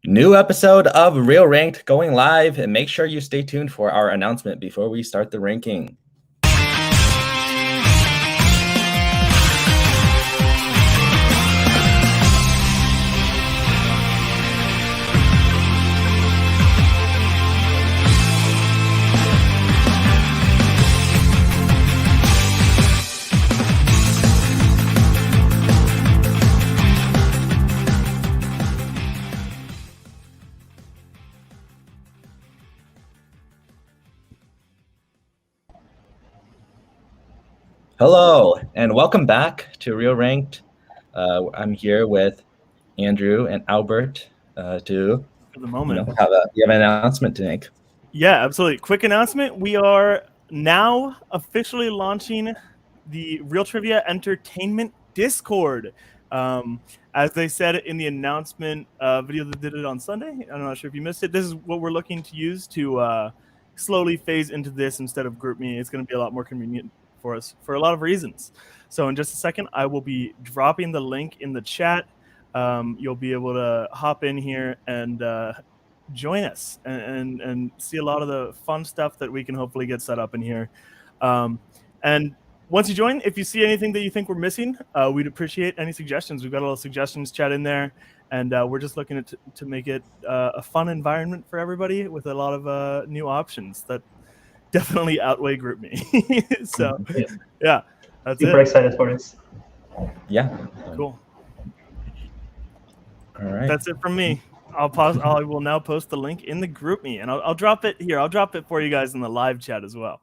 New episode of Real Ranked going live, and make sure you stay tuned for our announcement before we start the ranking. Hello, and welcome back to Real Ranked. I'm here with Andrew and Albert to for the moment. Have an announcement to make. Yeah, absolutely. Quick announcement. We are now officially launching the Real Trivia Entertainment Discord. As they said in the announcement video that did it on Sunday, I'm not sure if you missed it. This is what we're looking to use to slowly phase into this instead of GroupMe. It's going to be a lot more convenient for us for a lot of reasons. So in just a second, I will be dropping the link in the chat. You'll be able to hop in here and join us and see a lot of the fun stuff that we can hopefully get set up in here. And once you join, if you see anything that you think we're missing, we'd appreciate any suggestions. We've got a little suggestions chat in there, and we're just looking to make it a fun environment for everybody with a lot of new options that definitely outweigh GroupMe. So yeah, that's super excited for this. Yeah, cool. All right, that's it from me. I'll pause. I will now post the link in the GroupMe, and I'll drop it here. I'll drop it for you guys in the live chat as well.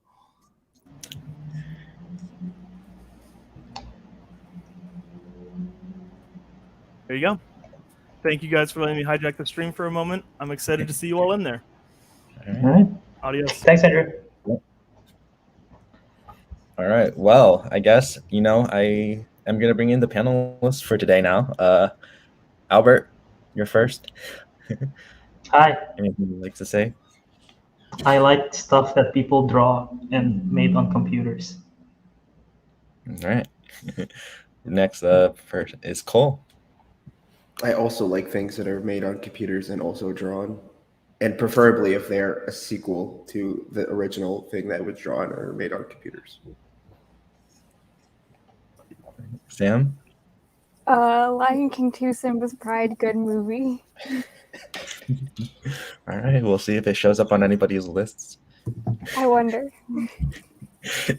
There you go. Thank you guys for letting me hijack the stream for a moment. I'm excited to see you all in there. All right. Adios. Thanks, Andrew. All right. Well, I guess, I am going to bring in the panelists for today now. Albert, you're first. Hi. Anything you'd like to say? I like stuff that people draw and made on computers. All right. Next first is Cole. I also like things that are made on computers and also drawn, and preferably if they're a sequel to the original thing that was drawn or made on computers. Sam? Lion King 2, Simba's Pride, good movie. All right, we'll see if it shows up on anybody's lists. I wonder.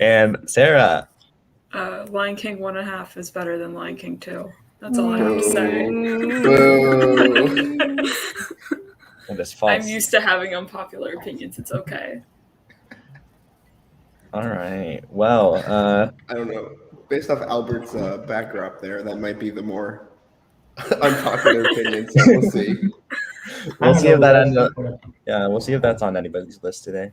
And Sarah? Lion King 1.5 is better than Lion King 2. That's all I have to say. And it's false. I'm used to having unpopular opinions. It's okay. All right. Well, I don't know. Based off Albert's backdrop there, that might be the more unpopular opinion. So we'll see. We'll see if that ends up. Yeah, we'll see if that's on anybody's list today.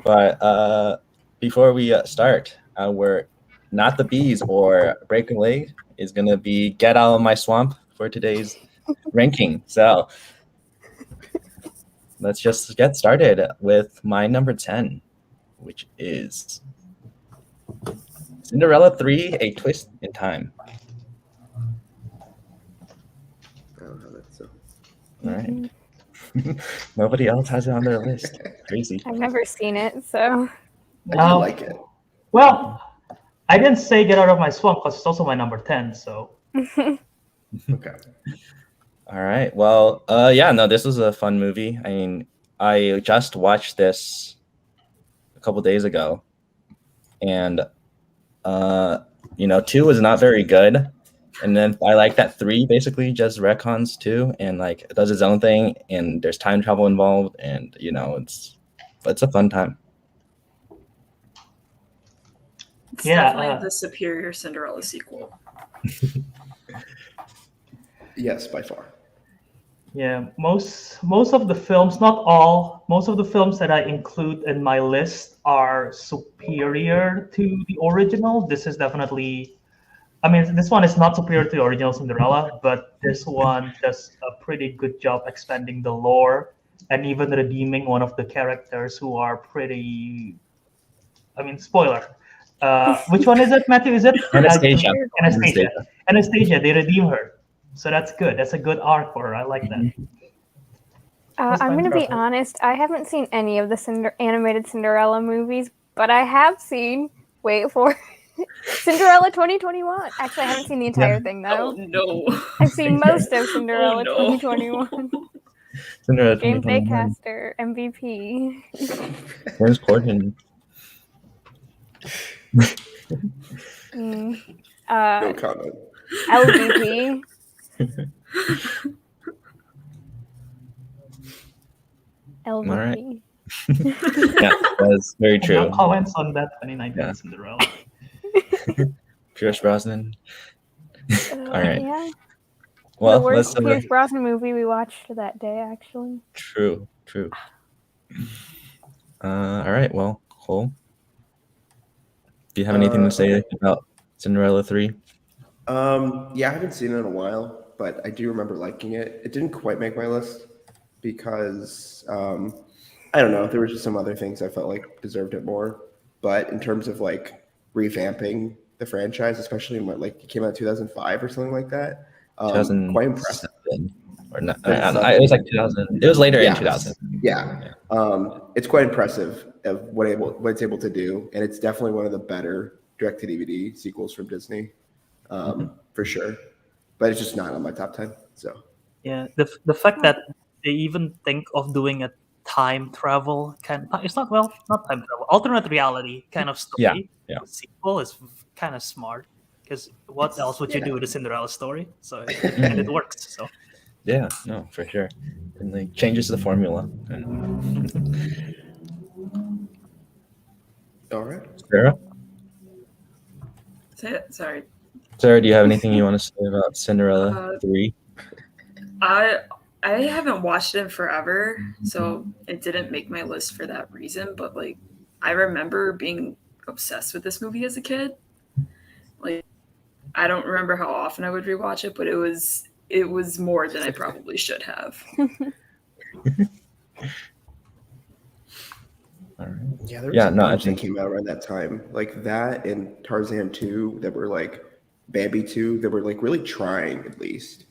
But before we start, we're Not the Bees or Breaking Leg is going to be Get Out of My Swamp for today's ranking. So let's just get started with my number 10, which is Cinderella 3, A Twist in Time. I don't know that, so. All right. Nobody else has it on their list. Crazy. I've never seen it, so. I do like it. Well, I didn't say Get Out of My Swamp because it's also my number 10, so. Okay. All right. Well, this was a fun movie. I mean, I just watched this a couple days ago, and 2 was not very good, and then I like that 3 basically just retcons 2 and like it does its own thing, and there's time travel involved, and it's a fun time. It's definitely the superior Cinderella sequel. Yes, by far. Yeah, most of the films, not all, most of the films that I include in my list are superior to the original. This is definitely, this one is not superior to the original Cinderella, but this one does a pretty good job expanding the lore and even redeeming one of the characters who are pretty, spoiler. Which one is it, Matthew? Is it Anastasia? Anastasia. They redeem her. So that's good. That's a good arc for her. I like that. What's I'm time going to be travel? honest. I haven't seen any of the animated Cinderella movies, but I have seen. Wait for it, Cinderella 2021. Actually, I haven't seen the entire thing Oh though. no. I've seen most of Cinderella no. 2021. Cinderella James 2021. Acaster, MVP. Where's Corden? Mm, No comment. LVP. LVP. Yeah, that's very No true. comments on that 2019 Yeah. Cinderella. Pierce Brosnan. All right. Yeah. Well, the worst let's Pierce Brosnan movie we watched that day, actually. True. All right. Well, Cole, do you have anything to say about Cinderella 3? Yeah, I haven't seen it in a while, but I do remember liking it. It didn't quite make my list because I don't know. There were just some other things I felt like deserved it more. But in terms of like revamping the franchise, especially in what like it came out in 2005 or something like that, quite impressive. 2007 or not? It was like 2000. It was later in 2000. Yeah. It's quite impressive of what it's able to do, and it's definitely one of the better direct-to-DVD sequels from Disney, for sure. But it's just not on my top 10. So Yeah, the fact that they even think of doing a time travel it's not time travel, alternate reality kind of story. Yeah. Sequel is kind of smart because what else would you do with a Cinderella story? So and it works. So Yeah, no, for sure. And like changes the formula. all right. Sarah? Sorry. Sarah, do you have anything you want to say about Cinderella 3? I haven't watched it in forever, so it didn't make my list for that reason. But like, I remember being obsessed with this movie as a kid. Like, I don't remember how often I would rewatch it, but it was more than I probably should have. All right. Yeah, there was Yeah, no, I others that think came out around that time, like that and Tarzan 2 that were like Bambi 2 that were like really trying at least.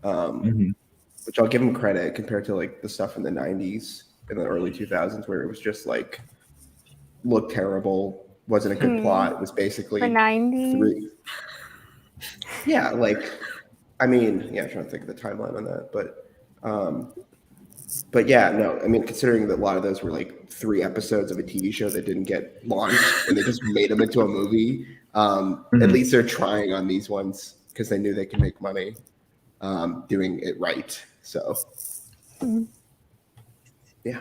Which I'll give them credit compared to like the stuff in the 90s and the early 2000s where it was just like looked terrible, wasn't a good plot. It was basically The 90s. Yeah, like I mean, yeah, I'm trying to think of the timeline on that, but yeah, no, I mean, considering that a lot of those were like 3 episodes of a TV show that didn't get launched and they just made them into a movie, at least they're trying on these ones because they knew they could make money doing it right. So, yeah.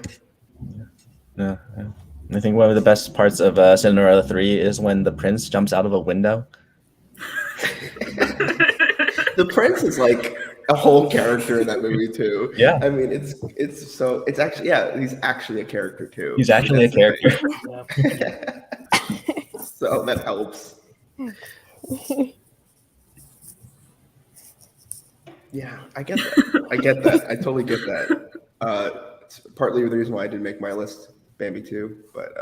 yeah. I think one of the best parts of Cinderella 3 is when the prince jumps out of a window. The prince is like a whole character in that movie too. Yeah. I mean, it's actually he's actually a character too. He's actually a character. So that helps. Yeah, I get that. I totally get that. It's partly the reason why I didn't make my list, Bambi 2, but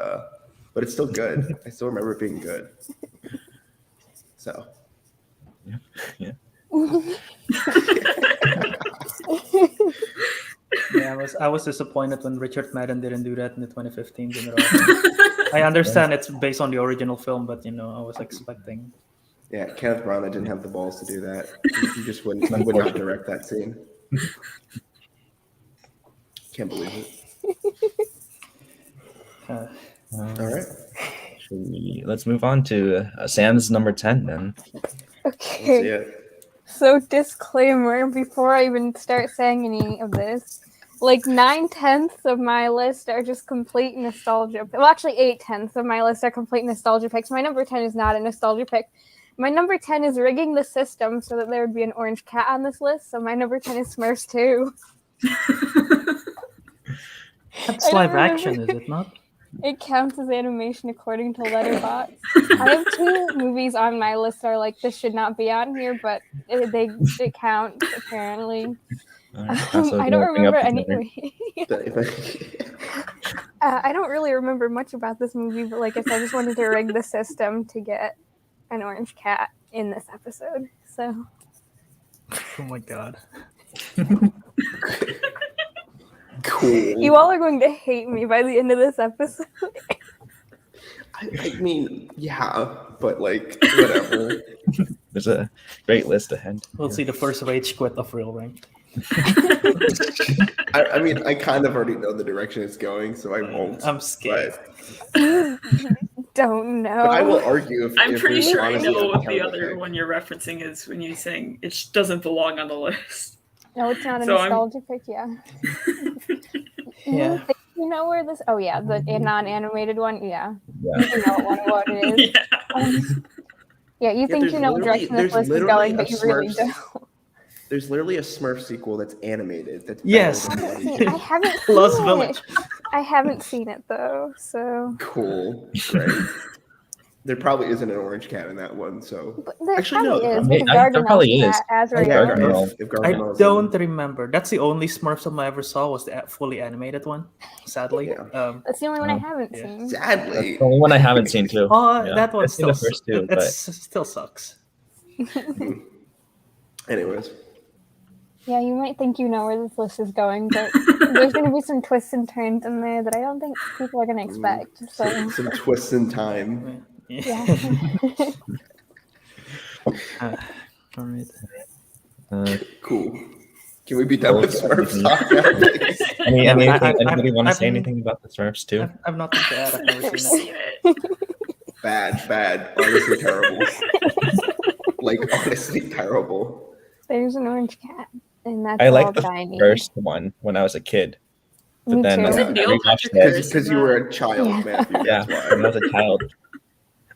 it's still good. I still remember it being good. So. Yeah. yeah, I was disappointed when Richard Madden didn't do that in the 2015 Cinderella. I understand it's based on the original film, but I was expecting. Yeah, Kenneth Branagh didn't have the balls to do that. He just would not direct that scene. Can't believe it. Uh, All right. Let's move on to Sam's number 10 then. Let's see Okay. it. So, disclaimer before I even start saying any of this, like 9/10 of my list are just complete nostalgia. Well, actually, 8/10 of my list are complete nostalgia picks. My number 10 is not a nostalgia pick. My number 10 is rigging the system so that there would be an orange cat on this list. So, my number 10 is Smurfs 2. That's live action, is it not? It counts as animation according to Letterboxd. I have 2 movies on my list that are like, this should not be on here, but it counts, apparently. I don't remember any. I don't really remember much about this movie, but like I said, I just wanted to rig the system to get an orange cat in this episode. So Oh my god. Cool. You all are going to hate me by the end of this episode. I mean, yeah, but like whatever. There's a great list ahead. We'll see the first rage quit of Real Rank. I mean, I kind of already know the direction it's going, so I won't. I'm scared. Don't know. But I will argue if I'm if pretty there's sure I honestly know a what the terrible other pick. one you're referencing is when you're saying it doesn't belong on the list. No, it's not a So I'm- nostalgia pick, yeah. Yeah. You know where this? Oh yeah, the non-animated one. Yeah, Yeah. you know what it is. Yeah. Yeah, you think there's you know what literally- direction this there's list is literally going, a but you really Smurfs- don't. There's literally a Smurf sequel that's animated. That's Yes. better than Bloody I haven't Lost seen Village. it. I haven't seen it though, so. Cool. Great. There probably isn't an orange cat in that one, so. But there Actually, no, probably is. there because there probably Gargamel's is. Azrael. Gargamel. If I Gargamel's don't remember. That's the only Smurf film I ever saw was the fully animated one, sadly. Yeah. That's the only one I Oh, haven't yeah. seen. That's Sadly. the only one I haven't seen too. Oh, Yeah. that one I've seen the still first two, it still sucks. Anyways. Yeah, you might think you know where this list is going, but there's going to be some twists and turns in there that I don't think people are going to expect. So, Some twists in time. yeah. All right. Cool. Can we be done with Smurfs talk now, please? Anybody want to I've say been- anything about the Smurfs too? I've nothing to add. I've I've never never seen seen it. it. Bad. Honestly terrible. Like, honestly terrible. There's an orange cat, and that's I all liked the tiny. first one when I was a kid. But Me then too. Was it I Neil rewatched Patrick it. Harris? Because you were a child, Yeah. Matthew. Yeah, That's when I why. was a child.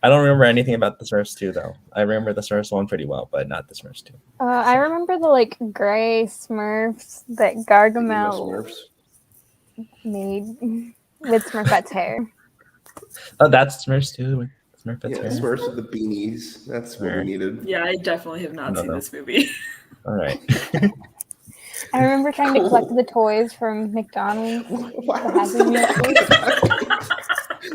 I don't remember anything about the Smurfs 2 though. I remember the Smurfs 1 pretty well, but not the Smurfs 2. I remember the gray Smurfs that Emo Gargamel Smurfs. made with Smurfette's hair. Oh, that's Smurfs 2 with Smurfette's Yeah, hair. Smurfs with the beanies. That's what we Sure. needed. Yeah, I definitely have not No, seen no. this movie. All right. I remember trying to collect the toys from McDonald's. Why The are we Happy still Meal talking food. about this?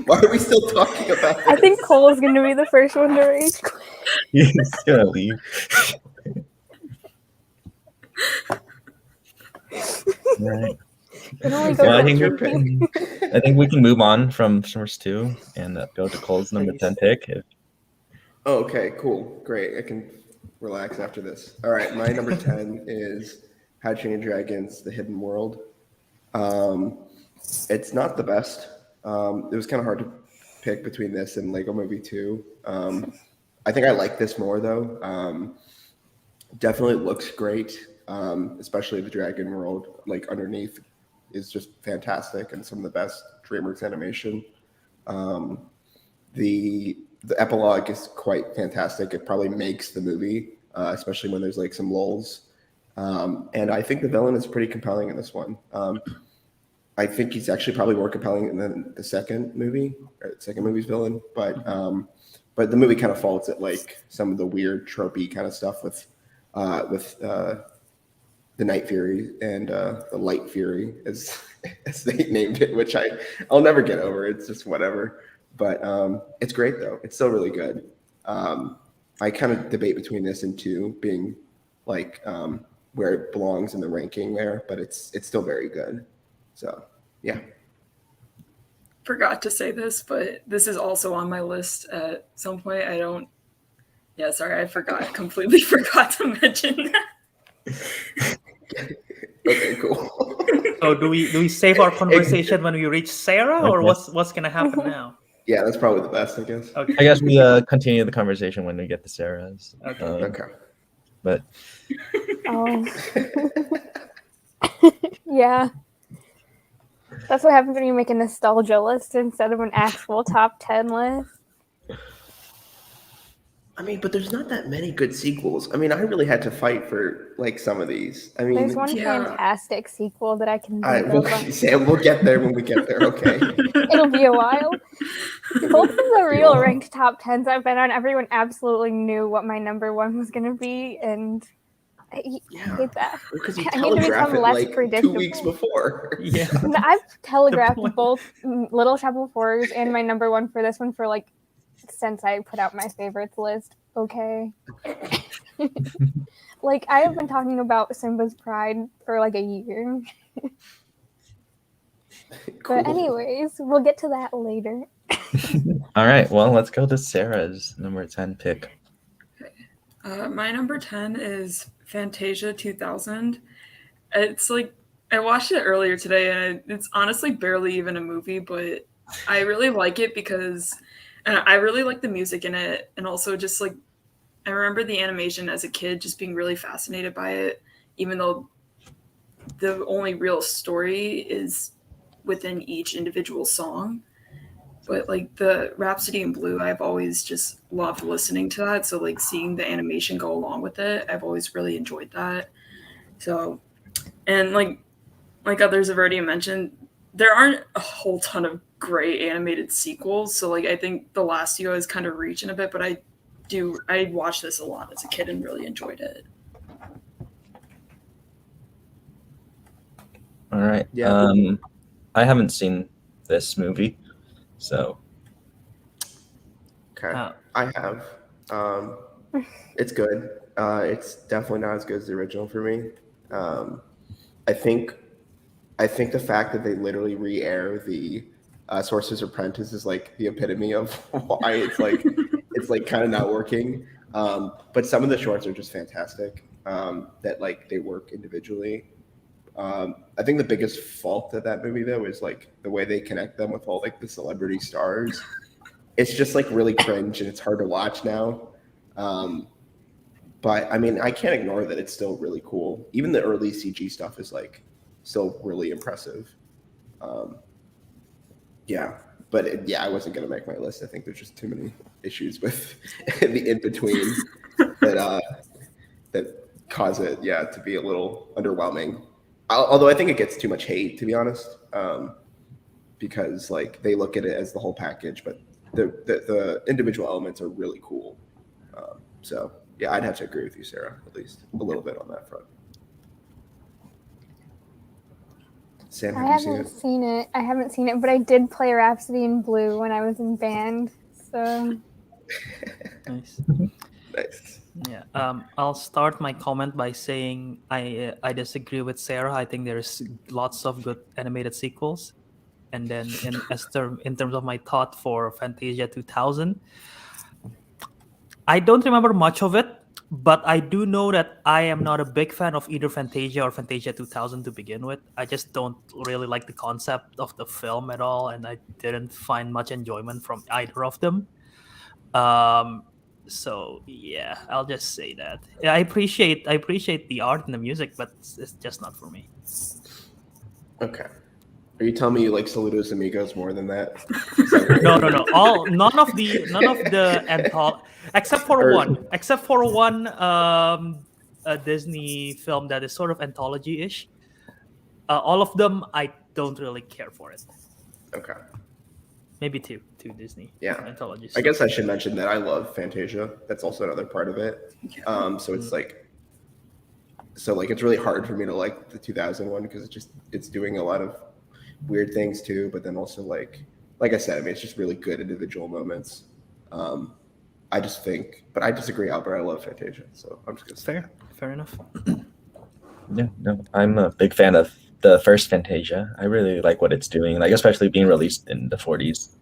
Why are we still talking about this? I think Cole is going to be the first one to rage quit. He's gonna leave. All right. It only goes Well, I up think to your pick. I think we can move on from Smurfs 2 and go to Cole's number 10 pick. Oh, okay, cool. Great. I can relax after this. All right, my number 10 is How to Train Your Dragons, The Hidden World. It's not the best. It was kind of hard to pick between this and Lego Movie 2. I think I like this more, though. Definitely looks great, especially the dragon world, underneath is just fantastic and some of the best DreamWorks animation. The epilogue is quite fantastic. It probably makes the movie, especially when there's some lulls. And I think the villain is pretty compelling in this one. I think he's actually probably more compelling than the second movie, or the second movie's villain. But the movie kind of faults at some of the weird tropey kind of stuff with the Night Fury and the Light Fury, as they named it, which I'll never get over. It's just whatever. But it's great though. It's still really good. I kind of debate between this and 2 being where it belongs in the ranking there, but it's still very good. So yeah. Forgot to say this, but this is also on my list at some point. I forgot. Completely forgot to mention that. Okay, cool. So do we save our conversation when we reach Sarah, or Okay. what's gonna happen now? Yeah, that's probably the best, I guess. Okay. I guess we continue the conversation when we get to Sarah's. Okay. Okay. But Oh. Yeah. That's what happens when you make a nostalgia list instead of an actual top 10 list. I mean, but there's not that many good sequels. I mean, I really had to fight for some of these. I mean, There's one Yeah. fantastic sequel that I can I, think we'll, of. Sam, we'll get there when we get there. Okay. It'll be a while. Both of the real ranked top 10s I've been on, everyone absolutely knew what my number 1 was going to be, and I Yeah. hate that. Because you I need to telegraph become it less 2 predictable. weeks before. Yeah. And I've telegraphed point- both Little Shop of Horrors and my number 1 for this one for since I put out my favorites list. Okay. Like, I have been talking about Simba's Pride for like a year. But anyways, we'll get to that later. All right, well, let's go to Sarah's number 10 pick. My number 10 is Fantasia 2000. It's like, I watched it earlier today, and it's honestly barely even a movie, but I really like it because I really like the music in it, and also just like, I remember the animation as a kid, just being really fascinated by it, even though the only real story is within each individual song. But like the Rhapsody in Blue, I've always just loved listening to that. So like seeing the animation go along with it, I've always really enjoyed that. So, and like others have already mentioned, there aren't a whole ton of great animated sequels. So like I think The Last of Us is kind of reaching a bit, but I watched this a lot as a kid and really enjoyed it. All right. Yeah. I haven't seen this movie, so Okay. I have. It's good. It's definitely not as good as the original for me. I think the fact that they literally re-air the Sorcerer's Apprentice is like the epitome of why it's like kind of not working. But some of the shorts are just fantastic. That like they work individually. I think the biggest fault of that movie though is like the way they connect them with all like the celebrity stars. It's just like really cringe and it's hard to watch now. But I mean, I can't ignore that it's still really cool. Even the early CG stuff is like still really impressive. Yeah, but I wasn't gonna make my list. I think there's just too many issues with the in between that cause it, to be a little underwhelming. Although I think it gets too much hate, to be honest, because like they look at it as the whole package, but the individual elements are really cool. So yeah, I'd have to agree with you, Sarah, at least a little bit on that front. Sam, I have you seen haven't it? seen it. I haven't seen it, but I did play Rhapsody in Blue when I was in band. So Nice. Nice. Yeah. I'll start my comment by saying I disagree with Sarah. I think there's lots of good animated sequels. And then in terms of my thought for Fantasia 2000, I don't remember much of it, but I do know that I am not a big fan of either Fantasia or Fantasia 2000 to begin with. I just don't really like the concept of the film at all, and I didn't find much enjoyment from either of them. So yeah, I'll just say that. Yeah, I appreciate the art and the music, but it's just not for me. Okay. Are you telling me you like Saludos Amigos more than that? No. None of the except for one a Disney film that is sort of anthology-ish. All of them I don't really care for it. Okay. Maybe two Disney anthologies. I guess I should mention that I love Fantasia. That's also another part of it. So it's like, it's really hard for me to like the 2001 because it's doing a lot of weird things too. But then also like I said, I mean, it's just really good individual moments. I disagree, Albert. I love Fantasia, so I'm just gonna say Fair enough. yeah, no, I'm a big fan of the first Fantasia. I really like what it's doing, like especially being released in the 40s.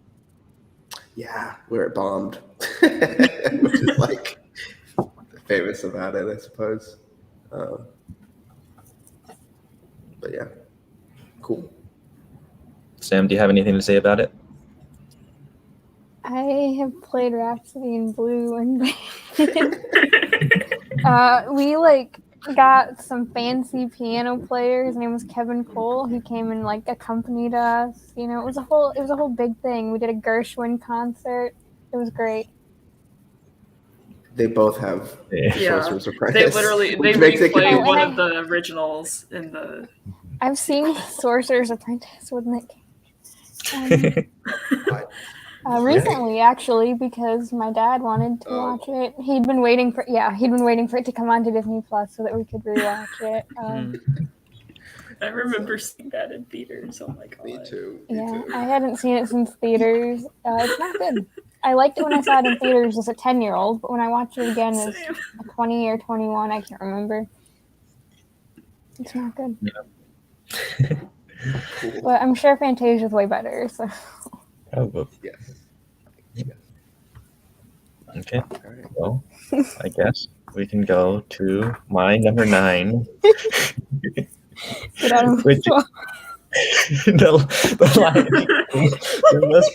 Yeah, where it bombed, which is like famous about it, I suppose. But yeah, cool. Sam, do you have anything to say about it? I have played Rhapsody in Blue and we like got some fancy piano player. His name was Kevin Cole. He came and like accompanied us. You know, it was a whole big thing. We did a Gershwin concert. It was great. They both have Sorcerer's Apprentice. They replay one of the originals in the. I've seen Sorcerer's Apprentice with Nick Cage. Recently, actually, because my dad wanted to watch it. He'd been waiting for it to come onto Disney Plus so that we could rewatch it. I remember seeing that in theaters. Oh my god. Me too. I hadn't seen it since theaters. It's not good. I liked it when I saw it in theaters as a 10-year-old, but when I watched it again as Same. a 20 or 21, I can't remember. It's not good. Cool. But I'm sure Fantasia is way better. So Oh, Yes. okay. All right. Well, I guess we can go to my number 9. get out of my Which- swamp. the Lion King. The most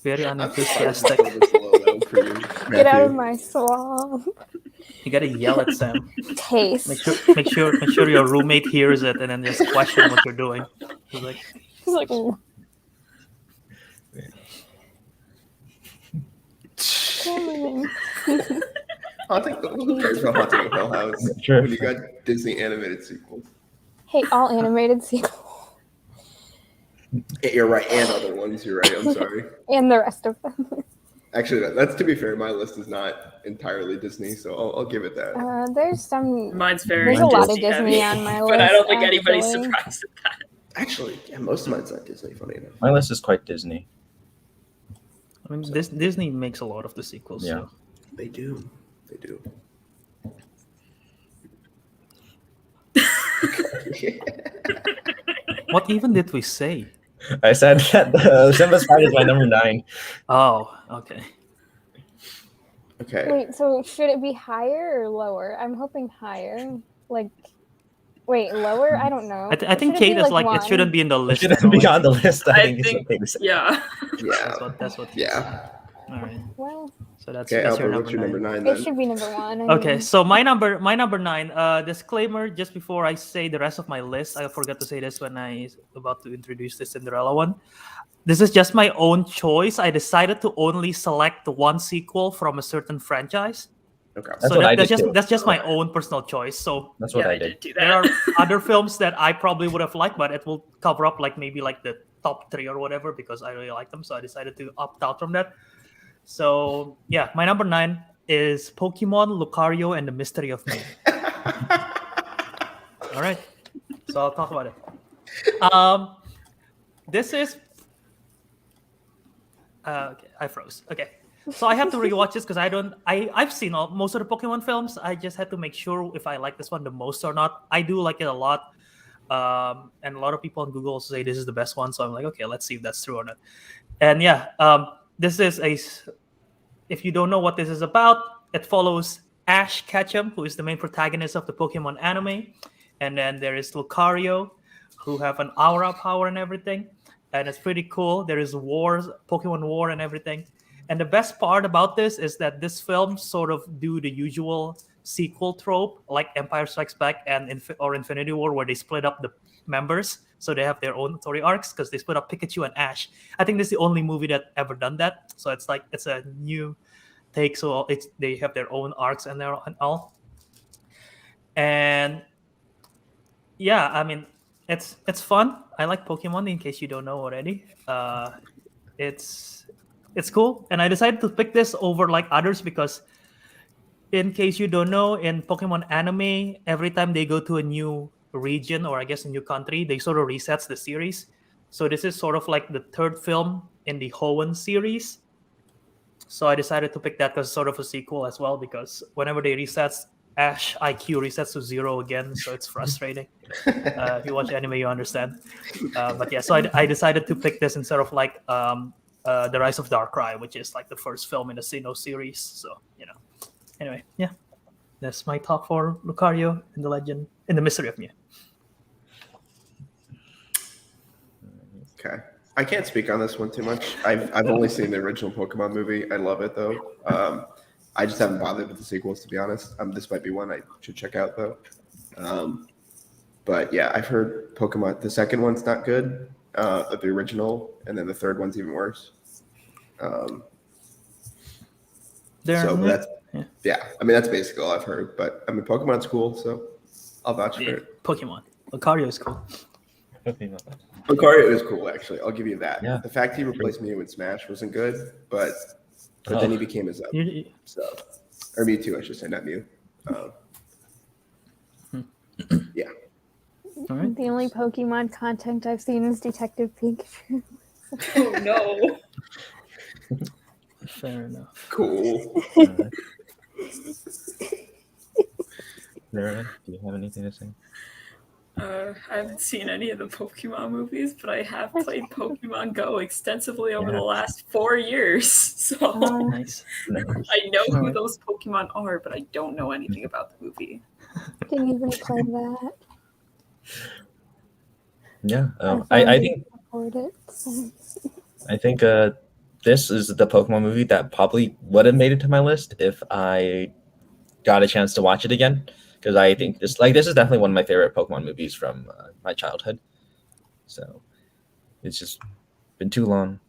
Very I'm unenthusiastic. sorry this low, though, for you, Get out of Matthew. my swamp. You gotta yell at Sam. Taste. Make sure your roommate hears it and then just question what you're doing. He's like, He's like, "Mm." Come on. Who cares about Haunting of Hill House Sure. when you got Disney animated sequels? Hey, all animated sequel. Yeah, you're right, and other ones. You're right. I'm sorry. And the rest of them. Actually, that's to be fair. My list is not entirely Disney, so I'll give it that. There's some. Mine's very There's a lot of Disney Disney heavy, on my but I don't list, think anybody's actually. surprised at that. Actually, yeah, most of mine's not Disney. Funny enough. My list is quite Disney. I mean, Disney makes a lot of the sequels. Yeah. So. They do. They do. What even did we say? I said that Simba Spider is my number 9. Oh, okay. Okay. Wait, so should it be higher or lower? I'm hoping higher. Like, wait, lower? I don't know. I think Should it be, Kate is like, it one? shouldn't be in the It list. shouldn't at all. be on the list. I I think it's think, okay to say. yeah. Yeah. That's what he Yeah. said. All right. Well, So that's Okay, your Albert, number what's your 9. number 9 it then? should be number 1. Okay, so my number 9. Disclaimer: just before I say the rest of my list, I forgot to say this when I about to introduce the Cinderella one. This is just my own choice. I decided to only select the one sequel from a certain franchise. Okay. That's what I did too. That's just my own personal choice. So That's what yeah, I did. Do there that. are other films that I probably would have liked, but it will cover up like maybe like the top 3 or whatever because I really like them. So I decided to opt out from that. So yeah, my number 9 is Pokemon Lucario and the Mystery of Me. All right, so I'll talk about it. This is okay, I froze. Okay, so I have to rewatch this because I've seen most of the Pokemon films. I just had to make sure if I like this one the most or not. I do like it a lot, and a lot of people on Google say this is the best one. So I'm like, okay, let's see if that's true or not. And yeah, this is if you don't know what this is about, it follows Ash Ketchum, who is the main protagonist of the Pokemon anime, and then there is Lucario, who have an aura power and everything, and it's pretty cool. There is wars, Pokemon War, and everything. And the best part about this is that this film sort of do the usual sequel trope, like Empire Strikes Back and Infinity War, where they split up the members, so they have their own story arcs because they split up Pikachu and Ash. I think this is the only movie that ever done that. So it's like it's a new take. So they have their own arcs and all. And yeah, I mean, it's fun. I like Pokemon. In case you don't know already, it's cool. And I decided to pick this over like others because, in case you don't know, in Pokemon anime, every time they go to a new region or I guess a new country, they sort of resets the series. So this is sort of like the 3rd film in the Hoenn series. So I decided to pick that because it's sort of a sequel as well, because whenever they reset, Ash IQ resets to 0 again, so it's frustrating. If you watch anime, you understand. But yeah, so I decided to pick this instead of like The Rise of Darkrai, which is like the first film in the Sinnoh series. So, anyway, yeah. That's my top 4 Lucario in the Mystery of Me. Okay. I can't speak on this one too much. I've only seen the original Pokemon movie. I love it though. I just haven't bothered with the sequels to be honest. This might be one I should check out though. But yeah, I've heard Pokemon. The second one's not good, the original, and then the third one's even worse. So that's yeah. I mean that's basically all I've heard. But I mean Pokemon's cool, so I'll vouch for it. Pokemon. Lucario is cool. Lucario is cool, actually. I'll give you that. Yeah. The fact he replaced Mew in Smash wasn't good, but then he became his own. So, or Mewtwo, I should say, not Mew. Yeah. All right. The only Pokemon content I've seen is Detective Pikachu. Oh no. Fair enough. Cool. Nora, do you have anything to say? I haven't seen any of the Pokemon movies, but I have played Pokemon Go extensively over the Yeah. last 4 years. So Nice. No. I know who Alright. those Pokemon are, but I don't know anything about the movie. Didn't even play that. Yeah. Our I phone think didn't support it. So. I think this is the Pokemon movie that probably would have made it to my list if I got a chance to watch it again. Because I think this is definitely one of my favorite Pokemon movies from my childhood. So it's just been too long.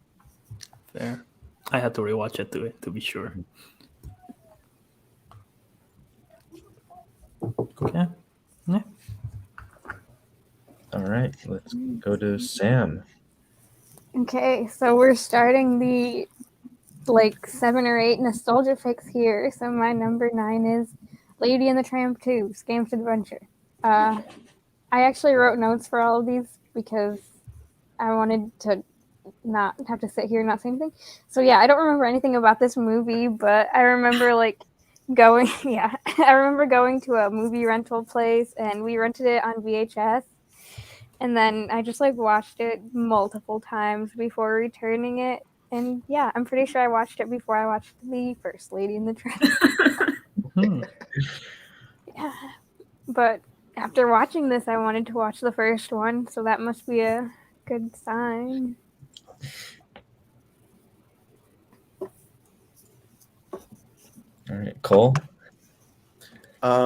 Fair. I had to rewatch it to be sure. Okay. Yeah. All right, let's go to Sam. Okay, so we're starting the 7 or 8 nostalgia picks here. So my number 9 is Lady and the Tramp 2, Scam's Adventure. I actually wrote notes for all of these because I wanted to not have to sit here and not say anything. So yeah, I don't remember anything about this movie, but I remember going I remember going to a movie rental place and we rented it on VHS. And then I just watched it multiple times before returning it. And yeah, I'm pretty sure I watched it before I watched the first Lady and the Tramp. Hmm. Yeah. But after watching this, I wanted to watch the first one, so that must be a good sign. All right, Cole. I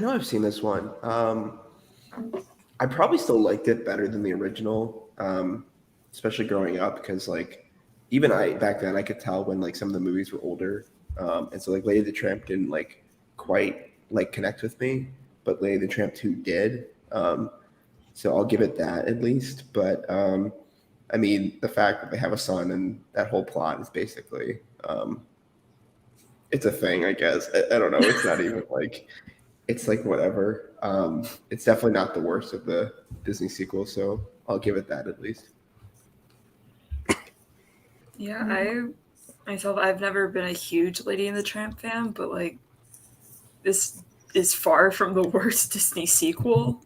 know I've seen this one. I probably still liked it better than the original, especially growing up because even back then I could tell when some of the movies were older, and so Lady the Tramp didn't quite connect with me, but Lady the Tramp 2 did. So I'll give it that at least. But I mean, the fact that they have a son and that whole plot is basically it's a thing, I guess. I don't know. It's not even it's whatever. It's definitely not the worst of the Disney sequels, so I'll give it that at least. Yeah, I've never been a huge Lady and the Tramp fan, but this is far from the worst Disney sequel.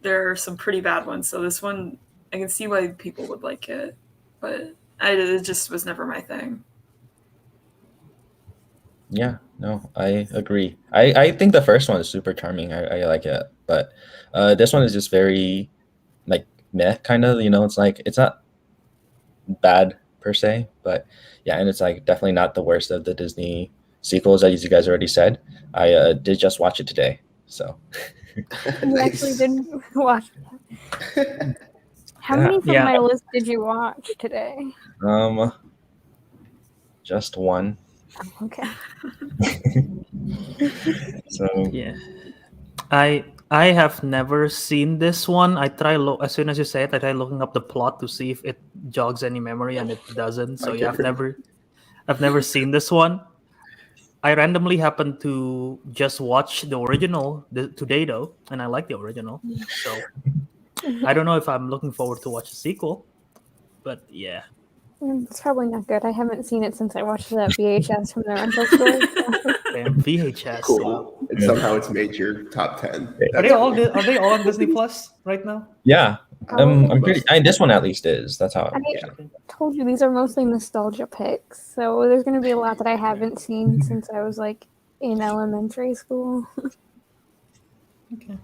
There are some pretty bad ones, so this one I can see why people would like it, but it just was never my thing. Yeah, no, I agree. I think the first one is super charming. I like it, but this one is just very meh kind of. It's not bad per se, but yeah, and it's definitely not the worst of the Disney sequels, as you guys already said. I did just watch it today, so. You actually didn't watch that. How many from my list did you watch today? Just one. Oh, okay. So Yeah. I have never seen this one. I try as soon as you say it, I try looking up the plot to see if it jogs any memory, and it doesn't. So yeah, I've never seen this one. I randomly happened to just watch the original today though, and I like the original. So I don't know if I'm looking forward to watch the sequel, but yeah. It's probably not good. I haven't seen it since I watched that VHS from the rental store. So. Damn, VHS. Cool. Wow. And somehow it's made your top 10. Are they all on Disney Plus right now? yeah, I'm pretty. This one at least is. That's how. I told you these are mostly nostalgia picks, so there's going to be a lot that I haven't seen since I was in elementary school. Okay.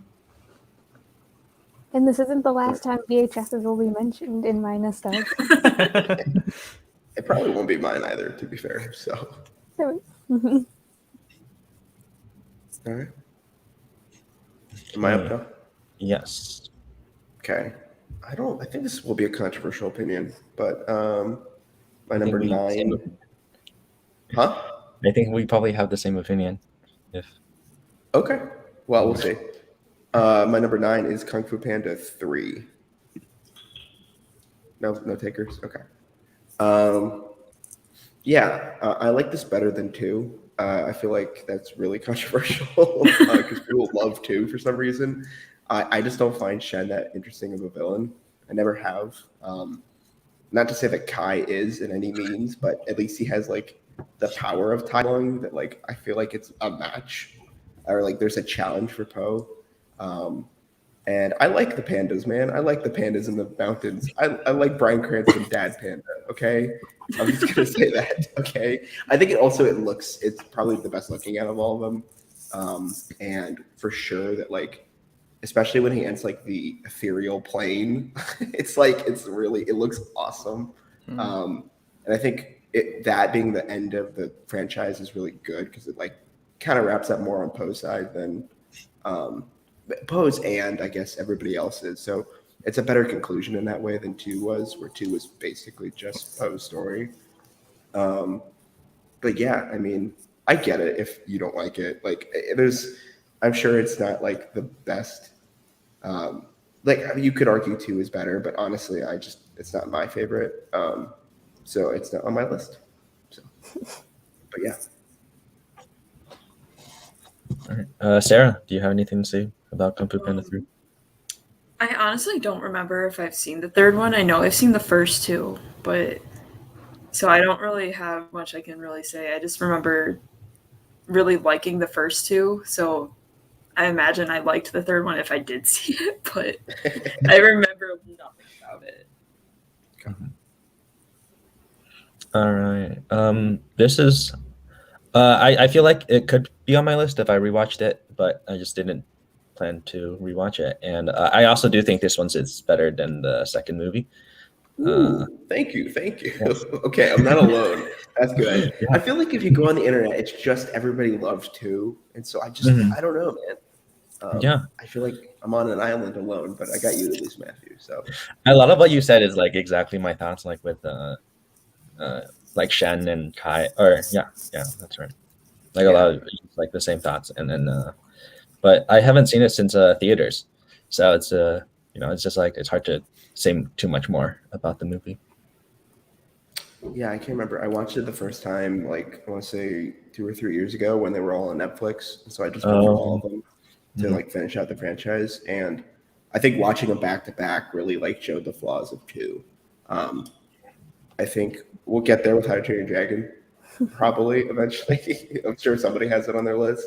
And this isn't the last time VHSs will be mentioned in my nostalgia. It probably won't be mine either, to be fair. So. Mm-hmm. All right. Am I up now? Yes. Okay. I think this will be a controversial opinion, but my number 9. Huh? I think we probably have the same opinion. Okay. Well, we'll see. My number 9 is Kung Fu Panda 3. No takers? Okay. I like this better than 2. I feel like that's really controversial because people love 2 for some reason. I just don't find Shen that interesting of a villain. I never have. not to say that Kai is in any means, but at least he has like the power of Tai Lung that like I feel like it's a match or like there's a challenge for Poe. And I like the pandas, man. I like the pandas in the mountains. I like Bryan Cranston, Dad Panda. Okay, I'm just gonna say that. Okay, I think it's probably the best looking out of all of them, and for sure that like, especially when he ends like the ethereal plane, it looks awesome. And I think that being the end of the franchise is really good because it like kind of wraps up more on Poe's side than Poe's and I guess everybody else's. So it's a better conclusion in that way than 2 was, where 2 was basically just Poe's story. But yeah, I mean, I get it if you don't like it. Like I'm sure it's not like the best. Like you could argue 2 is better, but honestly, it's not my favorite. So it's not on my list. So, but yeah. All right. Sarah, do you have anything to say about Kung Fu Panda 3? I honestly don't remember if I've seen the third one. I know I've seen the first 2, but so I don't really have much I can really say. I just remember really liking the first 2, so I imagine I liked the third one if I did see it, but I remember nothing about it. All right. This is. I feel like it could be on my list if I rewatched it, but I just didn't plan to rewatch it. And I also do think this one's better than the second movie. Thank you. Okay, I'm not alone. That's good. Yeah. I feel like if you go on the internet, it's just everybody loves 2, and so I don't know, man. Yeah, I feel like I'm on an island alone, but I got you at least, Matthew. So a lot of what you said is like exactly my thoughts, like with like Shen and Kai, or yeah, that's right. Like a lot of like the same thoughts, and then but I haven't seen it since theaters, so it's it's just like it's hard to say too much more about the movie. yeah, I can't remember. I watched it the first time like I want to say 2 or 3 years ago when they were all on Netflix, so I just went through all of them to like finish out the franchise. And I think watching them back to back really like showed the flaws of 2. I think we'll get there with How to Train Your Dragon, probably eventually. I'm sure somebody has it on their list.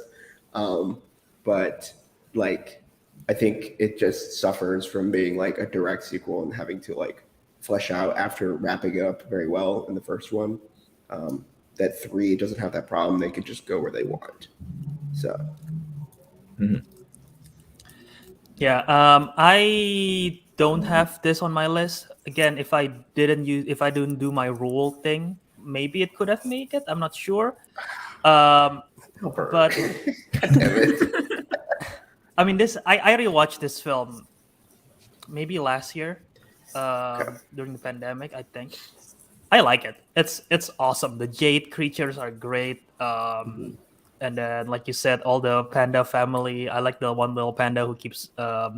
But like, I think it just suffers from being like a direct sequel and having to like flesh out after wrapping it up very well in the first one. That 3 doesn't have that problem. They can just go where they want. So. Yeah, I don't have this on my list. Again, if I didn't do my rule thing, maybe it could have made it. I'm not sure. But God damn it. I mean, I rewatched this film maybe last year during the pandemic, I think. I like it. It's awesome. The jade creatures are great. And then, like you said, all the panda family. I like the one little panda who keeps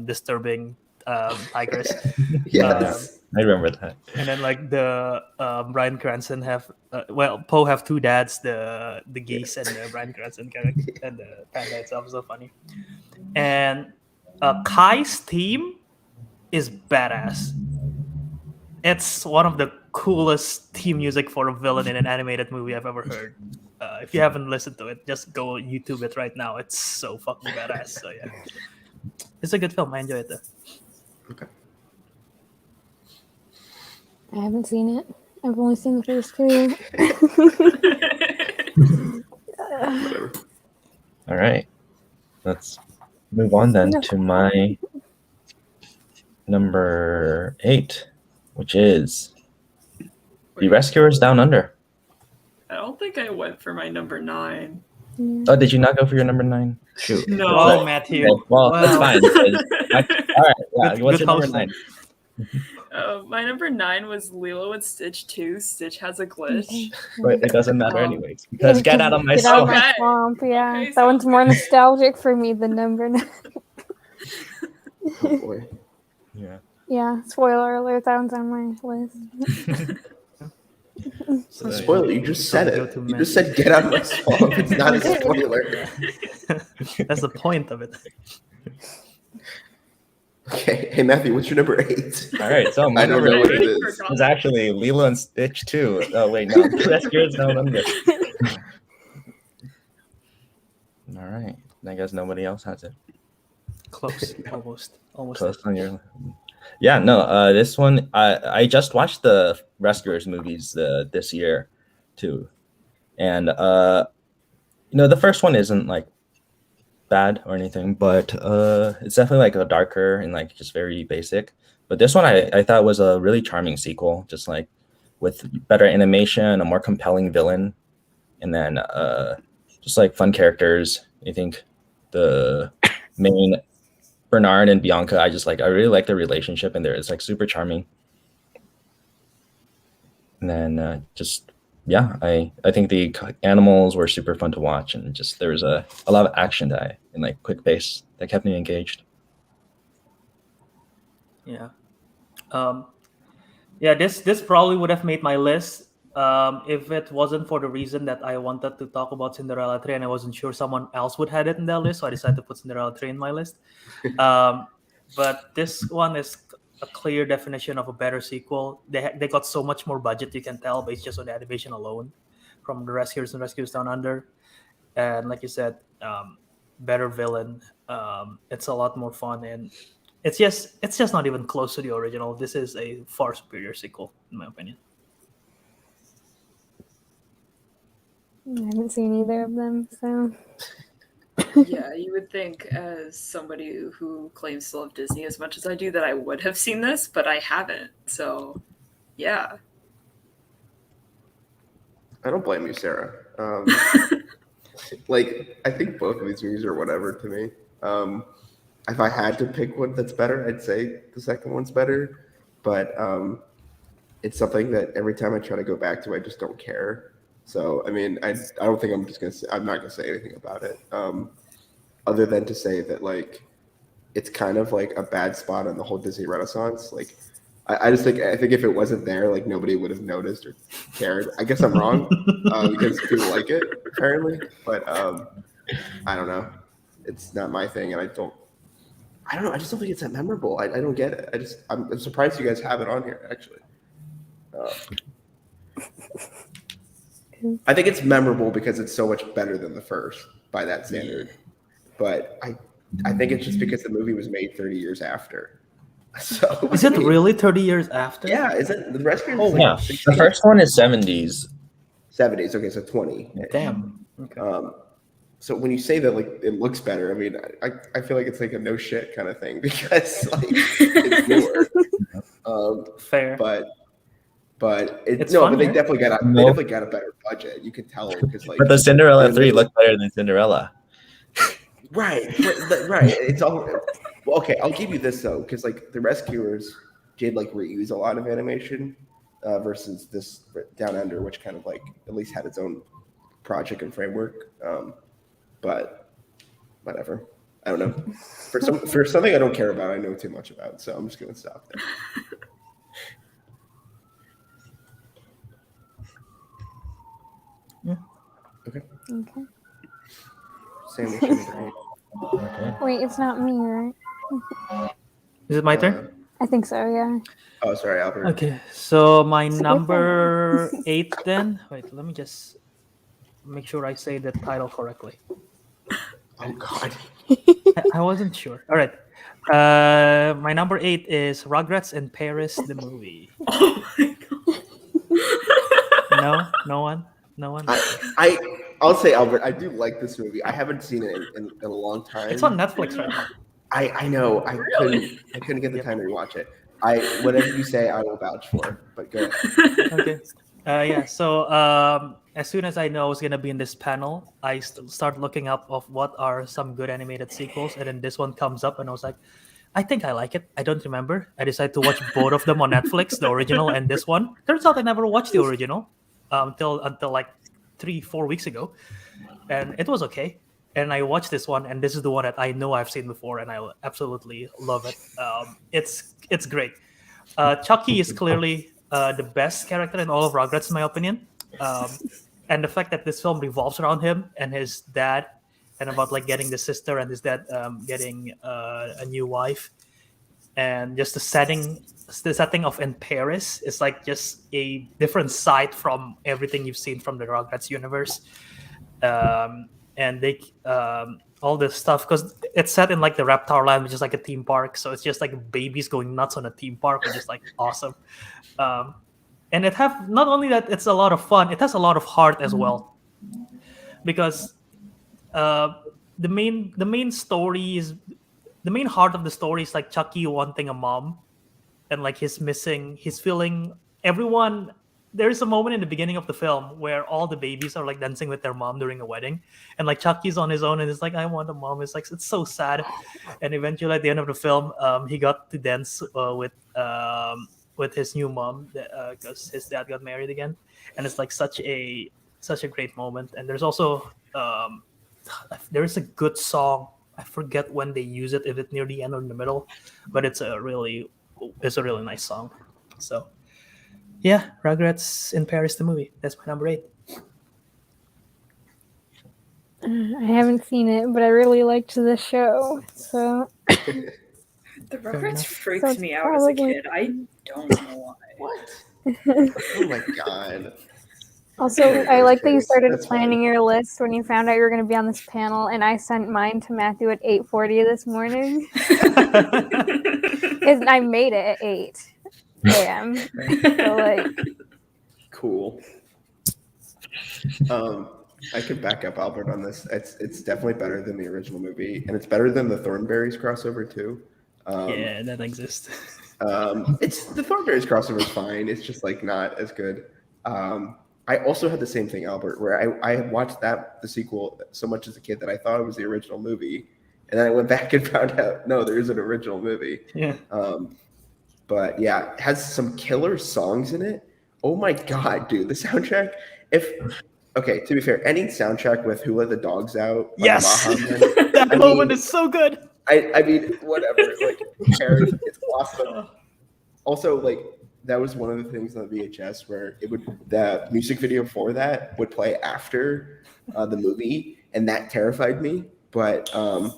disturbing tigers. Yes. I remember that. And then, like the Bryan Cranston Poe have 2 dads, the geese and the Bryan Cranston character, and the panda itself is so funny. And Kai's theme is badass. It's one of the coolest theme music for a villain in an animated movie I've ever heard. If you haven't listened to it, just go YouTube it right now. It's so fucking badass. So yeah, it's a good film. I enjoy it though. Okay. I haven't seen it. I've only seen the first 2. Whatever. All right, let's move on then to my number 8, which is The Rescuers Down Under. I don't think I went for my number 9. Oh, did you not go for your number 9? Shoot. No. Oh, Matthew. Okay, well, Wow. that's fine. All right. Yeah. Good- What's good your number hosting. 9? My number 9 was Lilo and Stitch 2. Stitch has a glitch. But it doesn't matter Oh. anyways because get out of my Get out of swamp. my Okay. swamp, yeah. Okay, That so- one's more nostalgic for me than number 9. Oh boy. Yeah. Yeah, spoiler alert, that one's on my list. Spoiler, you just said Go it. to You just said get out of my swamp. It's not a I did. spoiler. That's the point of it. Okay, hey Matthew, what's your number 8? All right, so my I don't number know what it eight is. is actually Lilo and Stitch 2. Oh wait, no, Rescuers Down Under. All right, I guess nobody else has it. Close, almost. Close on your. Yeah, no. This one, I just watched the Rescuers movies this year, too, and the first one isn't like bad or anything, but it's definitely like a darker and like just very basic. But this one, I thought was a really charming sequel, just like with better animation, a more compelling villain, and then just like fun characters. I think the main Bernard and Bianca, I really like their relationship in there. It's like super charming. And then I think the animals were super fun to watch, and just there was a lot of action in like quick pace that kept me engaged. Yeah. Yeah, this probably would have made my list if it wasn't for the reason that I wanted to talk about Cinderella 3 and I wasn't sure someone else would have it in their list, so I decided to put Cinderella 3 in my list. But this one is a clear definition of a better sequel. They got so much more budget, you can tell, based just on the animation alone, from the Rescuers and Rescuers Down Under. And like you said, better villain. It's a lot more fun, and it's just not even close to the original. This is a far superior sequel, in my opinion. I haven't seen either of them, so Yeah, you would think, as somebody who claims to love Disney as much as I do, that I would have seen this, but I haven't. So, yeah. I don't blame you, Sarah. Like, I think both of these movies are whatever to me. If I had to pick one that's better, I'd say the second one's better. But it's something that every time I try to go back to, I just don't care. So, I mean, I don't think I'm not gonna say anything about it, other than to say that like it's kind of like a bad spot on the whole Disney Renaissance. Like, I think if it wasn't there, like nobody would have noticed or cared. I guess I'm wrong because people like it apparently, but I don't know. It's not my thing, and I don't know. I just don't think it's that memorable. I don't get it. I'm surprised you guys have it on here actually. I think it's memorable because it's so much better than the first by that standard. But I think it's just because the movie was made 30 years after. So Is it really 30 years after? Yeah, is it the Rescuers? Oh, Yeah, the first one is 70s. 70s. Okay, so 20. Damn. Okay. So when you say that, like it looks better, I mean, I feel like it's like a no shit kind of thing because like it's newer. Fair. But It's but fun, they right? definitely got a better budget. You could tell because like. But the Cinderella 3 looked better than Cinderella. Right. Right. It's all well. Okay, I'll give you this though, because like the Rescuers did like reuse a lot of animation versus this Down Under, which kind of like at least had its own project and framework. But whatever. I don't know. For something I don't care about, I know too much about, so I'm just gonna stop there. Yeah. Okay. okay. Sandwich number 8. Okay. Wait, it's not me, right? Is it my turn? I think so. Yeah. Oh, sorry, Albert. Okay, so my It's a good number 8 then. Wait, let me just make sure I say the title correctly. Oh God. I wasn't sure. All right. My number 8 is Rugrats in Paris, the movie. Oh my god. No one. I'll say, Albert, I do like this movie. I haven't seen it in a long time. It's on Netflix right now. I know. I couldn't get the time to rewatch it. Whatever you say, I will vouch for. But go ahead. Okay. Yeah. So as soon as I know I was gonna be in this panel, I start looking up of what are some good animated sequels, and then this one comes up, and I was like, I think I like it. I don't remember. I decided to watch both of them on Netflix, the original and this one. Turns out I never watched the original until like 3-4 weeks ago, and it was okay. And I watched this one, and this is the one that I know I've seen before, and I absolutely love it. It's great. Chucky is clearly the best character in all of Rugrats, in my opinion. And the fact that this film revolves around him and his dad, and about like getting the sister and his dad getting a new wife, and just the setting of in Paris is like just a different side from everything you've seen from the Rugrats universe. And they all this stuff, because it's set in like the Reptar Land, which is like a theme park, so it's just like babies going nuts on a theme park, which is like awesome. And it have not only that it's a lot of fun, it has a lot of heart as well, because the main story is the main heart of the story is like Chucky wanting a mom, and like he's feeling everyone. There's a moment in the beginning of the film where all the babies are like dancing with their mom during a wedding, and like Chucky's on his own and it's like, I want a mom. It's like, it's so sad. And eventually at the end of the film, he got to dance with his new mom because his dad got married again, and it's like such a great moment. And there's also there's a good song. I forget when they use it, if it's near the end or in the middle, but it's a really nice song. So yeah, Rugrats in Paris, the movie. That's my number 8. I haven't seen it, but I really liked the show. So The Rugrats enough. freaked So it's me out as a probably- kid. I don't know why. What? Oh my god. also, I like that you started That's planning fine. your list when you found out you were going to be on this panel, and I sent mine to Matthew at 8:40 this morning. And I made it at 8 a.m. So like, Cool. I could back up Albert on this. It's definitely better than the original movie, and it's better than the Thornberrys crossover too. Yeah, that exists. It's the Thornberrys crossover is fine. It's just like not as good. I also had the same thing, Albert, where I had watched the sequel so much as a kid that I thought it was the original movie, and then I went back and found out no, there is an original movie. Yeah. But yeah, it has some killer songs in it. Oh my god, dude, the soundtrack. Okay, to be fair, any soundtrack with "Who Let the Dogs Out" by Yes! Maha Men, That I moment mean- is so good. I mean, whatever. Like, who cares? It's awesome. Also, like, that was one of the things on the VHS where the music video for that would play after the movie, and that terrified me. But I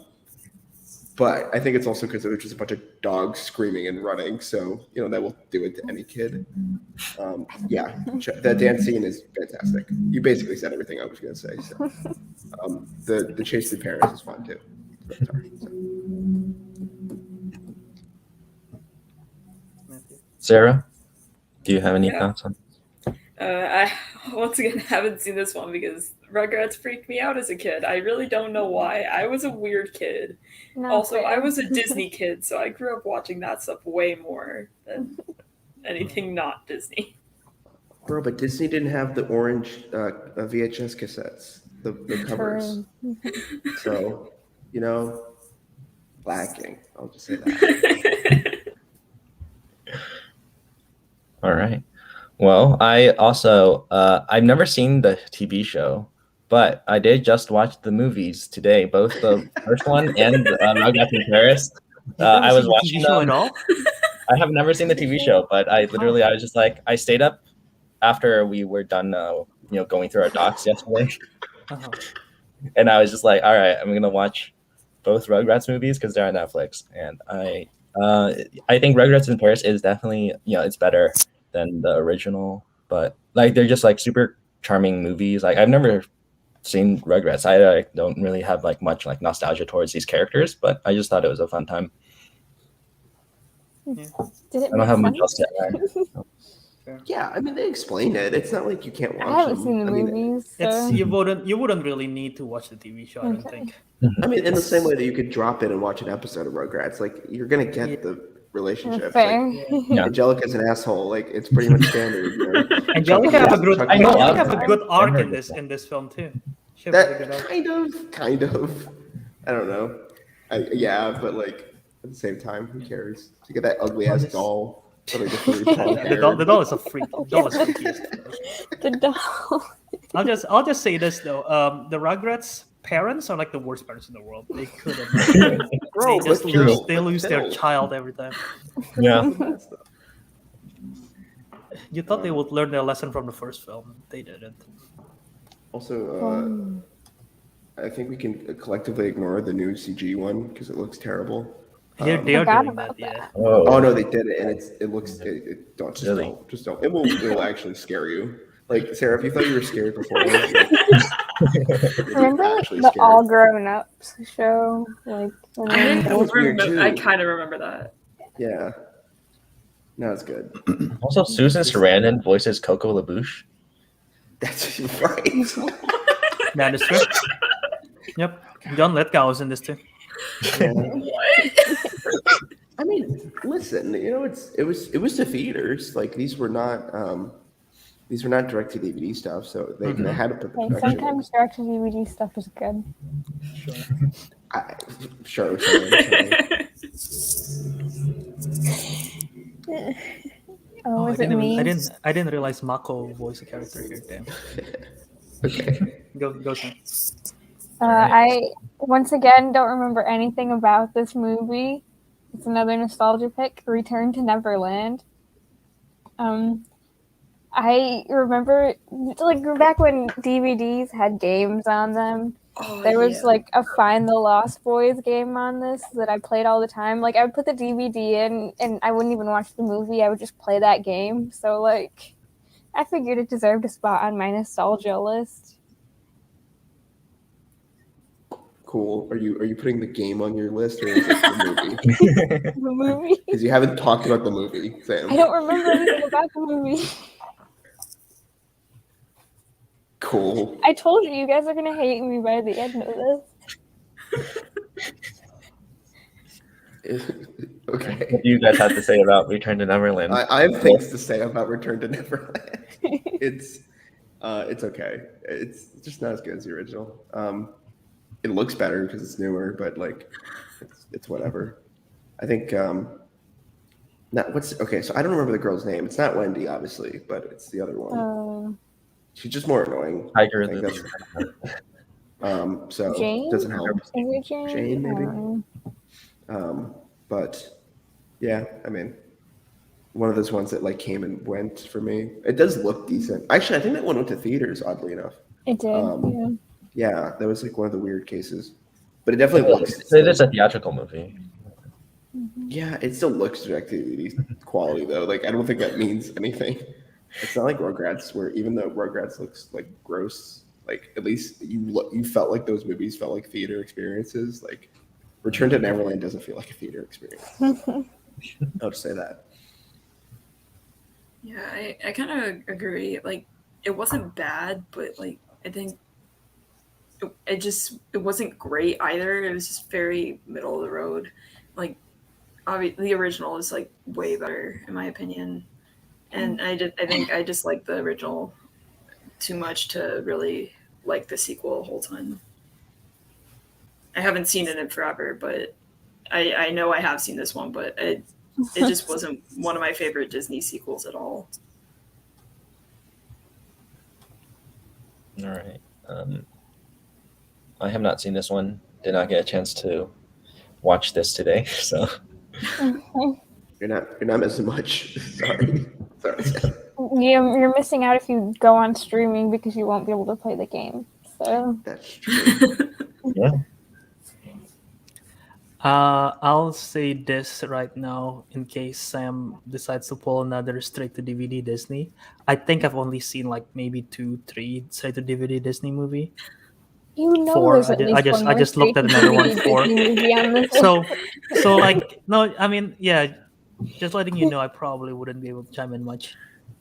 think it's also because it was just a bunch of dogs screaming and running. So that will do it to any kid. Yeah, that dance scene is fantastic. You basically said everything I was going to say. So the chase through Paris is fun too. Sorry. Sarah, do you have any Yeah. thoughts on? I once again haven't seen this one because Rugrats freaked me out as a kid. I really don't know why. I was a weird kid. not Also, I fair. was a Disney kid, so I grew up watching that stuff way more than anything not Disney. Bro, but Disney didn't have the orange VHS cassettes, the covers. True. So, lacking. I'll just say that. All right. Well, I also I've never seen the TV show, but I did just watch the movies today, both the first one and Rugrats in Paris. I was watching show them. at all. I have never seen the TV show, but I was just like, I stayed up after we were done, going through our docs yesterday, Uh-huh. and I was just like, all right, I'm gonna watch both Rugrats movies because they're on Netflix, and I think Rugrats in Paris is definitely it's better than the original, but like they're just like super charming movies. Like I've never seen Rugrats. I don't really have like much like nostalgia towards these characters, but I just thought it was a fun time. Did it I don't make have much sense? else to add. Yeah, I mean they explained it. It's not like you can't watch I haven't them. seen the I mean, movies. So. It's you wouldn't really need to watch the TV show. I don't Okay. think. I mean, in the same way that you could drop in and watch an episode of Rugrats, like you're gonna get the relationship. Fair. Like, Yeah. Angelica's an asshole. Like it's pretty much standard. Angelica has a good. Chucky- Angelica has a I good know. arc in this film too. She has a good That arc. kind of. I don't know. Yeah, but like at the same time, who cares? You get that ugly ass doll. But like it's really long Yeah, hair. the doll is a freak. The doll is freaky. The doll. I'll just say this though. The Rugrats parents are like the worst parents in the world. They could have. Bro, They just but true. lose. They lose their still. child every time. Yeah. You thought they would learn their lesson from the first film. They didn't. Also, I think we can collectively ignore the new CG one because it looks terrible. They are Forgot doing about that, yeah. that. Oh no, they did it, and it looks don't just Really? don't just don't. It will actually scare you. Like Sarah, if you thought you were scared before, you'll Remember be like actually the scared. All Grown Ups show? Like when they were That was weird, remember. too. I kind of remember that. Yeah, no, it's good. Also, Susan Sarandon voices Coco LaBouche. That's right. That is true. Yep. John Lithgow was in this too. Yeah. What? I mean, listen, it was to theaters. Like these were not direct to DVD stuff, so they had to put the Hey, production. sometimes direct to DVD stuff is good. Sure. Sorry. Oh, is I it didn't, me? I didn't realize Mako voiced a character here. Damn. Okay. Go Sam. I once again don't remember anything about this movie. It's another nostalgia pick. Return to Neverland. I remember like back when DVDs had games on them. Oh, There was yeah. like a Find the Lost Boys game on this that I played all the time. Like I would put the DVD in and I wouldn't even watch the movie. I would just play that game. So like I figured it deserved a spot on my nostalgia list. Cool. Are you putting the game on your list or is it the movie? The movie. Because you haven't talked about the movie, Sam. I don't remember anything about the movie. Cool. I told you guys are gonna hate me by the end of this. Okay. What do you guys have to say about Return to Neverland? I have things to say about Return to Neverland. It's okay. It's just not as good as the original. It looks better because it's newer, but like, it's whatever. I think. Okay? So I don't remember the girl's name. It's not Wendy, obviously, but it's the other one. She's just more annoying. Tiger I think Lily. so Jane? doesn't help. Is it Jane? Jane, maybe? I don't know. But yeah, I mean, one of those ones that like came and went for me. It does look decent. Actually, I think that one went to theaters. Oddly enough, It did. yeah, that was like one of the weird cases. But it definitely looks. It is a theatrical movie. Yeah, it still looks direct to DVD quality though. Like I don't think that means anything. It's not like Rugrats, where even though Rugrats looks like gross, like at least you felt like those movies felt like theater experiences. Like Return to Neverland doesn't feel like a theater experience. I'll just say that. Yeah, I kind of agree. Like, it wasn't bad, but like I think it wasn't great either. It was just very middle of the road. Like, obviously, the original is like way better in my opinion, and I think I just like the original too much to really like the sequel the whole time. I haven't seen it in forever, but I know I have seen this one, but it just wasn't one of my favorite Disney sequels at all. All right. I have not seen this one. Did not get a chance to watch this today, so You're not missing much. Sorry. Sam. You're missing out if you go on streaming because you won't be able to play the game. So That's true. yeah. I'll say this right now in case Sam decides to pull another straight to DVD Disney. I think I've only seen like maybe 2-3 straight to DVD Disney movie. you know Four. there's at least I just looked at another one. 4. So like no, I mean yeah, just letting you know I probably wouldn't be able to chime in much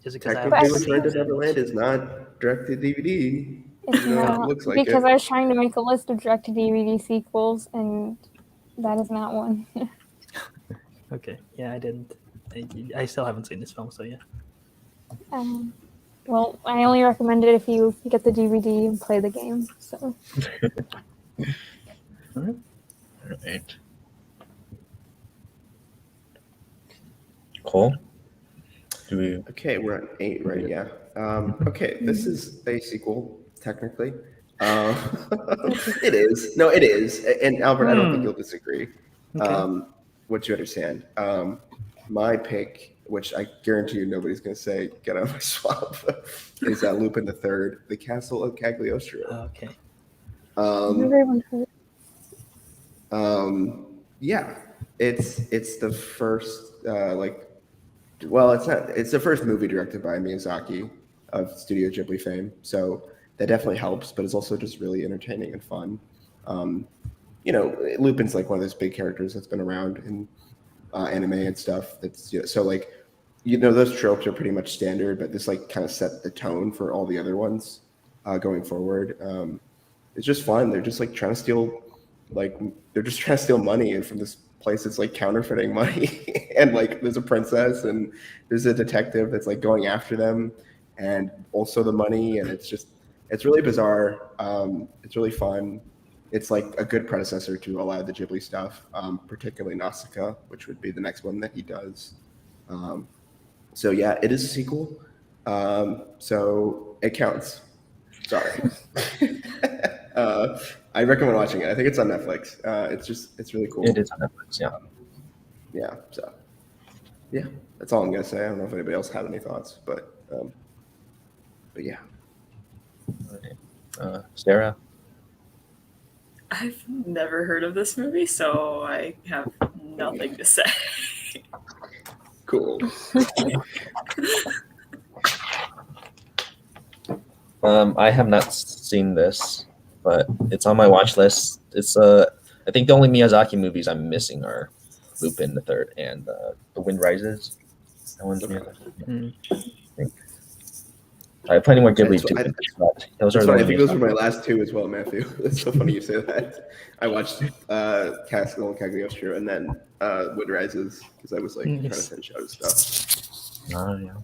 just because I Technically, haven't seen Return to it. Neverland is not direct to DVD. It's You know, it not looks like because it. I was trying to make a list of direct to DVD sequels and that is not one. Okay, yeah, I didn't. I still haven't seen this film, so yeah. Well, I only recommend it if you get the DVD and play the game. So All right. Cool. Do we? Okay, we're at 8, right? Yeah. Okay, this is a sequel, technically. It is. No, it is. And Albert, I don't think you'll disagree. Okay. Once you understand. My pick, which I guarantee you nobody's going to say, get out of my swamp, is Lupin the Third, The Castle of Cagliostro. Okay. Yeah, It's the first well, it's not. It's the first movie directed by Miyazaki of Studio Ghibli fame, so that definitely helps. But it's also just really entertaining and fun. Lupin's like one of those big characters that's been around in anime and stuff. That's so like those tropes are pretty much standard, but this like kind of set the tone for all the other ones going forward. It's just fun. They're just like trying to steal, they're just trying to steal money from this place that's like counterfeiting money, and like there's a princess and there's a detective that's like going after them, and also the money, and it's really bizarre. It's really fun. It's like a good predecessor to a lot of the Ghibli stuff, particularly Nausicaa, which would be the next one that he does. So yeah, it is a sequel. So it counts. Sorry. I recommend watching it. I think it's on Netflix. It's really cool. It is on Netflix, yeah. Yeah. So yeah, that's all I'm gonna say. I don't know if anybody else had any thoughts, but yeah. Sarah? I've never heard of this movie, so I have nothing to say. Cool. I have not seen this, but it's on my watch list. It's I think the only Miyazaki movies I'm missing are Lupin the Third and The Wind Rises. That one's Miyazaki. I think. I have plenty more Ghibli too. But those are the I think those ones. were my last two as well, Matthew. It's so funny you say that. I watched Castle and Cagliostro and then Wind Rises because I was like trying to finish out his stuff. Oh, yeah.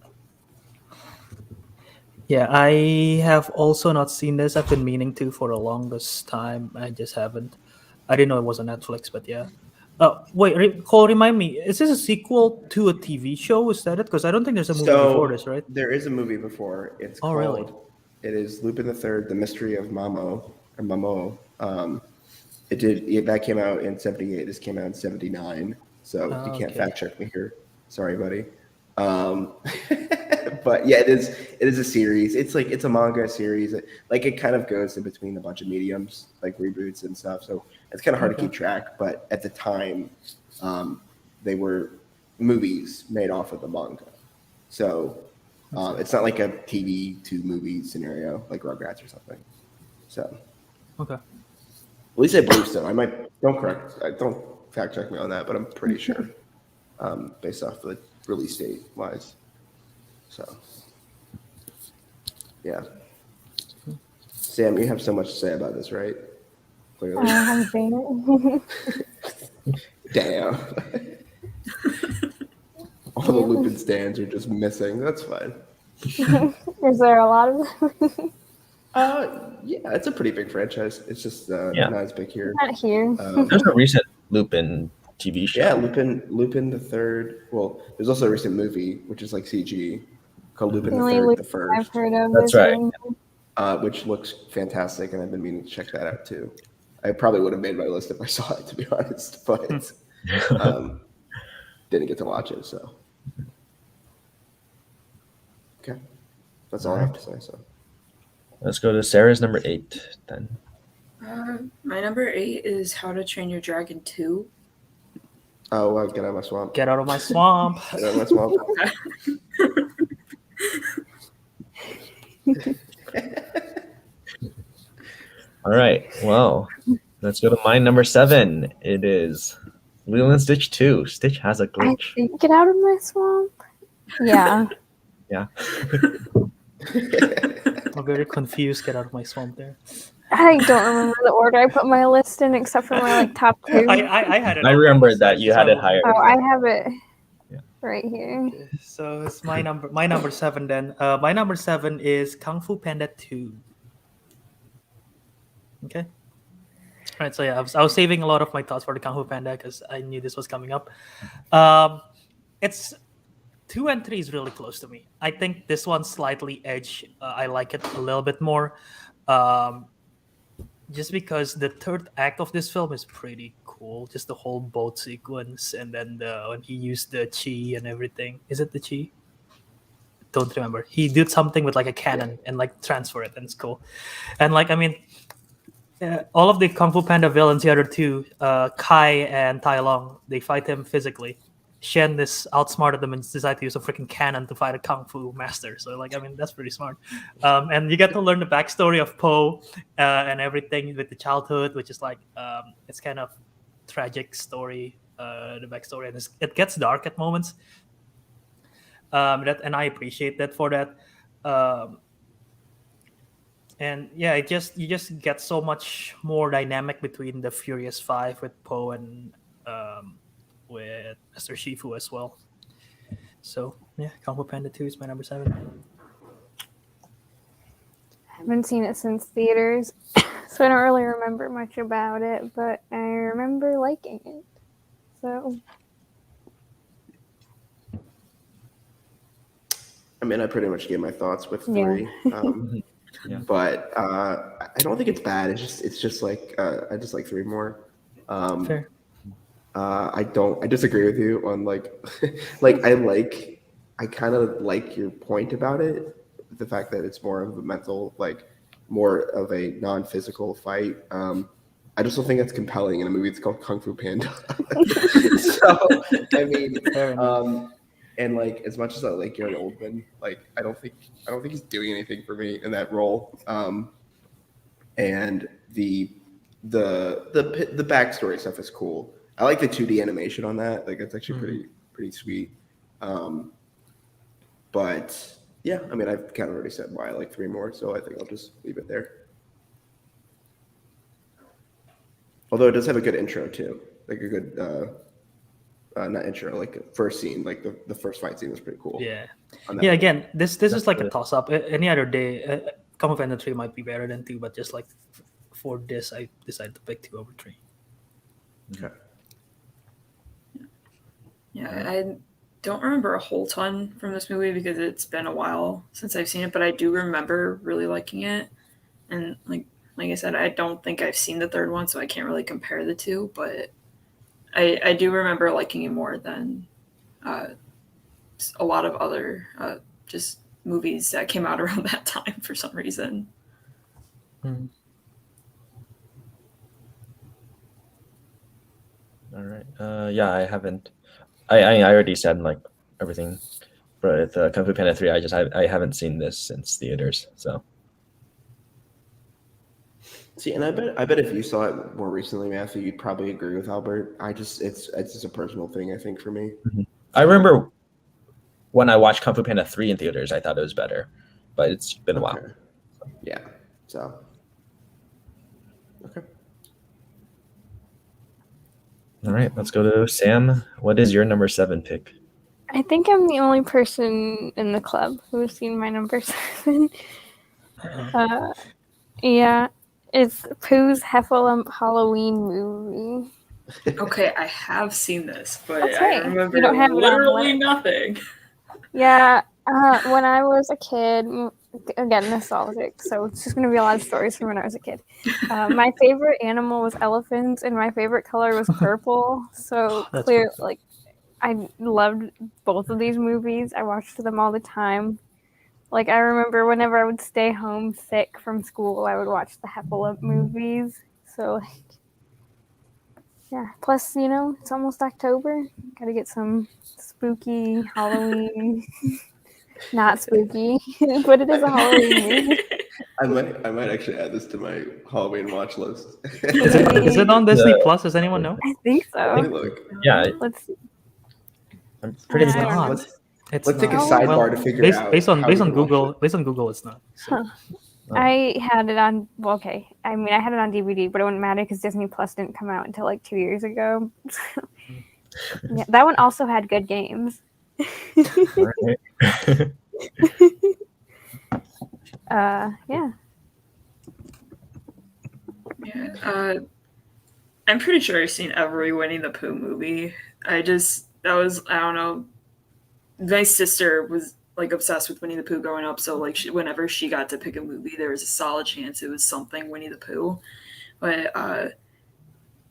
Yeah, I have also not seen this. I've been meaning to for the longest time. I just haven't. I didn't know it was on Netflix, but yeah. Wait, Cole, remind me. Is this a sequel to a TV show? Is that it? Because I don't think there's a movie before this, right? There is a movie before. It's called. Really? It is Lupin the Third: The Mystery of Mamo or Mamo. That came out in '78. This came out in '79. So you can't fact check me here. Sorry, buddy. But yeah, it is a series. It's a manga series. It kind of goes in between a bunch of mediums, like reboots and stuff. So it's kind of hard to keep track. But at the time, they were movies made off of the manga. So it's not like a TV to movie scenario like Rugrats or something. So Okay. at least I believe so. Don't fact check me on that, but I'm pretty sure based off the release date wise. So yeah. Sam, you have so much to say about this, right? Clearly. I haven't seen it. Damn. All the Lupin stands are just missing. That's fine. Is there a lot of them? Yeah, it's a pretty big franchise. It's just not as big here. Not here. There's a recent Lupin TV show. Yeah, Lupin the Third. Well, there's also a recent movie which is like CG called Lupin the Third, the First. I've heard of. That's right. Which looks fantastic, and I've been meaning to check that out too. I probably would have made my list if I saw it, to be honest, but didn't get to watch it. So, okay, that's all I have to say. So, Let's go to Sarah's number 8 then. My number 8 is How to Train Your Dragon 2. oh, get out of my swamp! Get out of my swamp. Get out of my swamp! All right. Well, let's go to my number 7. It is Lilo and Stitch 2. Stitch has a I glitch. think Get Out of My Swamp. Yeah. Yeah. I'm very confused. Get out of my swamp there. I don't remember the order I put my list in except for my top 2. I had it. I on remember my that list, you had so- it higher. Oh, I have it Yeah. right here. So it's my number 7 then. My number 7 is Kung Fu Panda 2. Okay. All right. So yeah, I was saving a lot of my thoughts for the Kung Fu Panda because I knew this was coming up. It's 2 and 3 is really close to me. I think this one slightly edge. I like it a little bit more. Just because the third act of this film is pretty cool. Just the whole boat sequence, and then when he used the chi and everything. Is it the chi? Don't remember. He did something with like a cannon and like transfer it, and it's cool. And like, I mean, all of the Kung Fu Panda villains, the other two, Kai and Tai Long, they fight him physically. Shen is outsmarted them and decide to use a freaking cannon to fight a kung fu master. So, like, I mean, that's pretty smart. And you get to learn the backstory of Po and everything with the childhood, which is like, it's kind of tragic story, the backstory, and it gets dark at moments. And I appreciate that for that. And yeah, you just get so much more dynamic between the Furious Five with Po and with Mr. Shifu as well. So yeah, Kung Fu Panda 2 is my number 7. I haven't seen it since theaters, so I don't really remember much about it, but I remember liking it. So I mean, I pretty much gave my thoughts with Yeah. 3. Yeah. But I don't think it's bad. It's just like I just like 3 more. Fair. I disagree with you on like I kind of like your point about it, the fact that it's more of a mental, like more of a non-physical fight. I just don't think that's compelling in a movie that's called Kung Fu Panda. So I mean, Fair enough. and like as much as I like Gary Oldman, like I don't think he's doing anything for me in that role. And the backstory stuff is cool. I like the 2D animation on that. Like it's actually pretty sweet. But yeah, I mean I've kind of already said why I like 3 more, so I think I'll just leave it there. Although it does have a good intro too, like a good not intro, like a first scene, like the first fight scene was pretty cool. Yeah. on that Yeah, one. again, this is like a good. toss up. Any other day, Kung Fu Panda 3 might be better than 2, but just like for this, I decided to pick 2 over 3. Okay. Yeah, I don't remember a whole ton from this movie because it's been a while since I've seen it, but I do remember really liking it. And like I said, I don't think I've seen the third one, so I can't really compare the two, but I do remember liking it more than a lot of other just movies that came out around that time for some reason. All right. Yeah, I haven't. I already said like everything, but with Kung Fu Panda 3, I haven't seen this since theaters. So See, and I bet if you saw it more recently, Matthew, you'd probably agree with Albert. It's just a personal thing, I think, for me. I remember when I watched Kung Fu Panda 3 in theaters, I thought it was better, but it's been a while. Okay. Yeah. So. Okay. All right, let's go to Sam. What is your number 7 pick? I think I'm the only person in the club who's seen my number 7. Yeah, it's Pooh's Heffalump Halloween movie. Okay, I have seen this, but That's I right. You remember don't have it on the literally list. nothing. Yeah, when I was a kid, again, nostalgic, so it's just going to be a lot of stories from when I was a kid. My favorite animal was elephants, and my favorite color was purple. So That's clear, awesome. like, I loved both of these movies. I watched them all the time. Like, I remember whenever I would stay home sick from school, I would watch the Heffalump movies. So, like, yeah. Plus, it's almost October. Gotta get some spooky Halloween. Not spooky, but it is a Halloween movie. I might actually add this to my Halloween watch list. Is it on Disney Plus? Does anyone know? I think so. Let me look. Yeah, Let's see. I'm pretty I It's sure. don't not. know. It's Let's take a not. sidebar to figure based, out based on how based we on can watch Google. it. Based on Google, it's not. So. I had it on. Well, okay. I mean, I had it on DVD, but it wouldn't matter because Disney Plus didn't come out until like 2 years ago. Yeah, that one also had good games. All right. Yeah. Yeah, I'm pretty sure I've seen every Winnie the Pooh movie. I don't know. My sister was like obsessed with Winnie the Pooh growing up, so like whenever she got to pick a movie, there was a solid chance it was something Winnie the Pooh. But I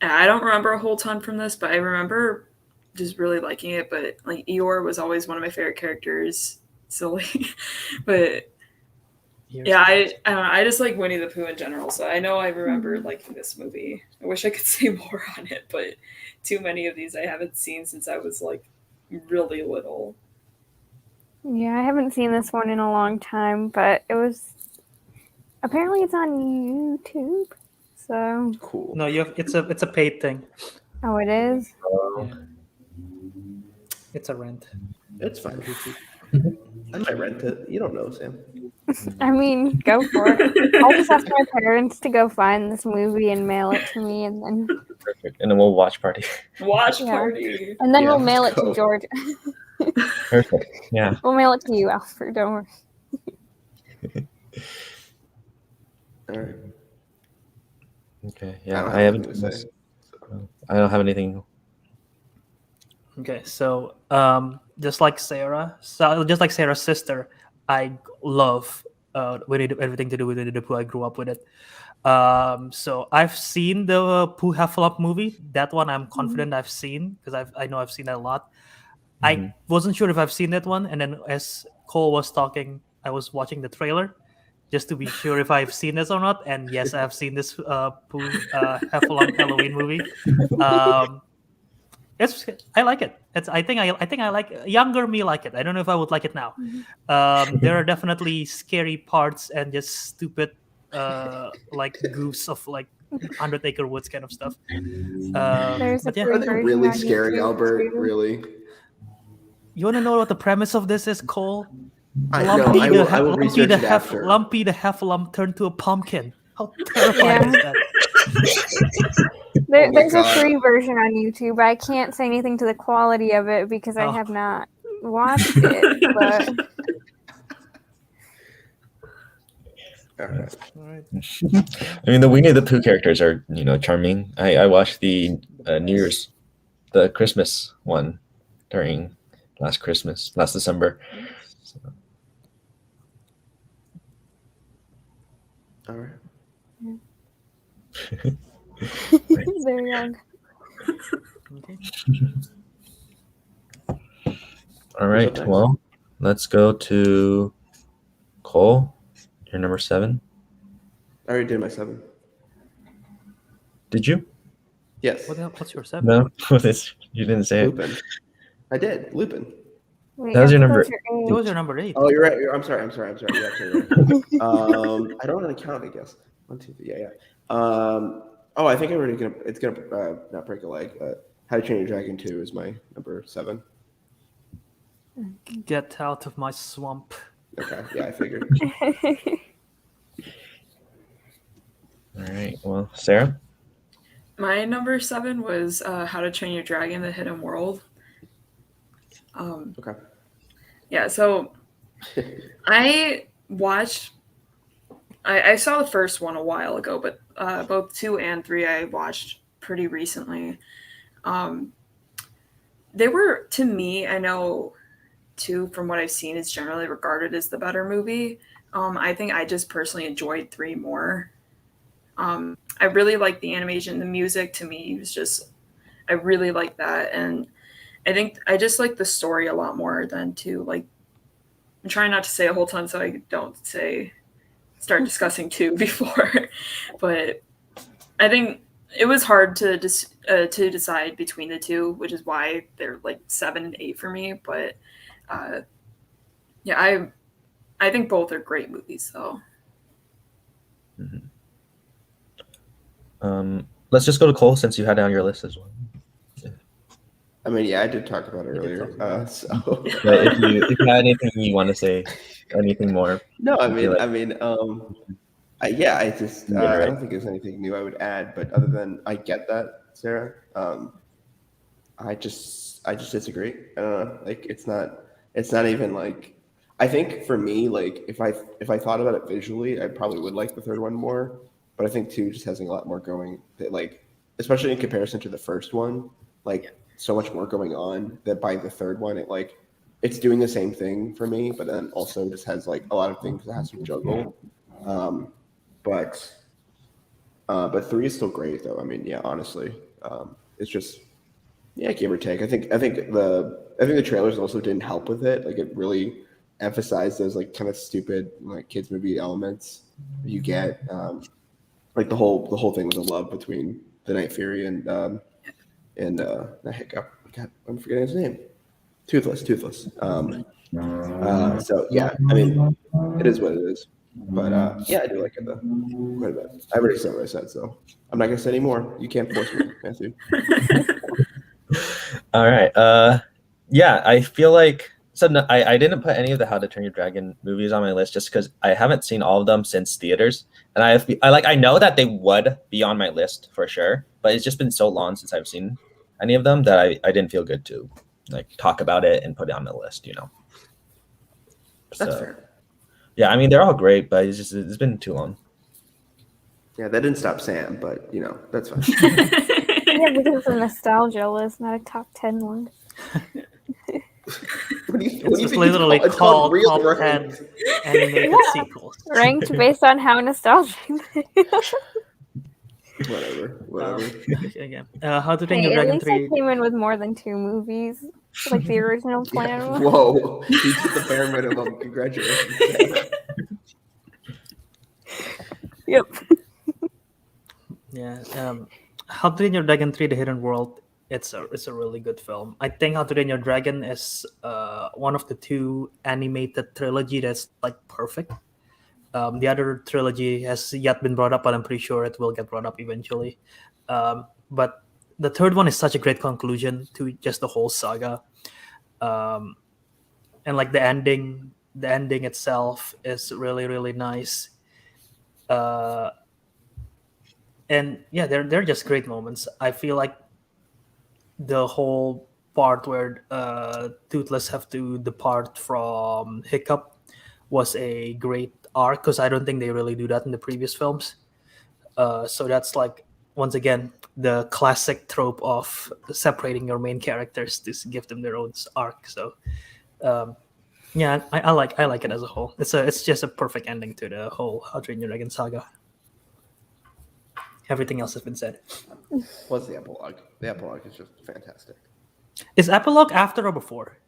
don't remember a whole ton from this, but I remember just really liking it. But like Eeyore was always one of my favorite characters. So like, but years. Yeah, I don't know, I just like Winnie the Pooh in general, so I know I remember liking this movie. I wish I could say more on it, but too many of these I haven't seen since I was like really little. Yeah, I haven't seen this one in a long time, but it was apparently it's on YouTube. So Cool. No, it's a paid thing. oh, it is. Yeah. It's a rent. It's fine. I might rent it. You don't know, Sam. I mean, go for it. I'll just ask my parents to go find this movie and mail it to me, and then Perfect. And then we'll watch party. Watch Yeah. party. and then Yeah, we'll mail it let's to go. George. Perfect. Yeah. We'll mail it to you, Alfred. Don't worry. All right. Okay. I Yeah. don't I have haven't. anything to say. I don't have anything. Okay, so just like Sarah's sister, I love everything to do with Winnie the Pooh. I grew up with it. So I've seen the Pooh Heffalump movie. That one I'm confident I've seen because I know I've seen that a lot. I wasn't sure if I've seen that one, and then as Cole was talking, I was watching the trailer just to be sure if I've seen this or not. And yes, I've seen this Pooh Heffalump Halloween movie. I like it. I think I like younger me like it. I don't know if I would like it now. There are definitely scary parts and just stupid like goofs of like 100 Acre Woods kind of stuff. There's a But yeah, free Are they version really on scary, YouTube, Albert? too. Really? you want to know what the premise of this is, Cole? I know. I will research it after. Lumpy the Heffalump turned to a pumpkin. How terrifying Yeah. is that? There's a God. free version on YouTube. I can't say anything to the quality of it because I Oh. have not watched it. But All right. All right. I mean, the Winnie the Pooh characters are, charming. I watched the New Year's, the Christmas one during last December. So, All right. they're young. Okay. all right. next? Well, let's go to Cole. You're number 7. I already did my 7. Did you? Yes. What's your 7? No, you didn't say it. Lupin. I did. Lupin. Wait, That was I your thought number- that It was was your number 8. Oh, you're right. I'm sorry. You're absolutely right. I don't want to count, I guess. 1, 2, 3. Yeah. Oh, I think it's gonna not break a leg. How to Train Your Dragon 2 is my number 7. Get out of my swamp. Okay. Yeah, I figured. All right. Well, Sarah. My number 7 was How to Train Your Dragon: The Hidden World. Okay. Yeah, so I saw the first one a while ago, but both 2 and 3 I watched pretty recently. They were, to me, I know 2 from what I've seen is generally regarded as the better movie. I think I just personally enjoyed 3 more. I really like the animation, the music to me was just, I really like that. And I think I just like the story a lot more than 2. Like, I'm trying not to say a whole ton so I don't start discussing 2 before. But I think it was hard to decide between the 2, which is why they're like 7 and 8 for me. But yeah, I think both are great movies, though. Let's just go to Cole since you had it on your list as well. I mean, yeah, I did talk about it You did earlier. talk So But if you had anything you want to say, anything more, no, I feel mean, like- I just Yeah, I right. don't think there's anything new I would add. But other than I get that, Sarah, I just disagree. I don't know. Like, it's not even like. I think for me, like, if I thought about it visually, I probably would like the third one more. But I think 2 just has a lot more going. That, like, especially in comparison to the first one, like so much more going on. That by the third one, it's doing the same thing for me, but then also just has like a lot of things that has to juggle. But 3 is still great though. I mean, yeah, honestly, it's just give or take. I think the trailers also didn't help with it. Like, it really emphasize those like kind of stupid like kids movie elements you get. Like the whole thing with the love between the Night Fury and the Hiccup. God, I'm forgetting his name. Toothless. So yeah, I mean, it is what it is. But yeah, I do like it though quite a bit. I already said what I said, so I'm not gonna say any more. You can't force me, Matthew. All right. Yeah, I feel like so. No, I didn't put any of the How to Train Your Dragon movies on my list just because I haven't seen all of them since theaters, and I know that they would be on my list for sure, but it's just been so long since I've seen any of them that I didn't feel good to like talk about it and put it on the list. That's So, fair. yeah, I mean they're all great, but it's been too long. Yeah, that didn't stop Sam, but that's fine. Yeah, because it's a nostalgia list, not a top 10 one. What do you It's think literally it's called? called Real top Ranked. 10 animated Yeah. sequels. Ranked based on how nostalgic they are. Whatever. Okay. How to Train Hey, Your at Dragon least I 3. came in with more than 2 movies, like the original plan Yeah. was. Whoa, you did the bare minimum. Congratulations. Yep. Yeah. How to Train Your Dragon 3: The Hidden World. It's a really good film. I think How to Train Your Dragon is one of the 2 animated trilogy that's like perfect. The other trilogy has yet been brought up, but I'm pretty sure it will get brought up eventually. But the third one is such a great conclusion to just the whole saga. And like the ending itself is really, really nice. And yeah, they're just great moments. I feel like the whole part where Toothless have to depart from Hiccup was a great arc because I don't think they really do that in the previous films. So that's like once again the classic trope of separating your main characters to give them their own arc. So yeah, I like it as a whole. It's just a perfect ending to the whole How to Train Your Dragon saga. Everything else has been said. What's the epilogue? The epilogue is just fantastic. Is epilogue after or before?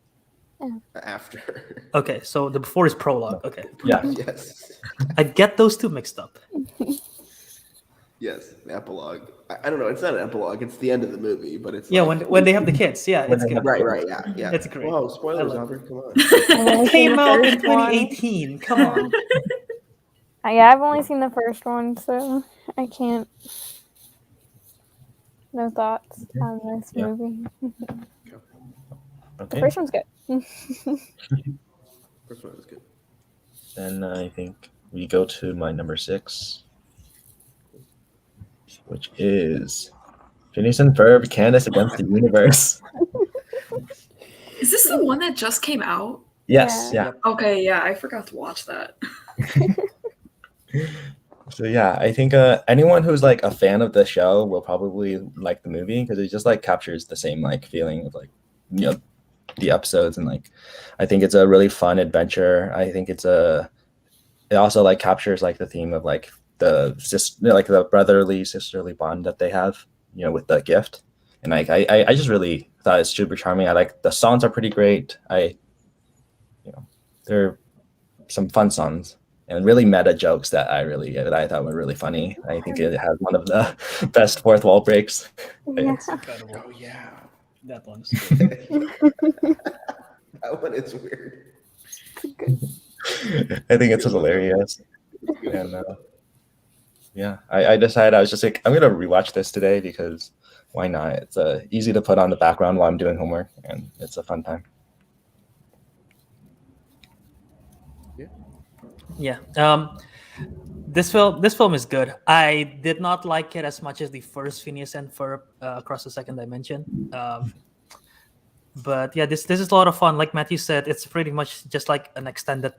After. Okay, so the before is prologue. Okay, Yeah. Yes. I get those 2 mixed up. Yes. The epilogue. I don't know. It's not an epilogue. It's the end of the movie, but it's Yeah, like, when they have the kids. Yeah, When it's they good. have- Right. Yeah. It's great. Whoa, spoilers, I love Albert. Come on. I've only It seen came the out in first one. 2018. Come on. Yeah, I've only seen the first one, so I can't. No thoughts on this Yeah. movie. The Okay. first one's good. First one was good. Then I think we go to my number 6, which is Phineas and Ferb, Candace Against the Universe. Is this the one that just came out? Yes, Yeah. yeah. Okay, yeah, I forgot to watch that. So yeah, I think anyone who's like a fan of the show will probably like the movie because it just like captures the same like feeling of like the episodes, and like I think it's a really fun adventure. I think it also like captures like the theme of like the brotherly sisterly bond that they have, with the gift. And like I just really thought it's super charming. I like the songs are pretty great. They're some fun songs and really meta jokes that I thought were really funny. I think it has one of the best fourth wall breaks. Yeah. It's incredible. Oh yeah. That one's That one is weird. I think it's hilarious. And yeah, I decided I was just like, I'm gonna rewatch this today because why not? It's easy to put on the background while I'm doing homework, and it's a fun time. Yeah. This film is good. I did not like it as much as the first Phineas and Ferb Across the Second Dimension. But yeah, this is a lot of fun. Like Matthew said, it's pretty much just like an extended.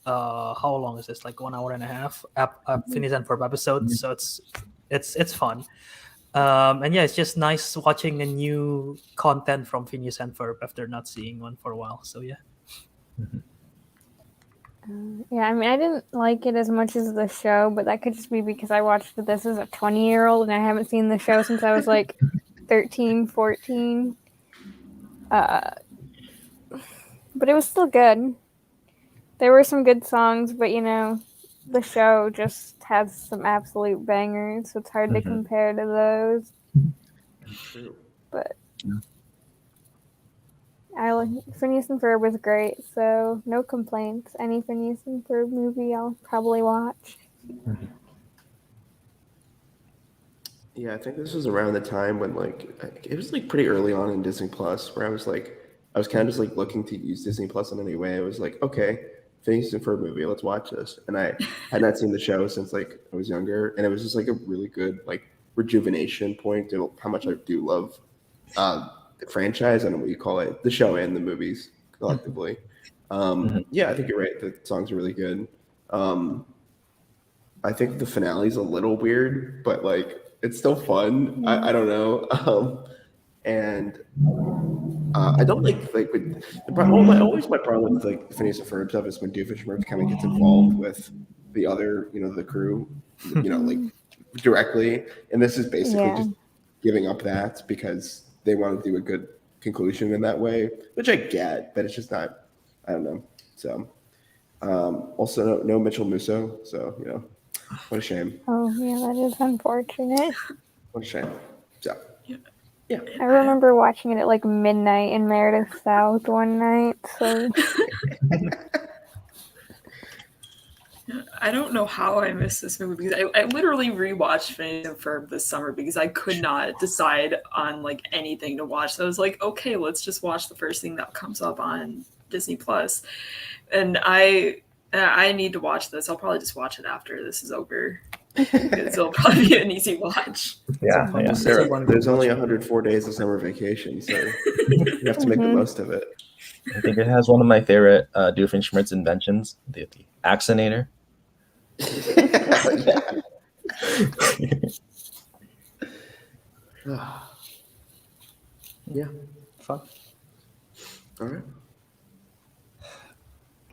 How long is this? Like 1 hour and a half. Phineas and Ferb episode. So it's fun. And yeah, it's just nice watching a new content from Phineas and Ferb after not seeing one for a while. So yeah. Yeah, I mean, I didn't like it as much as the show, but that could just be because I watched this as a 20-year-old and I haven't seen the show since I was like 13, 14. But it was still good. There were some good songs, but the show just has some absolute bangers, so it's hard to Mhm. compare to those. True. But Phineas and Ferb was great, so no complaints. Any Phineas and Ferb movie I'll probably watch. Yeah, I think this was around the time when it was like pretty early on in Disney Plus where I was kind of just like looking to use Disney Plus in any way. I was like, okay, Phineas and Ferb movie, let's watch this. And I had not seen the show since like I was younger, and it was just like a really good like rejuvenation point to how much I do love the franchise. I don't know what you call it, the show and the movies collectively. Yeah, I think you're right. The songs are really good. I think the finale's a little weird, but like it's still fun. I don't know. And I don't like with always my problem with like Phineas and Ferb stuff is when Doofenshmirtz kind of gets involved with the other, the crew, like directly. And this is basically Yeah. just giving up that because they want to do a good conclusion in that way, which I get, but it's just not. I don't know. So also no Mitchell Musso. So what a shame. Oh yeah, that is unfortunate. What a shame. So yeah. I remember watching it at like midnight in Meredith South one night. So I don't know how I missed this movie because I literally rewatched Phineas and Ferb this summer because I could not decide on like anything to watch. So I was like, okay, let's just watch the first thing that comes up on Disney Plus. And I need to watch this. I'll probably just watch it after this is over. It'll probably be an easy watch. Yeah, fun yeah. to see. There's only 104 days of summer vacation, so you have to make the most of it. I think it has one of my favorite Doofenshmirtz inventions, the Axonator. Yeah. Fun. All right.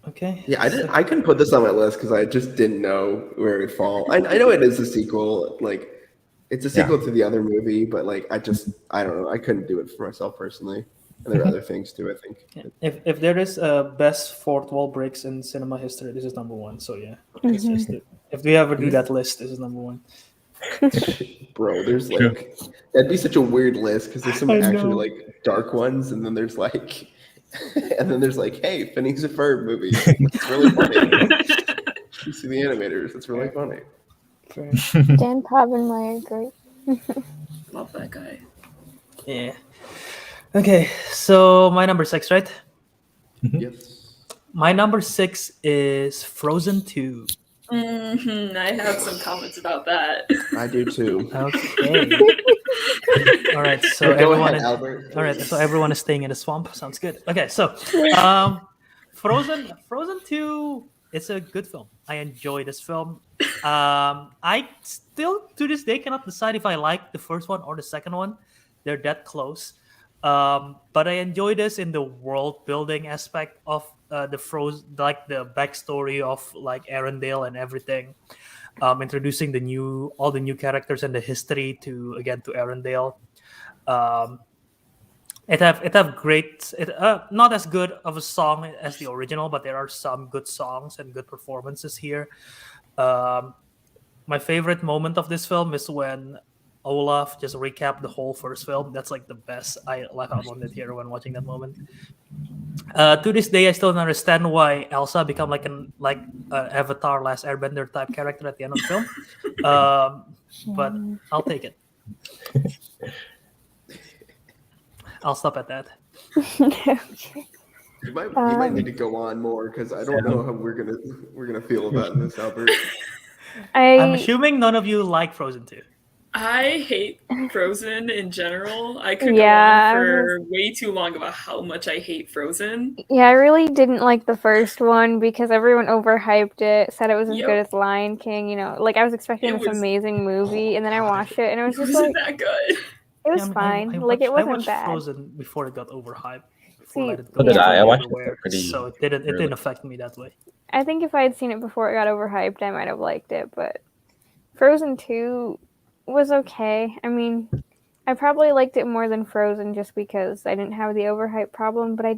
Okay. Yeah, I couldn't put this on my list because I just didn't know where it would fall. I know it is a sequel, like it's a sequel to the other movie, but like I don't know. I couldn't do it for myself personally. And there are other things too, I think. Yeah. If there is a best fourth wall breaks in cinema history, this is number one. So yeah, let's just do- if we ever do that list, this is number one. Bro, there's like that'd be such a weird list because there's some I actually know. like dark ones, and then there's like hey, Phineas and Ferb movie. It's really funny. You see the animators, it's really funny. Okay. Dan Povenmire, great. Love that guy. Yeah. Okay, so my number 6, right? Yes. My number 6 is Frozen 2. I have some comments about that. I do too. Okay. All right, so Go everyone ahead, is, Albert. all right, so everyone is staying in the swamp. Sounds good. Okay, so Frozen 2, it's a good film. I enjoy this film. I still to this day cannot decide if I like the first one or the second one. They're that close. But I enjoy this in the world building aspect of the Frozen, like the backstory of like Arendelle and everything. Introducing all the new characters and the history to Arendelle. It have great, not as good of a song as the original, but there are some good songs and good performances here. My favorite moment of this film is when Olaf just recapped the whole first film. That's like the best. I laughed out on the theater when watching that moment. To this day, I still don't understand why Elsa become like an Avatar Last Airbender type character at the end of the film. But I'll take it. I'll stop at that. You might need to go on more because I don't know how we're gonna feel about this, Albert. I'm assuming none of you like Frozen 2. I hate Frozen in general. I could Yeah, go on for way too long about how much I hate Frozen. Yeah, I really didn't like the first one because everyone overhyped it, said it was as Yep. good as Lion King. Like I was expecting It this was- amazing movie, and then I watched it, and it was It just wasn't like that good. it was Yeah, I mean, fine. I Like it watched- I wasn't watched bad. Frozen before it got overhyped. See, Let it So did I. I watched it everywhere, pretty so it didn't early. affect me that way. I think if I had seen it before it got overhyped, I might have liked it. But Frozen 2 was okay. I mean, I probably liked it more than Frozen just because I didn't have the overhype problem. But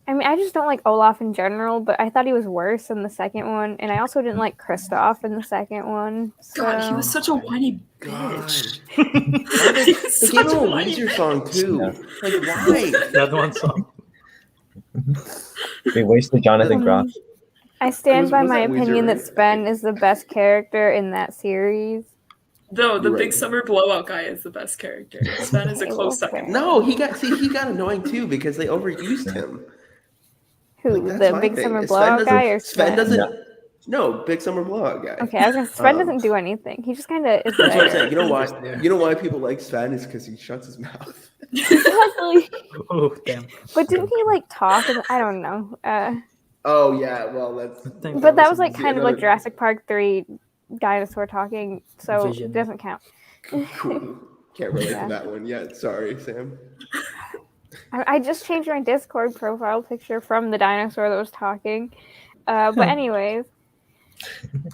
I mean, I just don't like Olaf in general, but I thought he was worse in the second one, and I also didn't like Kristoff in the second one. So. God, he was such a whiny God. bitch. Why He did was they such gave a him a whiny Weezer bitch. song too? Yeah. Like why? That one song. They wasted Jonathan Groff. I stand Was- by was my that Weezer, opinion that right? Sven is the best character in that series. No, the You're Big right. Summer Blowout guy is the best character. Sven is a Okay, close well, second. fair. No, he got annoying too because they overused him. Who, Like, that's the my Big thing. Summer Sven Blowout doesn't- guy or Sven Sven? doesn't. No, Big Summer Blowout guy. Okay, I was gonna. Sven Um, doesn't do anything. He just kind of is That's what I'm there. saying. You know Just why? there. You know why people like Sven is because he shuts his mouth. Exactly. Oh damn! But didn't he like talk? I don't know. Oh yeah, well that's. I think But that was some- like kind of like another- Jurassic Park 3 dinosaur talking, so Vision. it doesn't count. Cool. Can't relate Yeah. to that one yet. Sorry, Sam. I just changed my Discord profile picture from the dinosaur that was talking. But anyways,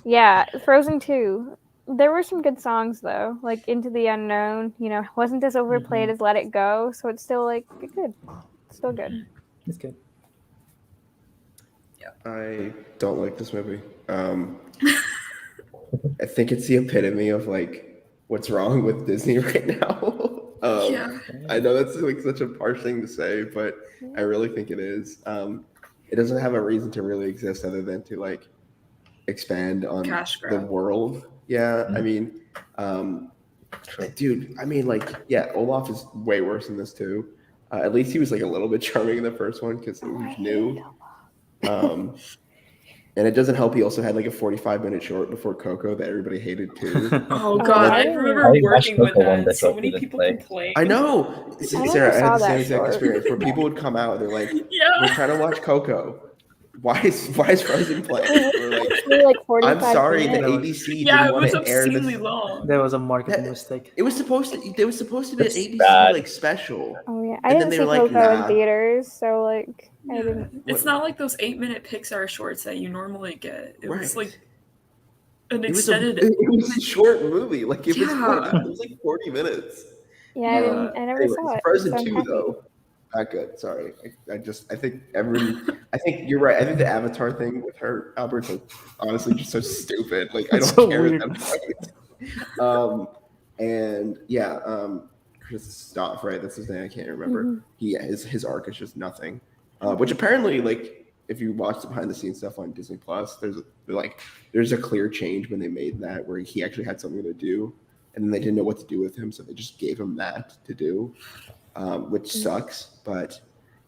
yeah, Frozen 2. There were some good songs though, like Into the Unknown. You know, wasn't as overplayed as Let It Go, so it's still like good. Still good. It's good. I don't like this movie. I think it's the epitome of like what's wrong with Disney right now. Yeah. I know that's like such a harsh thing to say, but I really think it is. It doesn't have a reason to really exist other than to like expand on Cash the grab. world. Yeah, I mean, dude, I mean, like, yeah, Olaf is way worse in this too. At least he was like a little bit charming in the first one because it was new. And it doesn't help. He also had like a 45-minute short before Coco that everybody hated too. Oh god, I I remember watched working with Coco that. one And that so Coco many didn't people play. complained. I know, never Sarah. I saw had the that same exact short. experience where people would come out. They're like, "We're Yeah. trying to watch Coco. Why is Frozen playing?" We're like, Actually, like 45 "I'm sorry that minutes. ABC Yeah, didn't it want was to air obscenely this." long. There was a marketing That- mistake. It was supposed to. It was supposed to be an That's ABC bad. like special. Oh yeah, I And didn't then they see were like, Coco in nah. theaters, so like I didn't. It's not like those 8-minute Pixar shorts that you normally get. It was Right. like an It was extended. it was a short movie. Like it was, Yeah. it was like 40 minutes. Yeah, I didn't. I never Anyways, saw it. Frozen so I'm 2 happy. though, not good. Sorry, I think you're right. I think the Avatar thing with her Albert's like, honestly just so stupid. Like I It's don't so care weird. at that point. And yeah, Christoph, right? That's his name. I can't remember. Mhm. His arc is just nothing. Which apparently, like, if you watch the behind the scenes stuff on Disney Plus, there's a clear change when they made that where he actually had something to do, and then they didn't know what to do with him, so they just gave him that to do, which sucks. But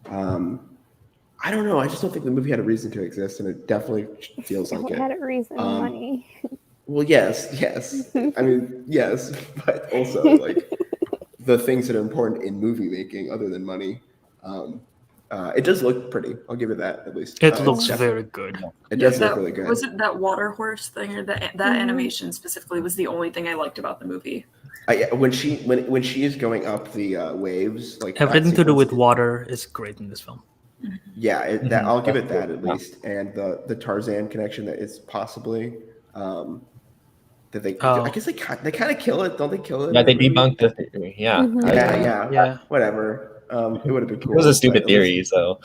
I don't know. I just don't think the movie had a reason to exist, and it definitely feels like It it. had a reason, money. Well, yes. I mean, yes, but also like the things that are important in movie making, other than money. It does look pretty. I'll give it that at least. It looks it's def- very good. It does that, look really good. Was it that water horse thing or that animation specifically was the only thing I liked about the movie? When she is going up the waves, like that Everything to do sequence- with water is great in this film. Yeah, I'll give it that at least, and the Tarzan connection that is possibly that they. Oh. I guess they kind of kill it, don't they? Kill it? Yeah, they in the movie? debunked the theory. Yeah. Mhm. Yeah. Whatever. It would have been cool. It was a stupid but at least- theory, so.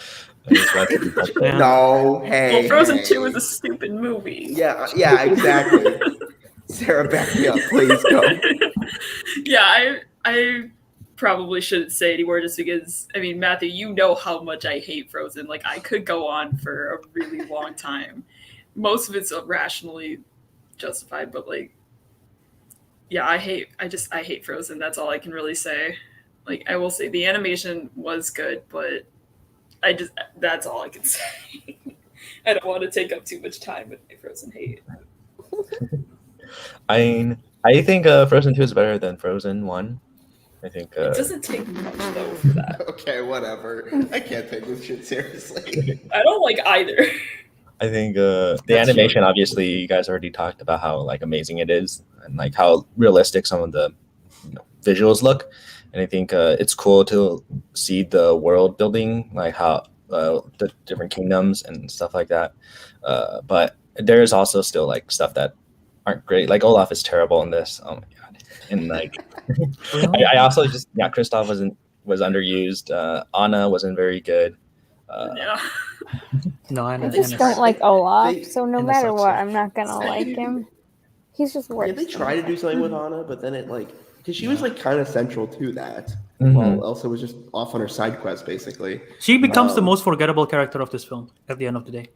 I just wanted to debunk it. Yeah. No, hey. Well, Frozen hey. 2 is a stupid movie. Yeah, exactly. Sarah, back me up, please. Go. Yeah, I probably shouldn't say anymore just because, I mean, Matthew, you know how much I hate Frozen. Like, I could go on for a really long time. Most of it's rationally justified, but, like, yeah, I hate Frozen. That's all I can really say. Like, I will say the animation was good, but that's all I can say. I don't want to take up too much time with my Frozen hate. I think Frozen 2 is better than Frozen 1. I think It doesn't take much, though, for that. Okay, whatever. I can't take this shit seriously. I don't like either. I think the That's animation, obviously, you guys already talked about how like amazing it is and like how realistic some of the visuals look. And I think it's cool to see the world building, like how the different kingdoms and stuff like that. But there is also still like stuff that aren't great. Like Olaf is terrible in this. Oh my god! And like, I also just Kristoff was underused. Anna wasn't very good. Yeah. No, I I understand. just don't like Olaf, They- so no and the matter what, sucks. I'm not gonna like him. He's just worse. Yeah, they than tried to me. do something with Anna, but then it like because she was like kind of central to that, Mhm. while Elsa was just off on her side quest basically. She becomes the Um, most forgettable character of this film at the end of the day.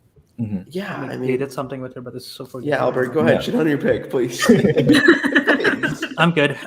Yeah, I I mean, mean, they did something with her, but it's so forgettable. yeah, Albert, go ahead, Yeah. shit on your pick, please. I'm good.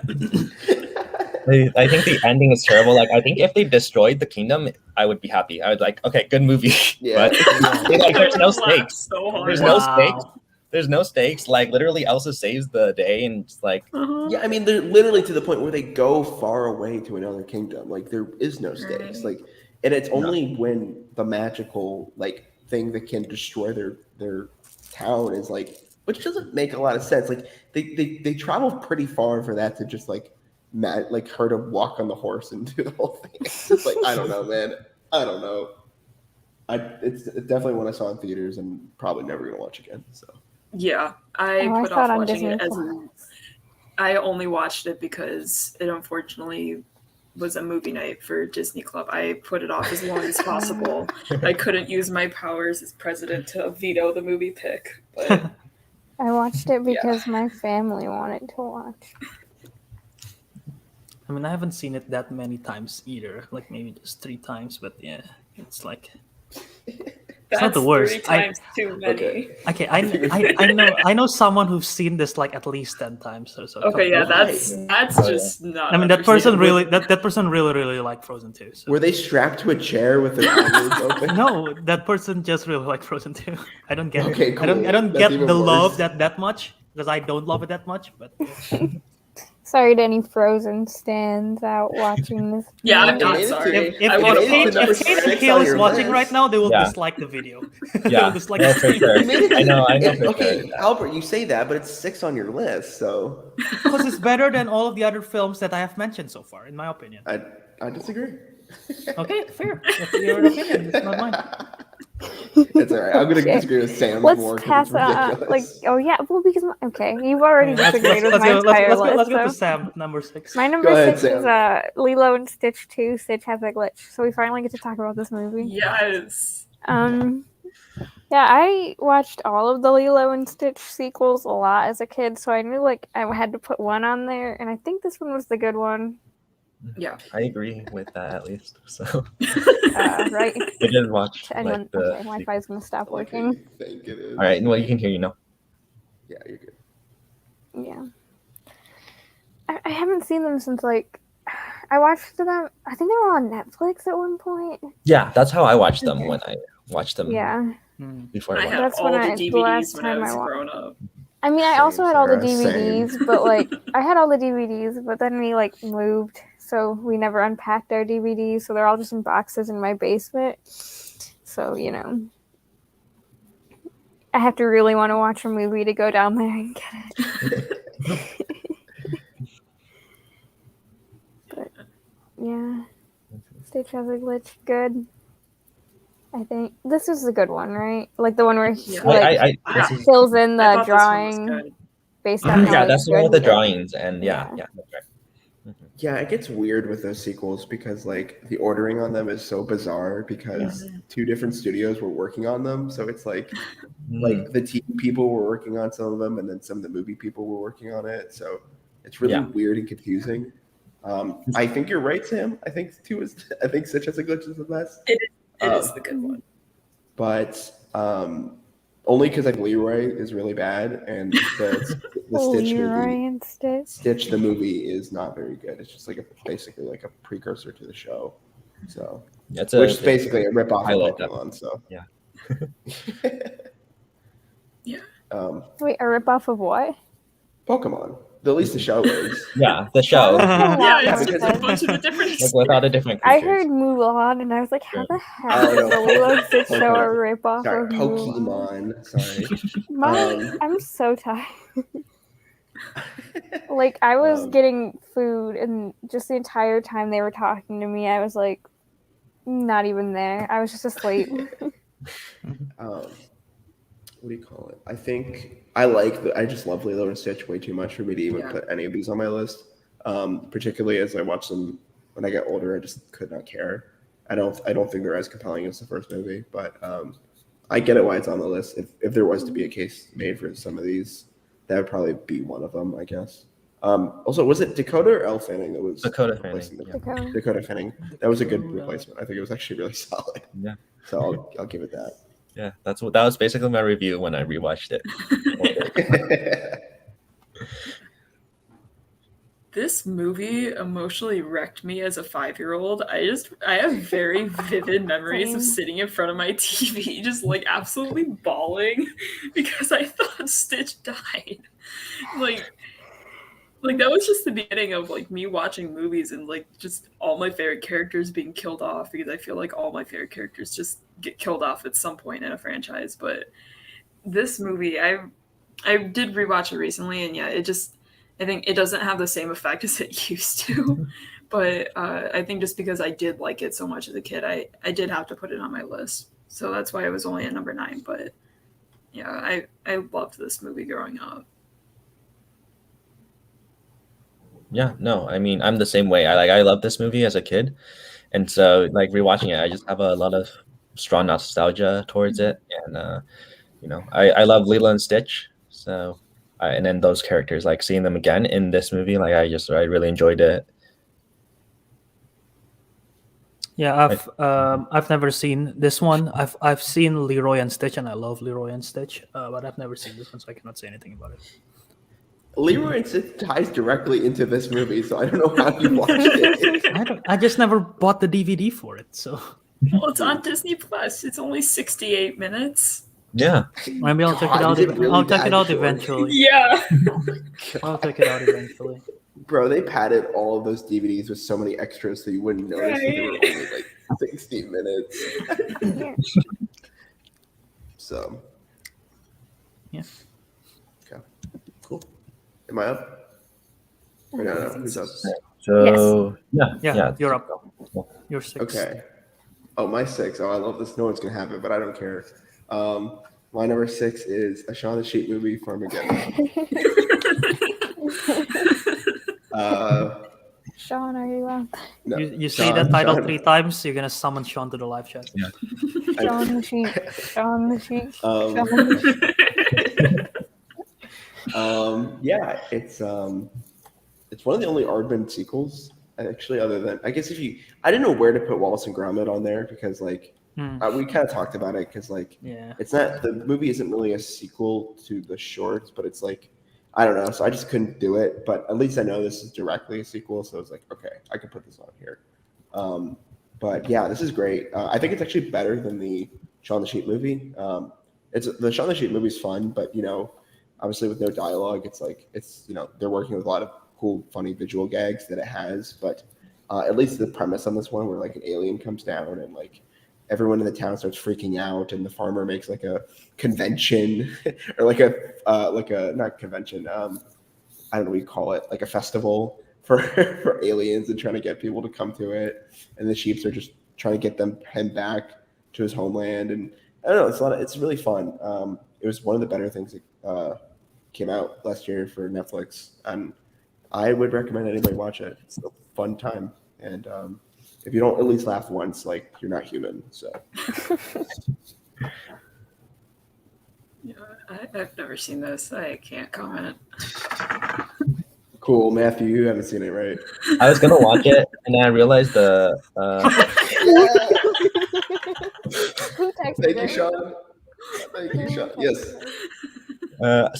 I think the ending is terrible. Like, I think if they destroyed the kingdom, I would be happy. I would like, okay, good movie. Yeah. But like, there's no Laugh stakes. So hard. There's no Wow. stakes. There's no stakes. Like, literally, Elsa saves the day, and it's like, Uh-huh. Yeah, I mean, they're literally to the point where they go far away to another kingdom. Like there is no stakes. Right. Like, and it's only when the magical like thing that can destroy their town is like, which doesn't make a lot of sense. Like they travel pretty far for that to just like like her to walk on the horse and do the whole thing. It's just like I don't know, man. I don't know. It's definitely one I saw in theaters and probably never gonna watch again. So Yeah, I Oh, I put saw off it on watching Disney it as Plus. I only watched it because it unfortunately was a movie night for Disney Club. I put it off as long as possible. I couldn't use my powers as president to veto the movie pick, but I watched it because my family wanted to watch. I mean, I haven't seen it that many times either. Like maybe just 3 times, but yeah, it's like that's not the worst. 3 times too many. okay. I know someone who's seen this like at least 10 times. So Okay, yeah, Why? that's Oh, yeah. just not. I mean, that person understandable. really that person really liked Frozen 2. So. were they strapped to a chair with their eyelids open? No, that person just really liked Frozen 2. I don't get Okay, I don't cool. That's get even the love worse. that much because I don't love it that much. But Sorry to any Frozen stands out watching this. Yeah, I'm movie. not made it to- sorry. if I want made it to to number Kate and 6 Kale on is your watching list. right now, they will Yeah. dislike the video. Yeah, They will dislike no, the for stream. sure. You made it to- I know for okay, sure. Albert, you say that, but it's 6 on your list, so Because it's better than all of the other films that I have mentioned so far, in my opinion. I disagree. Okay, fair. That's your opinion. It's not mine. It's all right. I'm gonna Okay. disagree with Sam Let's more 'cause pass it's like ridiculous. oh yeah, well because okay, you've already Let's disagreed with go. my entire Let's list. go to so. Sam, number 6. My number Go ahead, 6 is Sam. Lilo and Stitch 2. Stitch has a glitch, so we finally get to talk about this movie. Yes. Yeah, I watched all of the Lilo and Stitch sequels a lot as a kid, so I knew like I had to put one on there, and I think this one was the good one. Yeah. I agree with that at least. So Right? we did watch Anyone? like the. Okay, Wi-Fi is gonna stop Okay, working. I think it is. All right, well you can hear you now. Yeah, you're good. Yeah. I haven't seen them since like I watched them. I think they were on Netflix at one point. Yeah, that's how I watched them Okay. when I watched them Yeah. before I I watched. had That's all when the I- the DVDs last when I time I was wa- growing up. I mean, I Same, also had all the Sarah, DVDs, same. but like I had all the DVDs, but then we like moved, so we never unpacked our DVDs, so they're all just in boxes in my basement. So you know, I have to really want to watch a movie to go down there and get it. But yeah, Stitch has a glitch. Good. I think this is a good one, right? Like the one where he Yeah. like This is, fills in I the thought this one was drawing good. based on how yeah, it's that's the one with good. the drawings, and Yeah. yeah, that's right. Yeah, it gets weird with those sequels because like the ordering on them is so bizarre because 2 different studios were working on them. So it's like the TV people were working on some of them, and then some of the movie people were working on it. So it's really Yeah. weird and confusing. I think you're right, Sam. I think Stitch Has a Glitch is the best. It is the good one. But only because like Leroy is really bad, and the Stitch Leroy movie, and Stitch. Stitch the movie is not very good. It's just like basically like a precursor to the show. So That's which is basically a rip off of highlight that Pokemon. So Yeah. Yeah. Wait, a ripoff of what? Pokemon. At least the show is. yeah, the show Yeah, Yeah, it's just a because- bunch of the different. like without a different I creatures. heard Mulan and I was like, how the heck Oh, is no. the Lilo and Stitch show a Pokemon. ripoff Sorry, of Mulan? Pokemon. Sorry. I'm so tired. Like I was Um, getting food and just the entire time they were talking to me, I was like not even there. I was just asleep. What do you call it? I think I just love Lilo and Stitch way too much for me to even Yeah. put any of these on my list. Particularly as I watch them when I get older, I just could not care. I don't think they're as compelling as the first movie, but I get it why it's on the list. If there was to be a case made for some of these, that would probably be one of them, I guess. Also, was it Dakota or Elle Fanning that was Dakota replacing Fanning, them? Dakota. Dakota Fanning. That was a good replacement. I think it was actually really solid. Yeah. So I'll give it that. Yeah, that was basically my review when I rewatched it. This movie emotionally wrecked me as a 5-year-old. I have very vivid memories of Same. sitting in front of my TV, just like absolutely bawling because I thought Stitch died. Like that was just the beginning of like me watching movies and like just all my favorite characters being killed off, because I feel like all my favorite characters just get killed off at some point in a franchise. But this movie, I did rewatch it recently, and yeah, I think it doesn't have the same effect as it used to. But I think just because I did like it so much as a kid, I did have to put it on my list. So that's why it was only at number 9. But yeah, I loved this movie growing up. Yeah, no, I mean, I'm the same way. I love this movie as a kid, and so like rewatching it, I just have a lot of strong nostalgia towards it, and I love Lilo and Stitch, so and then those characters, like seeing them again in this movie, like I really enjoyed it. Yeah, I've never seen this one. I've seen Leroy and Stitch, and I love Leroy and Stitch, but I've never seen this one, so I cannot say anything about it. Leroy and Stitch ties directly into this movie, so I don't know how you watched it. I just never bought the DVD for it, so Well, it's on Disney Plus. It's only 68 minutes. Yeah, maybe I'll check it God, out. is it really I'll check that it out short? eventually. Yeah. I'll check it out eventually. Bro, they padded all of those DVDs with so many extras so you wouldn't notice that they were only like 60 minutes. Yeah. So. Yeah. Okay. Cool. Am I up? Or no, who's up? so Yeah, you're up. You're 6. Okay. Oh, my 6. Oh, I love this. No one's gonna have it, but I don't care. My number 6 is a Shaun the Sheep movie, Farmageddon. Sean, are you on? No, You say Shaun- that title Shaun- 3 times, you're gonna summon Sean to the live chat. Yeah. Sean the sheep. Sean the sheep. Um, Sean the sheep. Yeah, it's one of the only Aardman sequels, actually, other than I guess I didn't know where to put Wallace and Gromit on there because like we kind of talked about it because like Yeah. it's not, the movie isn't really a sequel to the shorts, but it's like I don't know, so I just couldn't do it. But at least I know this is directly a sequel, so it's like okay, I can put this on here. But yeah, this is great. I think it's actually better than the Shaun the Sheep movie. It's the Shaun the Sheep movie is fun, but obviously with no dialogue, it's like they're working with a lot of cool, funny visual gags that it has. But at least the premise on this one, where like an alien comes down and like everyone in the town starts freaking out, and the farmer makes like a convention or like a not convention. I don't know what you call it, like a festival for aliens and trying to get people to come to it. And the Sheeps are just trying to get him back to his homeland. And I don't know, it's really fun. It was one of the better things that came out last year for Netflix, and I would recommend anybody watch it. It's a fun time, and if you don't at least laugh once, like you're not human. So Yeah, I've never seen this. I can't comment. cool, Matthew. You haven't seen it, right? I was gonna watch it, and then I realized Who texted Thank you, her? Sean. Thank you, Sean. Yes.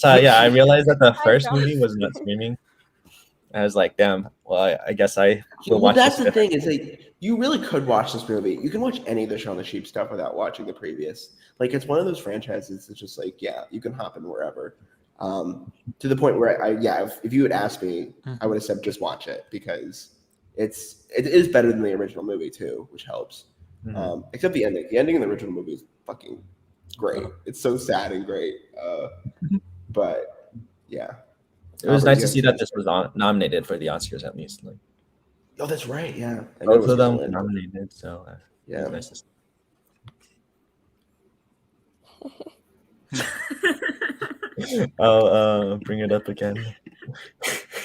so yeah, I realized that the Hi, first John. movie was not streaming. I was like, damn. Well, I guess I will Well, watch that's this. the thing is like you really could watch this movie. You can watch any of the Shaun the Sheep stuff without watching the previous. Like it's one of those franchises that's just like, yeah, you can hop in wherever. To the point where if you had asked me, I would have said just watch it because it is better than the original movie too, which helps. Mhm. Except the ending. The ending in the original movie is fucking great. It's so sad and great. But yeah. It was Albert, nice you to have see that this was nominated for the Oscars at least. Like, Oh, that's right. Yeah. I knew it both was of them gonna were win. nominated, so it Yeah. was nice to see. I'll bring it up again.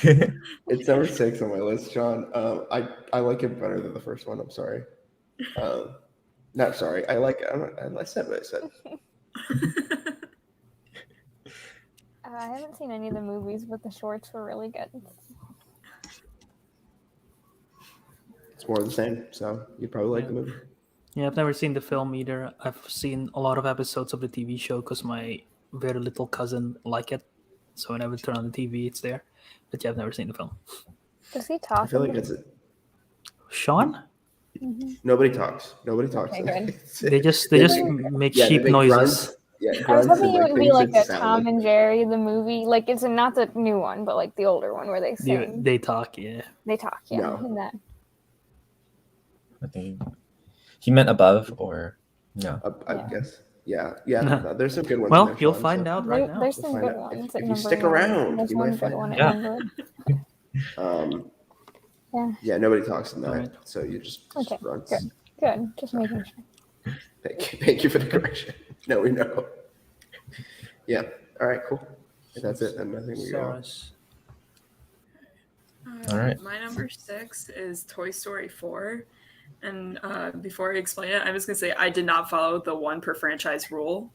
It's number 6 on my list, John. I like it better than the first one. I'm sorry. No, sorry. I like it. I said what I said. I haven't seen any of the movies, but the shorts were really good. It's more of the same. So you'd probably like the movie. Yeah, I've never seen the film either. I've seen a lot of episodes of the TV show because my very little cousin like it. So whenever I turn on the TV, it's there. But yeah, I've never seen the film. Does he I talk? feel like in it's Sean? nobody talks. Nobody talks. Okay, good. They just make Yeah, they sheep make noises. grunts. Yeah, I was grunts hoping and it would be things like that a sound Tom like- and Jerry, the movie. Like it's not the new one, but like the older one where they They, sing. they talk, yeah. They talk, yeah. No. In that. I think he meant above or no. I Yeah. guess. Yeah. No, there's some good ones. in Well, there, you'll Sean, find so- out right now. There's We'll some find good out. ones. If at you stick number around, one. There's you one might good find one at out. number. Yeah, nobody talks in that, Alright. so you just Okay, grunts. good. Good. Just making sure. Thank you for the correction. No, we know. Yeah. All right. Cool. That's it. And I think we go. Sarah's. All right. My number 6 is Toy Story 4. And before I explain it, I'm just going to say I did not follow the one per franchise rule.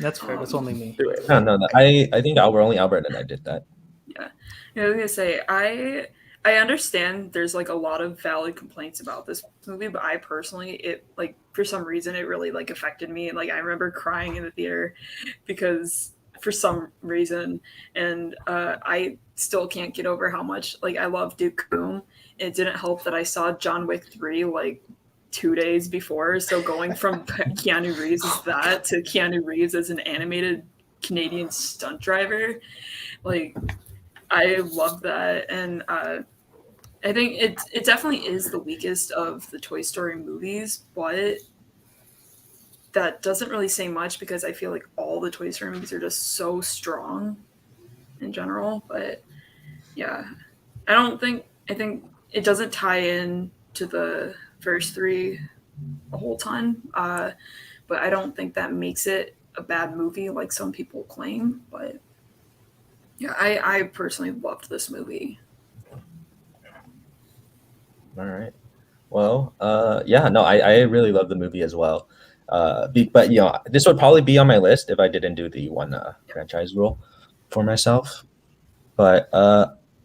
That's fair. That's only me. Do it. No. I think only Albert and I did that. Yeah. I was going to say, I understand there's like a lot of valid complaints about this movie, but I personally, it like for some reason it really like affected me. Like I remember crying in the theater because for some reason, and I still can't get over how much like I love Duke Boom. It didn't help that I saw John Wick 3 like 2 days before, so going from Keanu Reeves as that to Keanu Reeves as an animated Canadian stunt driver, like I love that, and I think it definitely is the weakest of the Toy Story movies, but that doesn't really say much because I feel like all the Toy Story movies are just so strong in general. But yeah, I think it doesn't tie in to the first 3 a whole ton, but I don't think that makes it a bad movie like some people claim. But yeah, I personally loved this movie. All right. Well, yeah, no, I really love the movie as well. But you know, this would probably be on my list if I didn't do the one franchise rule for myself. But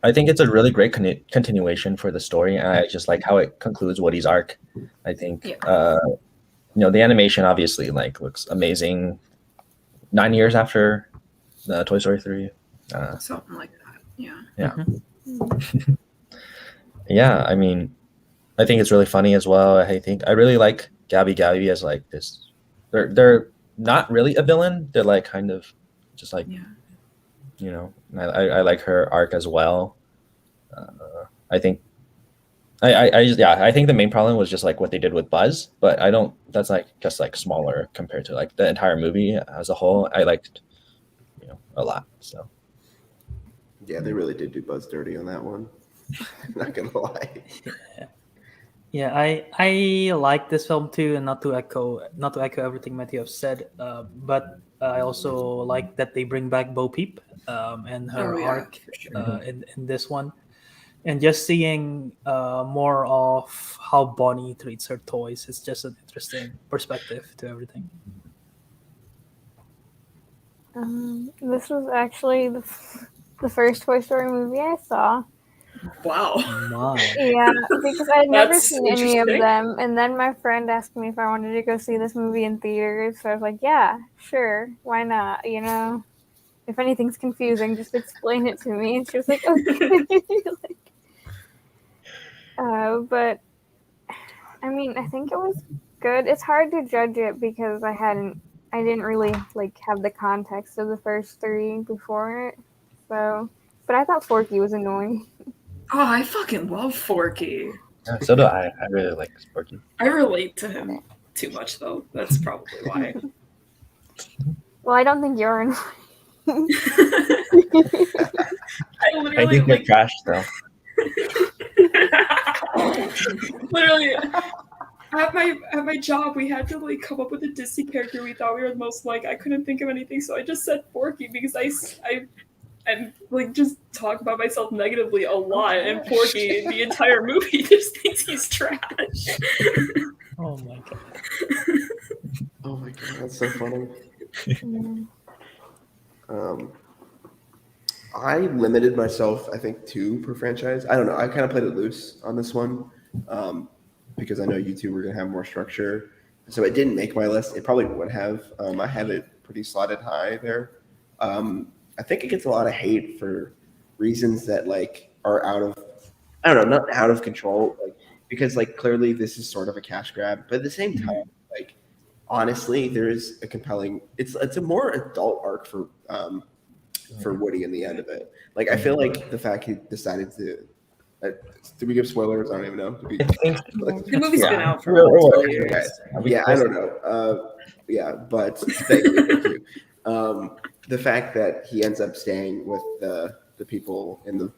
I think it's a really great continuation for the story, and I just like how it concludes Woody's arc. I think you know, the animation obviously like looks amazing. 9 years after the Toy Story 3. Something like that. Yeah. Yeah. Yeah, I mean, I think it's really funny as well. I think I really like Gabby as like this. They're not really a villain. They're like kind of just like, Yeah. you know. I like her arc as well. I think I think the main problem was just like what they did with Buzz, but I don't. That's like just like smaller compared to like the entire movie as a whole. I liked, you know, a lot. So Yeah, they really did do Buzz dirty on that one. Not gonna lie. Yeah, I like this film too, and not to echo everything Matthew have said, but I also like that they bring back Bo Peep and her Oh, yeah, arc for sure. in this one, and just seeing more of how Bonnie treats her toys is just an interesting perspective to everything. This was actually the first Toy Story movie I saw. Wow. My. Yeah, because I had never That's seen any of interesting. them. And then my friend asked me if I wanted to go see this movie in theaters. So I was like, yeah, sure. Why not? You know, if anything's confusing, just explain it to me. And she was like, okay. But I mean, I think it was good. It's hard to judge it because I didn't really like have the context of the first 3 before it. So, but I thought Forky was annoying. Oh, I fucking love Forky. yeah, so do I. I really like Sparky. I relate to him too much, though. That's probably why. Well, I don't think you're annoying. I I literally think they're like trash though. literally at my job we had to like come up with a Disney character we thought we were the most like. I couldn't think of anything, so I just said Forky because I'm like just talk about myself negatively a lot, and Forky the entire movie just thinks he's trash. Oh Oh my god. Oh my god, that's so funny. I limited myself, I think, two per franchise. I don't know. I kind of played it loose on this one because I know you two were going to have more structure. So it didn't make my list. It probably would have. I had it pretty slotted high there. I think it gets a lot of hate for reasons that like are out of, I don't know, not out of control. Like because like clearly this is sort of a cash grab, but at the same time, like honestly, there is a compelling. It's a more adult arc for Woody in the end of it. Like I feel like the fact he decided to. Did we give spoilers? I don't even know. The movie's been out for Well, 2 years. Okay. Yeah, I don't know. Yeah, but thank you. The fact that he ends up staying with the people in the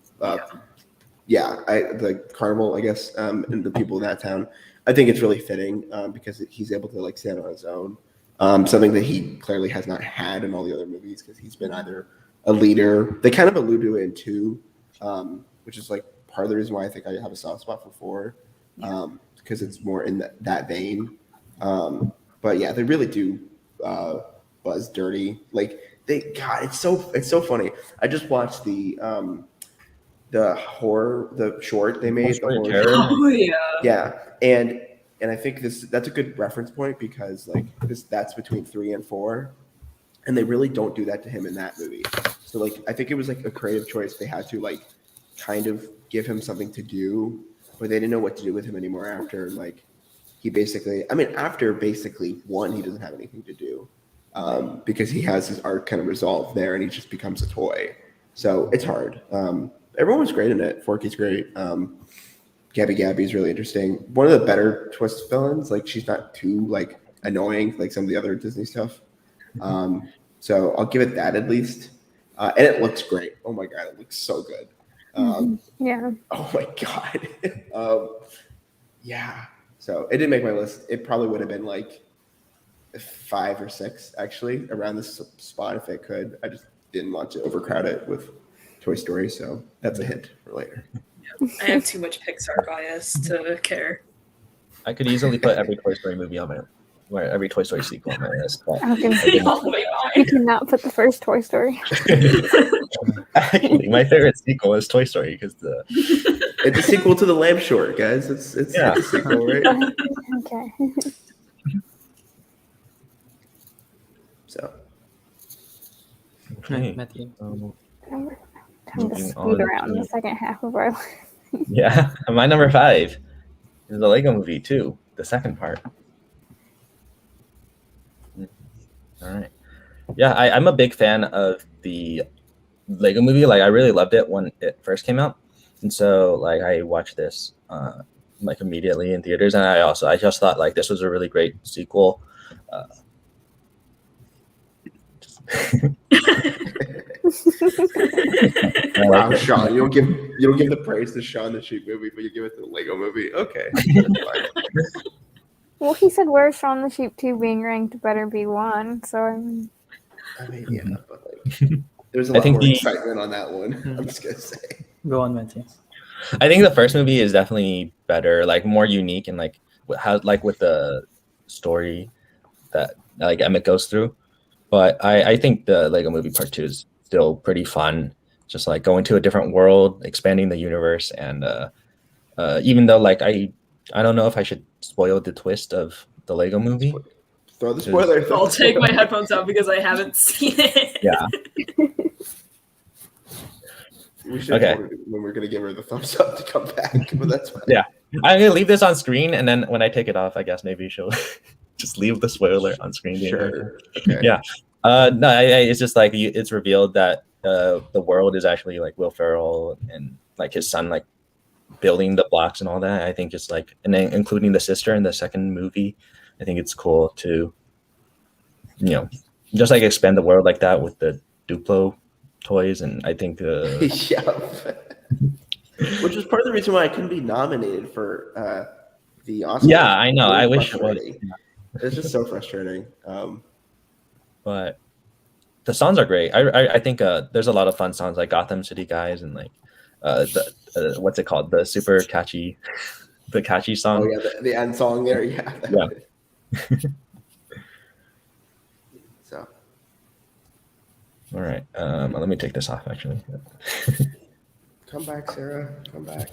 the carnival, I guess, and the people in that town, I think it's really fitting because he's able to like stand on his own. Something that he clearly has not had in all the other movies because he's been either a leader. They kind of allude to it in 2, which is like part of the reason why I think I have a soft spot for 4, because it's more in that vein. But yeah, they really do buzz dirty. Like it's so funny. I just watched the short they made. Oh yeah. Yeah, and I think that's a good reference point because like that's between 3 and 4, and they really don't do that to him in that movie. So like I think it was like a creative choice. They had to like kind of give him something to do, but they didn't know what to do with him anymore after like he basically. I mean, after basically 1, he doesn't have anything to do because he has his arc kind of resolved there, and he just becomes a toy. So it's hard. Everyone was great in it. Forky's great. Gabby is really interesting. One of the better twist villains. Like she's not too like annoying like some of the other Disney stuff. So I'll give it that at least. And it looks great. Oh my god, it looks so good. Yeah. Oh my god. Yeah. So it didn't make my list. It probably would have been like 5 or 6 actually around this spot if it could. I just didn't want to overcrowd it with Toy Story, so that's a hint for later. I have too much Pixar bias to care. I could easily put every Toy Story movie on every Toy Story sequel on my list. But I was gonna I say, didn't. All the way you behind. cannot put the first Toy Story. Actually, my favorite sequel is Toy Story because It's a sequel to The Lamb Short, guys. It's Yeah. a sequel, right? Okay. So okay. Matthew. Time to Moving speed on around to- the second half of our life. Yeah, my number 5 is the Lego Movie 2, the second part. All right. Yeah, I'm a big fan of the Lego Movie. Like, I really loved it when it first came out, and so like I watched this like immediately in theaters, and I just thought like this was a really great sequel. wow, Sean, you don't give the praise to Shaun the Sheep movie, but you give it to the Lego Movie. Okay, that's fine. Well, he said where's Shaun the Sheep 2 being ranked better be 1, so I mean, Yeah, but like, there's a lot think more the- excitement on that one. I'm just gonna say. Go on, Matthew. I think the first movie is definitely better, like more unique, and like how like with the story that like Emmett goes through. But I think the Lego Movie Part 2 is still pretty fun. Just like going to a different world, expanding the universe, and even though like I don't know if I should spoil the twist of the Lego Movie. Throw the spoiler. I'll take my headphones out because I haven't seen it. Yeah. We should Okay. when we're gonna give her the thumbs up to come back, but that's fine. Yeah. I'm gonna leave this on screen, and then when I take it off, I guess maybe she'll just leave the spoiler on screen. Sure. Okay. Yeah. No, it's just like it's revealed that the world is actually like Will Ferrell and like his son like building the blocks and all that. I think just like, and then including the sister in the second movie, I think it's cool to, just like expand the world like that with the Duplo toys. And I think Yeah. Which was part of the reason why I couldn't be nominated for the Oscar. Yeah, I know. I wish it was. It's just so frustrating. But the songs are great. I think there's a lot of fun songs like Gotham City Guys and like the what's it called, the super catchy the catchy song. Oh yeah, the end song there. Yeah. Yeah. So All right. Let me take this off actually. come back, Sarah. Come back.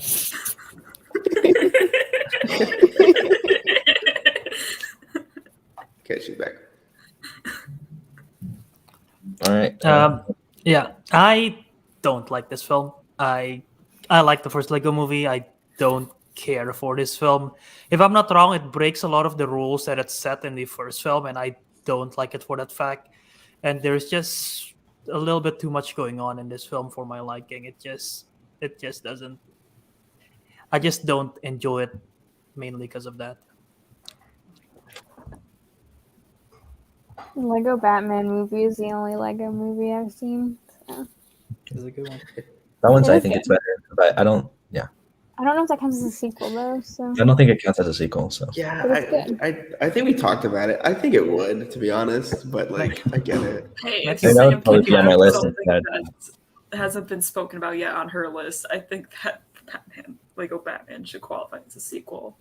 Okay, she's back. All right. Yeah, I don't like this film. I like the first Lego movie. I don't care for this film. If I'm not wrong, it breaks a lot of the rules that it's set in the first film, and I don't like it for that fact. And there's just a little bit too much going on in this film for my liking. It just doesn't. I just don't enjoy it mainly because of that. Lego Batman movie is the only Lego movie I've seen. So. It's a good one. That one's, I It think is it's better, but I don't. Yeah, I don't know if that counts as a sequel though. So I don't think it counts as a sequel. So Yeah, But it's good. I think we talked about it. I think it would, to be honest, but like I get it. Hey, That's- if that would Sam probably can be on my have list something instead. that hasn't been spoken about yet on her list, I think that Lego Batman should qualify as a sequel.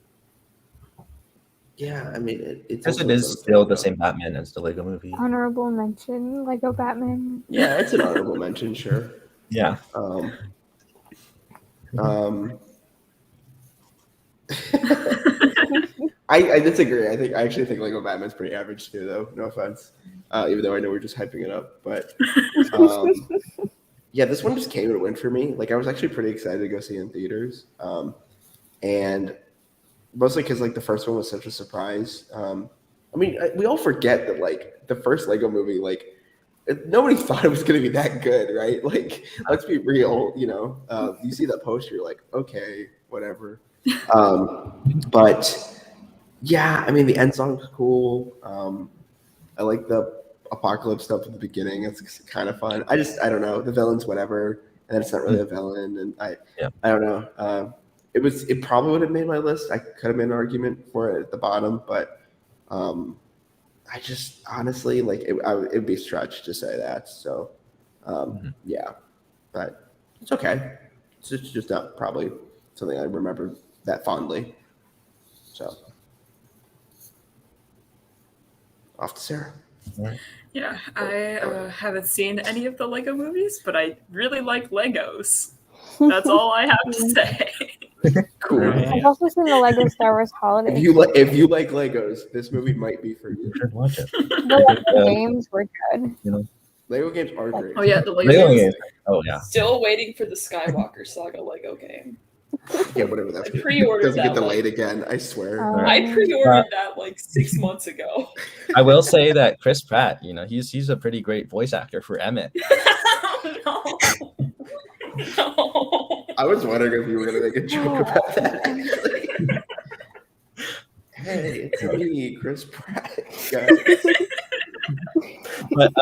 Yeah, I mean it's because it is still the same Batman as the Lego movie. Honorable mention, Lego Batman. Yeah, it's an honorable mention, sure. Yeah. I disagree. I actually think Lego Batman's pretty average too, though. No offense, even though I know we're just hyping it up. But yeah, this one just came and went for me. Like I was actually pretty excited to go see it in theaters, and mostly because like the first one was such a surprise. I mean, we all forget that like the first Lego movie, like nobody thought it was going to be that good, right? Like, let's be real. You know, you see that poster, you're like, okay, whatever. But yeah, I mean, the end song's cool. I like the apocalypse stuff at the beginning. It's kind of fun. I don't know. The villain's whatever, and it's not really a villain. And I don't know. It probably would have made my list. I could have made an argument for it at the bottom, but I just honestly like it'd be stretched to say that. So yeah, but it's okay. It's just not probably something I remember that fondly. So off to Sarah. Yeah, I haven't seen any of the Lego movies, but I really like Legos. That's all I have to say. Cool. I've also seen the Lego Star Wars Holiday. If you like Legos, this movie might be for you. You should watch it. The Lego games were good. You know, Lego games are great. Oh yeah, the Lego Lego games. games. Oh yeah. Still waiting for the Skywalker Saga Lego game. Yeah, whatever that's. I pre-ordered Doesn't get that delayed again. I swear. I pre-ordered that like 6 months ago. I will say that Chris Pratt, you know, he's a pretty great voice actor for Emmett. No. No. I was wondering if you were gonna make a joke about that. Actually. Hey, it's me, Chris Pratt. Guys. But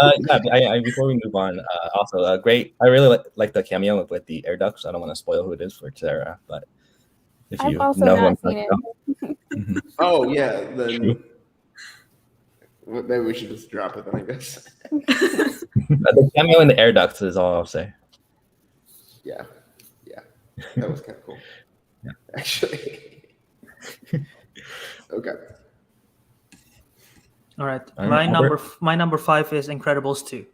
yeah, before we move on, also great. I really like the cameo with the air ducts. I don't want to spoil who it is for Sarah, but if I've you also know who I'm not seen talking it. about. Oh yeah, then maybe we should just drop it then. I guess. The cameo in the air ducts is all I'll say. Yeah, that was kind of cool. Yeah. Actually. Okay. All right, Albert? my number 5 is Incredibles 2.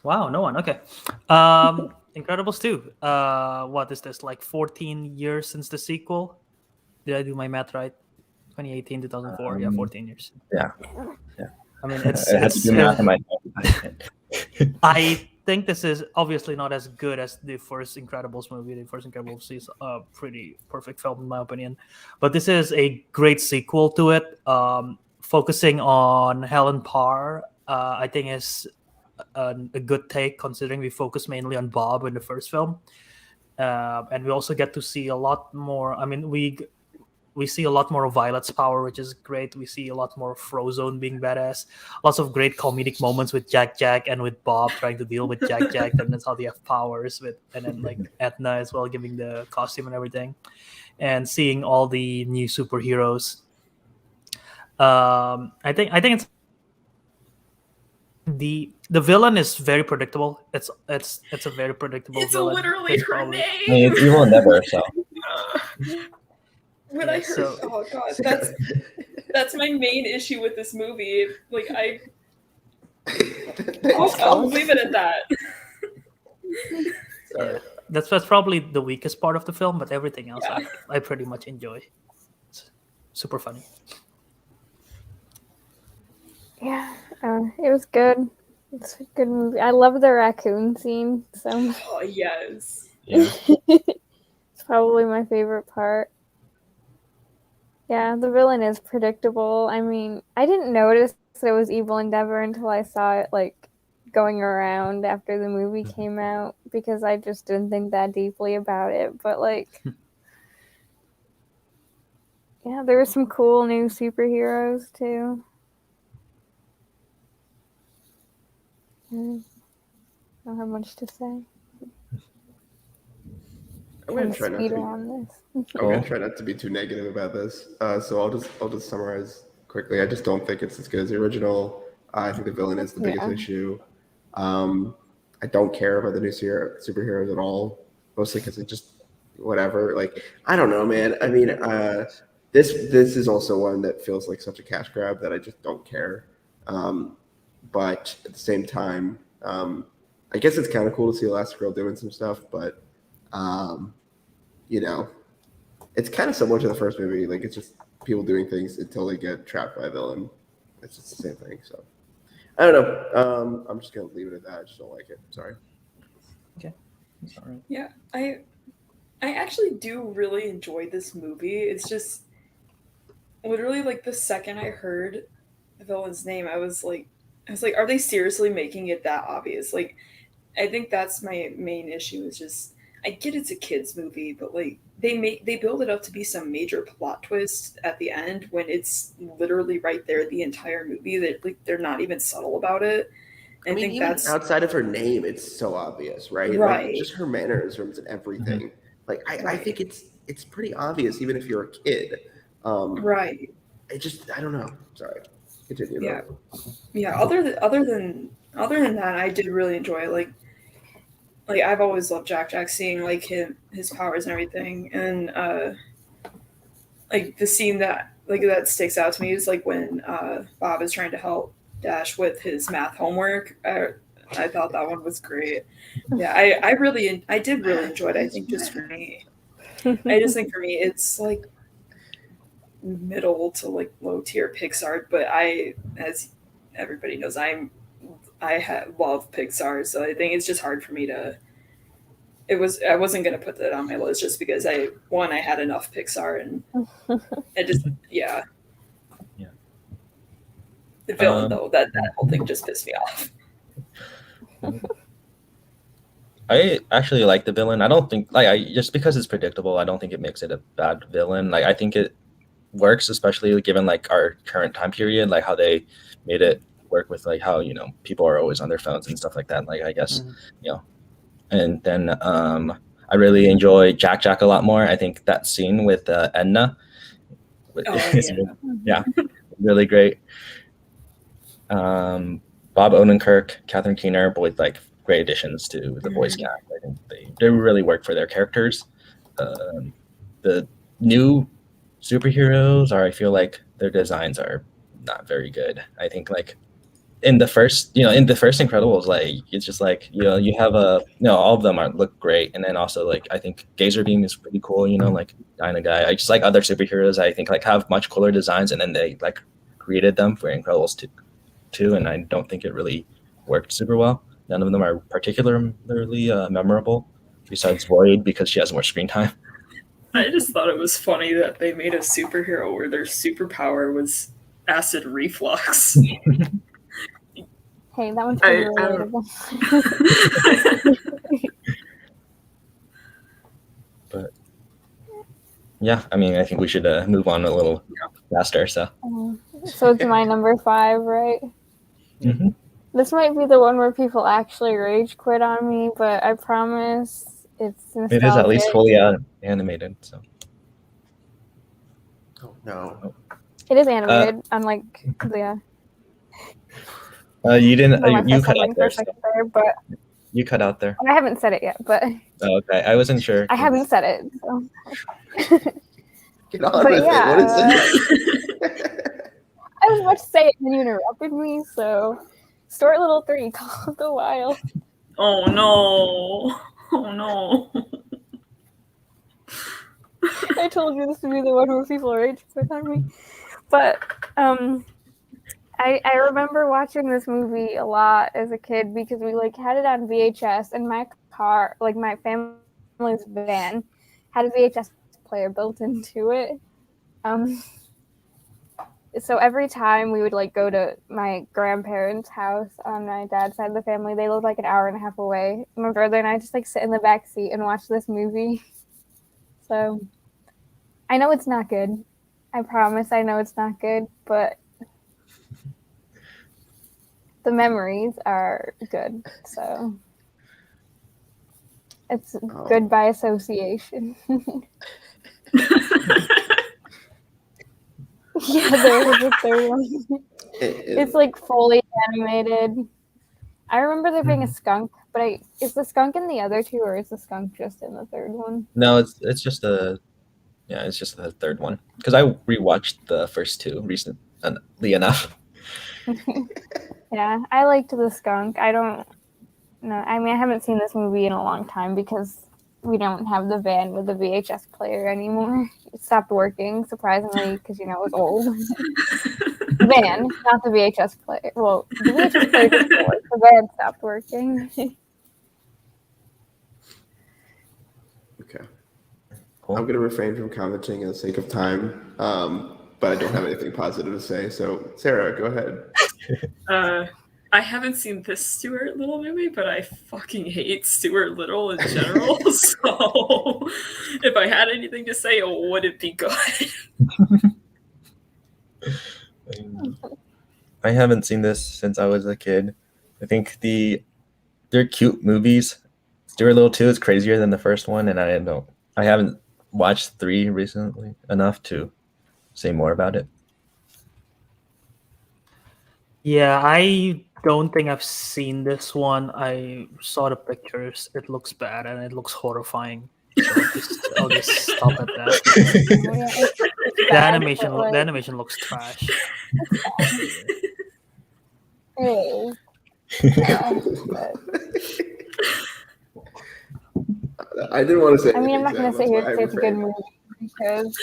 Wow, no one. Okay, Incredibles 2. What is this? Like 14 years since the sequel? Did I do my math right? 2018, 2004. Yeah, 14 years. Yeah. I mean, it's. It has to do math in my head. I think this is obviously not as good as the first Incredibles movie. The first Incredibles is a pretty perfect film in my opinion, but this is a great sequel to it. Focusing on Helen Parr, I think is a good take considering we focus mainly on Bob in the first film, and we also get to see a lot more. I mean, we see a lot more of Violet's power, which is great. We see a lot more of Frozone being badass. Lots of great comedic moments with Jack and with Bob trying to deal with Jack. And that's how they have powers and then like Edna as well, giving the costume and everything. And seeing all the new superheroes. I think it's the villain is very predictable. It's a very predictable It's villain. literally It's her probably- name. I mean, it's Evil Endeavor, so When Yeah, I heard, so- oh god, that's my main issue with this movie. Like I'll leave it at that. Yeah, that's probably the weakest part of the film, but everything else Yeah. I pretty much enjoy. It's super funny. Yeah, it was good. It's a good movie. I love the raccoon scene so much. Oh yes. Yeah. It's probably my favorite part. Yeah, the villain is predictable. I mean, I didn't notice that it was Evil Endeavor until I saw it like going around after the movie came out because I just didn't think that deeply about it. But like, yeah, there were some cool new superheroes too. I don't have much to say. I'm gonna try not to Speed be, on this. I'm Cool. gonna try not to be too negative about this. So I'll just summarize quickly. I just don't think it's as good as the original. I think the villain is the biggest Yeah. issue. I don't care about the new superheroes at all, mostly because it just whatever. Like I don't know, man. I mean, this is also one that feels like such a cash grab that I just don't care. But at the same time, I guess it's kind of cool to see Elastigirl doing some stuff, but you know, it's kind of similar to the first movie. Like it's just people doing things until they get trapped by a villain. It's just the same thing. So I don't know. I'm just gonna leave it at that. I just don't like it. Sorry. It's all right. Yeah, I actually do really enjoy this movie. It's just literally like the second I heard the villain's name, I was like, are they seriously making it that obvious? Like, I think that's my main issue. Is just I get it's a kids movie, but like they build it up to be some major plot twist at the end when it's literally right there the entire movie. That like they're not even subtle about it. I mean, think even that's outside of her name, it's so obvious, right? Right. Like, just her mannerisms and everything. Like I Right. think it's pretty obvious, even if you're a kid. right. I don't know. Sorry. Continue. Yeah. Yeah. Other than that, I did really enjoy it. Like I've always loved Jack, seeing like his powers and everything, and like the scene that sticks out to me is like when Bob is trying to help Dash with his math homework. I thought that one was great. Yeah, I did really enjoy it. I think just for me, it's like middle to like low tier Pixar, but as everybody knows, I love Pixar, so I think it's just hard for me to. I wasn't gonna put that on my list just because I had enough Pixar, and it just Yeah. The villain though, that whole thing just pissed me off. I actually like the villain. I don't think just because it's predictable, I don't think it makes it a bad villain. Like I think it works, especially given like our current time period, like how they made it work with like how people are always on their phones and stuff like that. Like I guess and then I really enjoy Jack a lot more. I think that scene with Edna, yeah, really great. Bob Odenkirk, Catherine Keener, both like great additions to the voice cast. I think they really work for their characters. The new superheroes I feel like their designs are not very good. I think like in the first Incredibles, like it's just like you have all of them look great, and then also like I think Gazer Beam is pretty cool. Like Dyna Guy. I just like other superheroes. I think like have much cooler designs, and then they like created them for Incredibles too, and I don't think it really worked super well. None of them are particularly memorable, besides Void because she has more screen time. I just thought it was funny that they made a superhero where their superpower was acid reflux. Hey, that one's pretty I don't- relatable. But yeah, I mean, I think we should move on a little faster. So So it's my number 5, right? Mhm. This might be the one where people actually rage quit on me, but I promise it's nostalgic. it is at least fully animated. So Oh no. It is animated, unlike you didn't. unlike You the cut out second there. perfect there, but You cut out there. I haven't said it yet, but Oh, okay, I wasn't sure. I haven't said it. So. Get on But with yeah, it. What is it? I was about to say it, and then you interrupted me. So, Stuart Little 3, Call of the Wild. Oh no. Oh no. I told you this would be the one where people are raging with me. But I remember watching this movie a lot as a kid because we like had it on VHS, and my car, like my family's van, had a VHS player built into it. So every time we would like go to my grandparents' house on my dad's side of the family, they lived like an hour and a half away. My brother and I just like sit in the back seat and watch this movie. So I know it's not good. I promise I know it's not good, but the memories are good. So it's good by association. Yeah, there's a third one. It's like fully animated. I remember there being a skunk, but is the skunk in the other two, or is the skunk just in the third one? No, it's just the third one because I rewatched the first two recently enough. Yeah, I liked the skunk. I don't know. I mean, I haven't seen this movie in a long time because we don't have the van with the VHS player anymore. It stopped working, surprisingly, because, it was old. The van, not the VHS player. Well, the VHS player did still work. The van stopped working. Okay. Cool. I'm going to refrain from commenting in the sake of time, but I don't have anything positive to say. So, Sarah, go ahead. I haven't seen this Stuart Little movie, but I fucking hate Stuart Little in general. So if I had anything to say, it wouldn't be good. I haven't seen this since I was a kid. I think they're cute movies. Stuart Little 2 is crazier than the first one, and I haven't watched 3 recently enough to say more about it. Yeah, I don't think I've seen this one. I saw the pictures. It looks bad and it looks horrifying. So I'll just stop at that. The animation looks trash. Hey. I didn't want to say. I mean, I'm not anything, going to so sit here that's and say why I it's a good refrained. movie because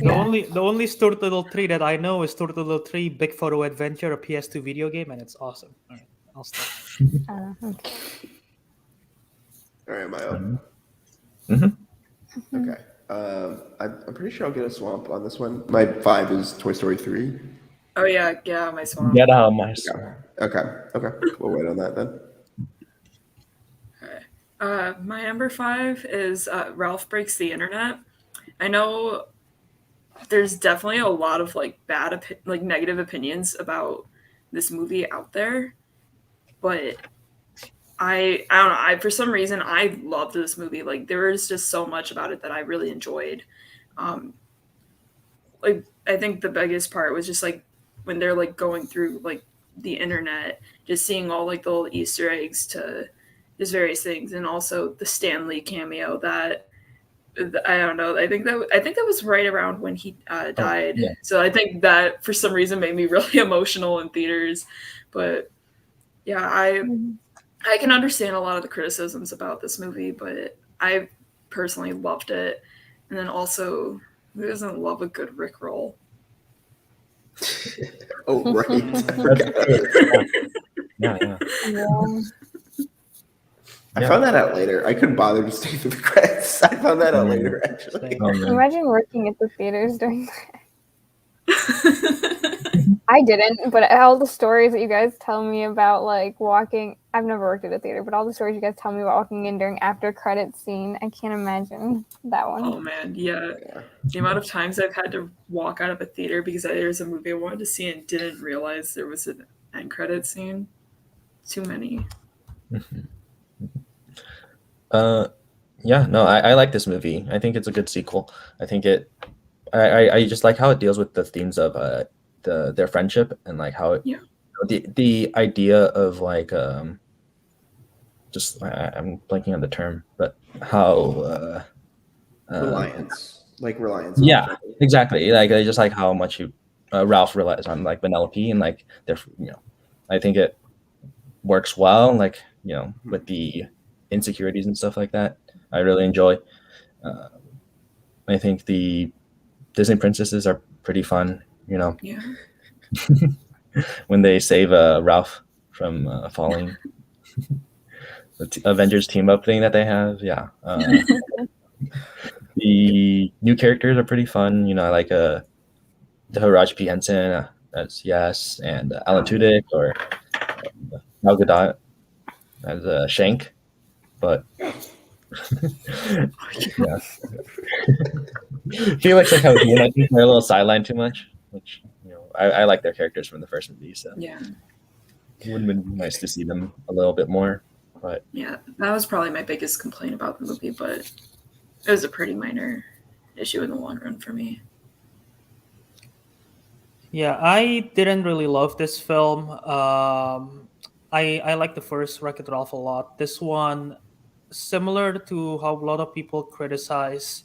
The only Stuart Little 3 that I know is Stuart Little 3 Big Photo Adventure, a PS2 video game, and it's awesome. All right, I'll stop. okay. All right, am I up? Mm-hmm. Okay. I'm pretty sure I'll get a swamp on this one. My 5 is Toy Story 3. Oh yeah, my swamp. Get out of my Okay. We'll wait on that then. My number 5 is Ralph Breaks the Internet. I know there's definitely a lot of like negative opinions about this movie out there, but I don't know. For some reason, I loved this movie. Like there was just so much about it that I really enjoyed. Like I think the biggest part was just like when they're like going through like the internet, just seeing all like the little Easter eggs to just various things, and also the Stan Lee cameo that I don't know. I think that was right around when he died. Yeah. So I think that for some reason made me really emotional in theaters. But yeah, I can understand a lot of the criticisms about this movie, but I personally loved it. And then also, who doesn't love a good Rickroll? Oh, right. Yeah. I found that out later. I couldn't bother to stay through the credits. I found that out later, actually. Oh, man. Imagine working at the theaters during that. I didn't, but all the stories that you guys tell me about, like walking, I've never worked at a theater, but all the stories you guys tell me about walking in during after credits scene, I can't imagine that one. Oh man, yeah. The amount of times I've had to walk out of a theater because there's a movie I wanted to see and didn't realize there was an end credit scene. Too many. Yeah, no, I like this movie. I think it's a good sequel. I think I just like how it deals with the themes of their friendship and like how it, the idea of like just I'm blanking on the term, but how Reliance, like reliance. on Yeah, each other. exactly. Like I just like how much Ralph relies on like Vanellope, and like they're I think it works well. Like with the insecurities and stuff like that, I really enjoy. Uh, I think the Disney princesses are pretty fun. Yeah. When they save Ralph from falling. Avengers team up thing that they have, yeah. The new characters are pretty fun. I like the Taraji P Henson as Yes, and Alan Tudyk or Gal Gadot as Shank, but yeah. Felix and Calhoun, I think they're a little sidelined too much, which I like their characters from the first movie, so Yeah. it would have been nice to see them a little bit more. But Yeah, that was probably my biggest complaint about the movie, but it was a pretty minor issue in the long run for me. Yeah, I didn't really love this film. I like the first Wreck-It Ralph a lot. This one, similar to how a lot of people criticize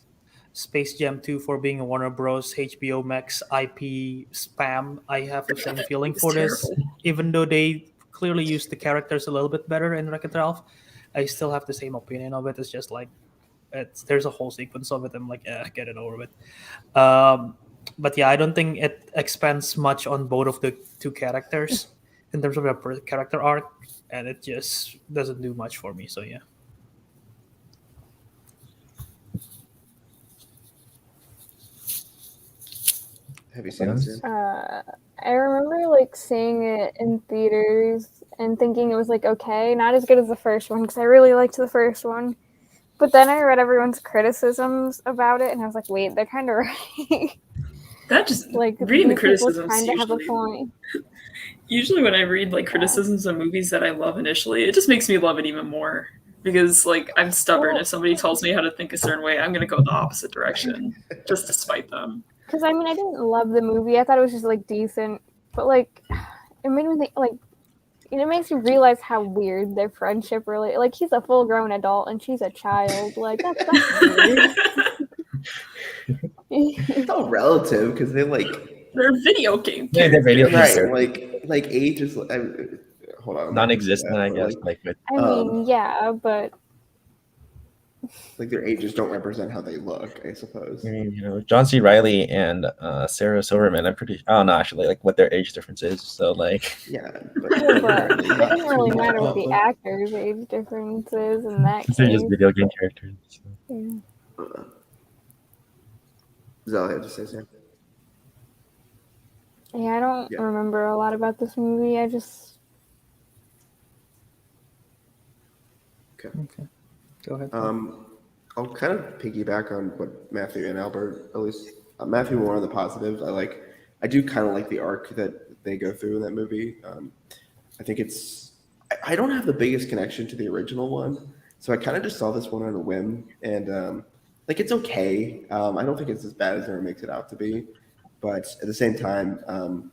Space Jam 2 for being a Warner Bros. HBO Max IP spam, I have the same feeling It's for this. terrible. Even though they clearly used the characters a little bit better in Wreck-It Ralph, I still have the same opinion of it. It's just like there's a whole sequence of it. I'm like, get it over with. But yeah, I don't think it expands much on both of the two characters in terms of their character arc, and it just doesn't do much for me. So yeah. Have you seen it? I remember like seeing it in theaters and thinking it was like okay, not as good as the first one because I really liked the first one. But then I read everyone's criticisms about it, and I was like, wait, they're kind of right. That just Like reading the these people criticisms kind of have a usually, point. usually when I read like criticisms of movies that I love initially, it just makes me love it even more because like I'm stubborn. Well- If somebody tells me how to think a certain way, I'm gonna go the opposite direction just to spite them. Because I mean, I didn't love the movie. I thought it was just like decent, but like it made me think like it makes you realize how weird their friendship really. Like he's a full-grown adult and she's a child. Like that's weird. It's all relative because they like They're video game yeah, the radio right, characters like age is. Hold on, non-existent, I Yeah, guess. Like with I mean, yeah, but like their ages don't represent how they look, I suppose. I mean, John C. Riley and Sarah Silverman. I don't know actually like what their age difference is. So like, Yeah, yeah, but it but doesn't really matter what the actors' age difference is in that they're case. just video game characters. So. Yeah. Is that all I have to say, Sam? Yeah, I don't Yeah. remember a lot about this movie. I just Okay. Go ahead. I'll kind of piggyback on what Matthew and Albert, at least Matthew more on the positives. I do kind of like the arc that they go through in that movie. I think I don't have the biggest connection to the original one, so I kind of just saw this one on a whim, and like it's okay. I don't think it's as bad as everyone makes it out to be, but at the same time,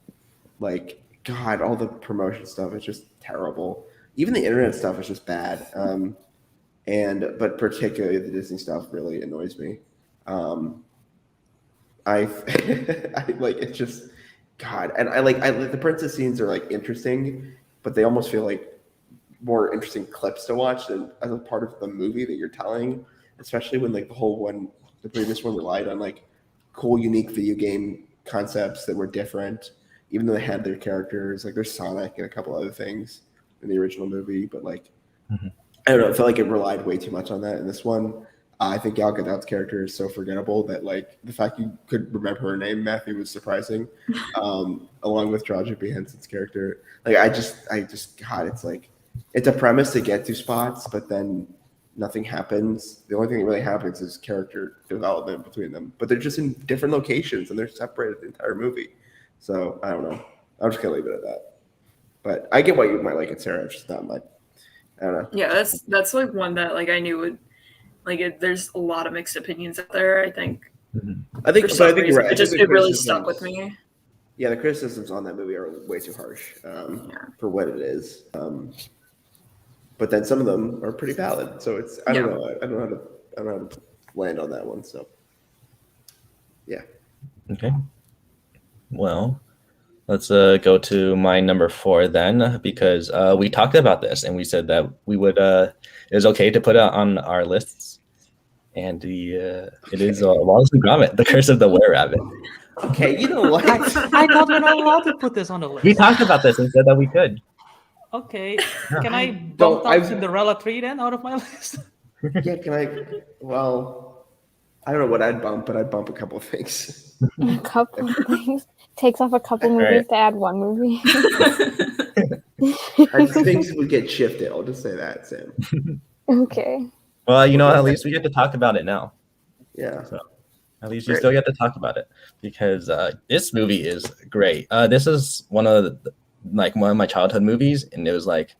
like God, all the promotion stuff is just terrible. Even the internet stuff is just bad. But particularly the Disney stuff really annoys me. I like it's just God, and I like the princess scenes are like interesting, but they almost feel like more interesting clips to watch than as a part of the movie that you're telling. Especially when like the previous one relied on like cool, unique video game concepts that were different, even though they had their characters. Like there's Sonic and a couple other things in the original movie, but like. Mm-hmm. I don't know. I felt like it relied way too much on that. In this one, I think Gal Gadot's character is so forgettable that like the fact you could remember her name, Matthew, was surprising. Along with Taraji P Henson's character, like I just God, it's like it's a premise to get to spots, but then nothing happens. The only thing that really happens is character development between them, but they're just in different locations and they're separated the entire movie. So I don't know. I'm just gonna leave it at that. But I get why you might like it, Sarah. It's just not my. I don't know. Yeah, that's like one that like I knew would like there's a lot of mixed opinions out there. I think I think for some you're reason, right. it really stuck with me. Yeah, the criticisms on that movie are way too harsh for what it is. But then some of them are pretty valid. So it's I don't know. I don't know how to land on that one. So yeah. Okay. Well, let's go to my number 4 then, because we talked about this and we said that we would it was okay to put it on our lists, and it is Wallace and Gromit: The Curse of the Were Rabbit. Okay, you know what? I thought we're not allowed to put this on the list. We talked about this and said that we could. Okay, can I don't- bump out I've- Cinderella 3 then out of my list? Yeah, can I? Well, I don't know what I'd bump, but I'd bump a couple of things. A couple of things. Takes off a couple All movies right. to add one movie. And things would get shifted. I'll just say that, Sam. Okay. Well, you know, at least we get to talk about it now. Yeah. At least you Great. still get to talk about it, because this movie is great. This is one of my childhood movies, and it was like,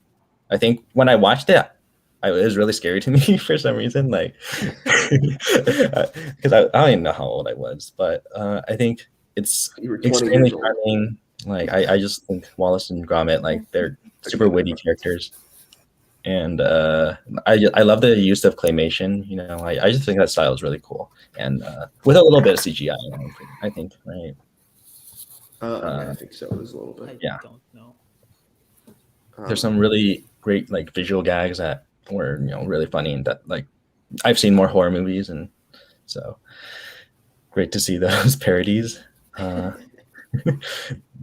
I think when I watched it, it was really scary to me for some reason, like because I don't even know how old I was, but I think it's You were 20 extremely years old. charming. Like I just think Wallace and Gromit, like they're super witty characters, and I love the use of claymation. You know, I just think that style is really cool, and with a little bit of CGI, I think, right? Yeah, I think so. It was a little I bit. Yeah. don't know. There's some really great like visual gags that were really funny, and that like I've seen more horror movies, and so great to see those parodies.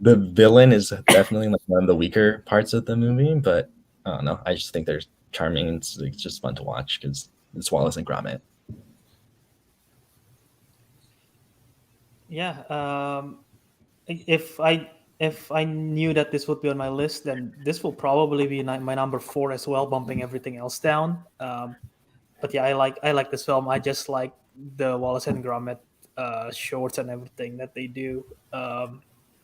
The villain is definitely like one of the weaker parts of the movie, but I don't know. I just think they're charming, and it's just fun to watch because it's Wallace and Gromit. Yeah. If I knew that this would be on my list, then this will probably be my number 4 as well, bumping everything else down. But yeah, I like this film. I just like the Wallace and Gromit shorts and everything that they do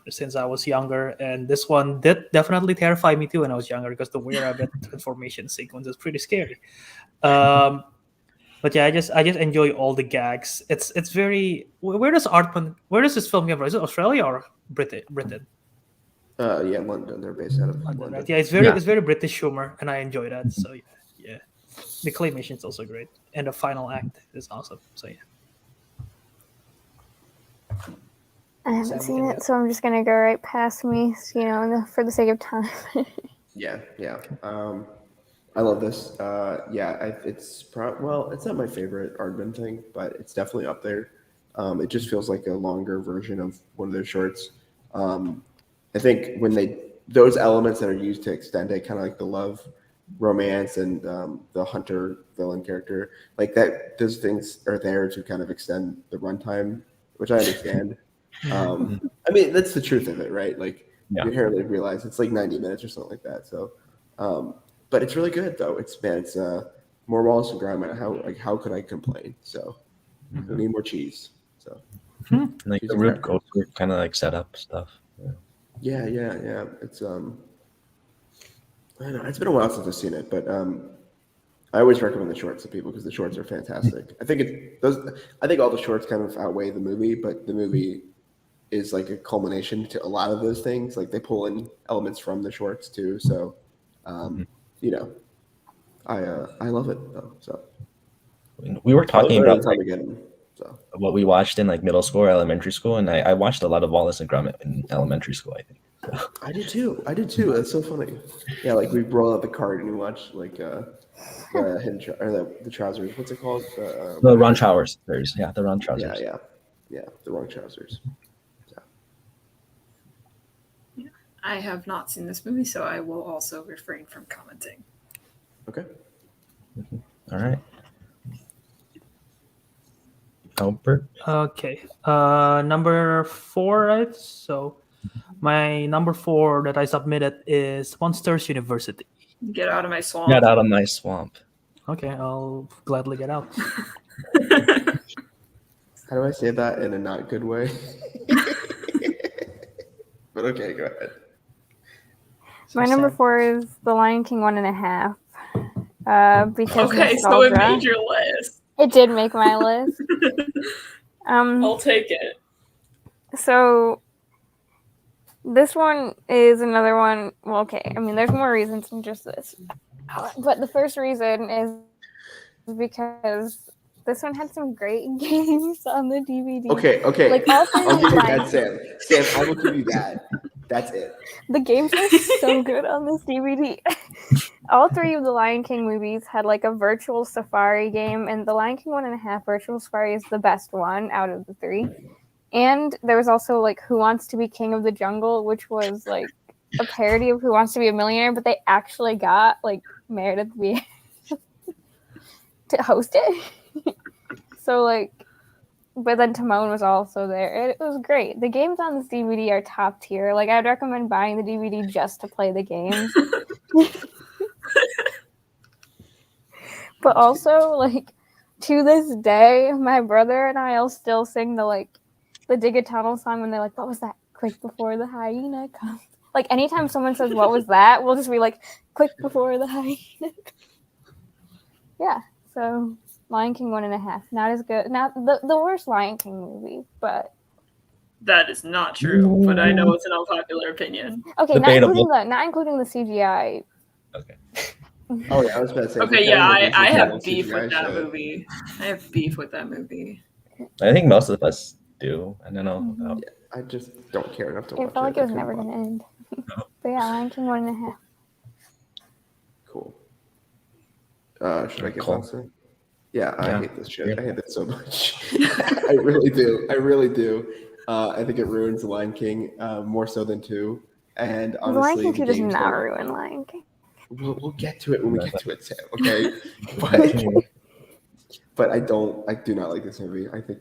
since I was younger. And this one did definitely terrify me too when I was younger, because the Were Rabbit transformation sequence is pretty scary. But yeah, I just enjoy all the gags. It's very. Where does this film come from? Is it Australia or Britain? Yeah, London. They're based out of London, London. right? Yeah, it's very Yeah. it's very British humor, and I enjoy that. So yeah, the claymation is also great, and the final act is awesome. So yeah. I haven't Sam, seen you it, so I'm just gonna go right past me, for the sake of time. Yeah. I love this. It's it's not my favorite Aardman thing, but it's definitely up there. It just feels like a longer version of one of their shorts. I think when those elements that are used to extend it, kind of like the love romance and the hunter villain character, like that, those things are there to kind of extend the runtime, which I understand. I mean, that's the truth of it, right? Like Yeah. you inherently realize it's like 90 minutes or something like that. So, but it's really good though. It's more Wallace and Gromit. How could I complain? So we need more cheese. So Like She's the a Rube character. Goldberg kind of like setup stuff. yeah. It's I don't know. It's been a while since I've seen it, but I always recommend the shorts to people because the shorts are fantastic. I think all the shorts kind of outweigh the movie, but the movie is like a culmination to a lot of those things. Like they pull in elements from the shorts too. So, I love it though. So We were talking about time again. So what we watched in like middle school or elementary school, and I watched a lot of Wallace and Gromit in elementary school, I think. I did too. That's so funny. Yeah, like we roll out the card and we watch like the hidden the trousers. What's it called? The Ron Trousers. Yeah, the Ron Trousers. Yeah. The wrong trousers. I have not seen this movie, so I will also refrain from commenting. Okay. All right. Albert. Okay. Number 4, right? So my number 4 that I submitted is Monsters University. Get out of my swamp. Got out of my swamp. Okay, I'll gladly get out. How do I say that in a not good way? But okay, go ahead. My So number Sam. 4 is The Lion King 1.5. Because Okay, so it nostalgia. made your list. It did make my list. I'll take it. So this one is another one. Well, okay. I mean, there's more reasons than just this. But the first reason is because This one had some great games on the DVD. Okay. Like all three I'll give you Lion- that, Sam. Sam, I will give you that. That's it. The games are so good on this DVD. All three of the Lion King movies had like a virtual safari game, and the Lion King 1.5 virtual safari is the best one out of the three. And there was also like Who Wants to Be King of the Jungle, which was like a parody of Who Wants to Be a Millionaire, but they actually got like Meredith Vieira to host it. So like, but then Timon was also there. It was great. The games on this DVD are top tier. Like I'd recommend buying the DVD just to play the games. But also, like, to this day, my brother and I'll still sing the Dig a Tunnel song when they're like, what was that? Quick before the hyena comes. Like, anytime someone says, what was that? We'll just be like, quick before the hyena comes. Yeah, so Lion King 1.5. Not as good. Not the worst Lion King movie, but... That is not true, but I know it's an unpopular opinion. Okay, Debatable. not including the CGI. Okay. Oh yeah, I was about to say. Okay, yeah, I have CGI beef with that shit. movie. I have beef with that movie. I think most of us do. I don't know. Mhm. I just don't care enough to It watch felt like it. it was never going to end. But yeah, Lion King 1.5. Cool. Should I get Cool. faster? Yeah, I Yeah. hate this shit. Yeah. I hate this so much. I really do. I really do. I think it ruins The Lion King more so than 2. And honestly, Lion King 2 the does games not don't- ruin Lion King. We'll get to it when we get to it, Sam. Okay, but I do not like this movie. I think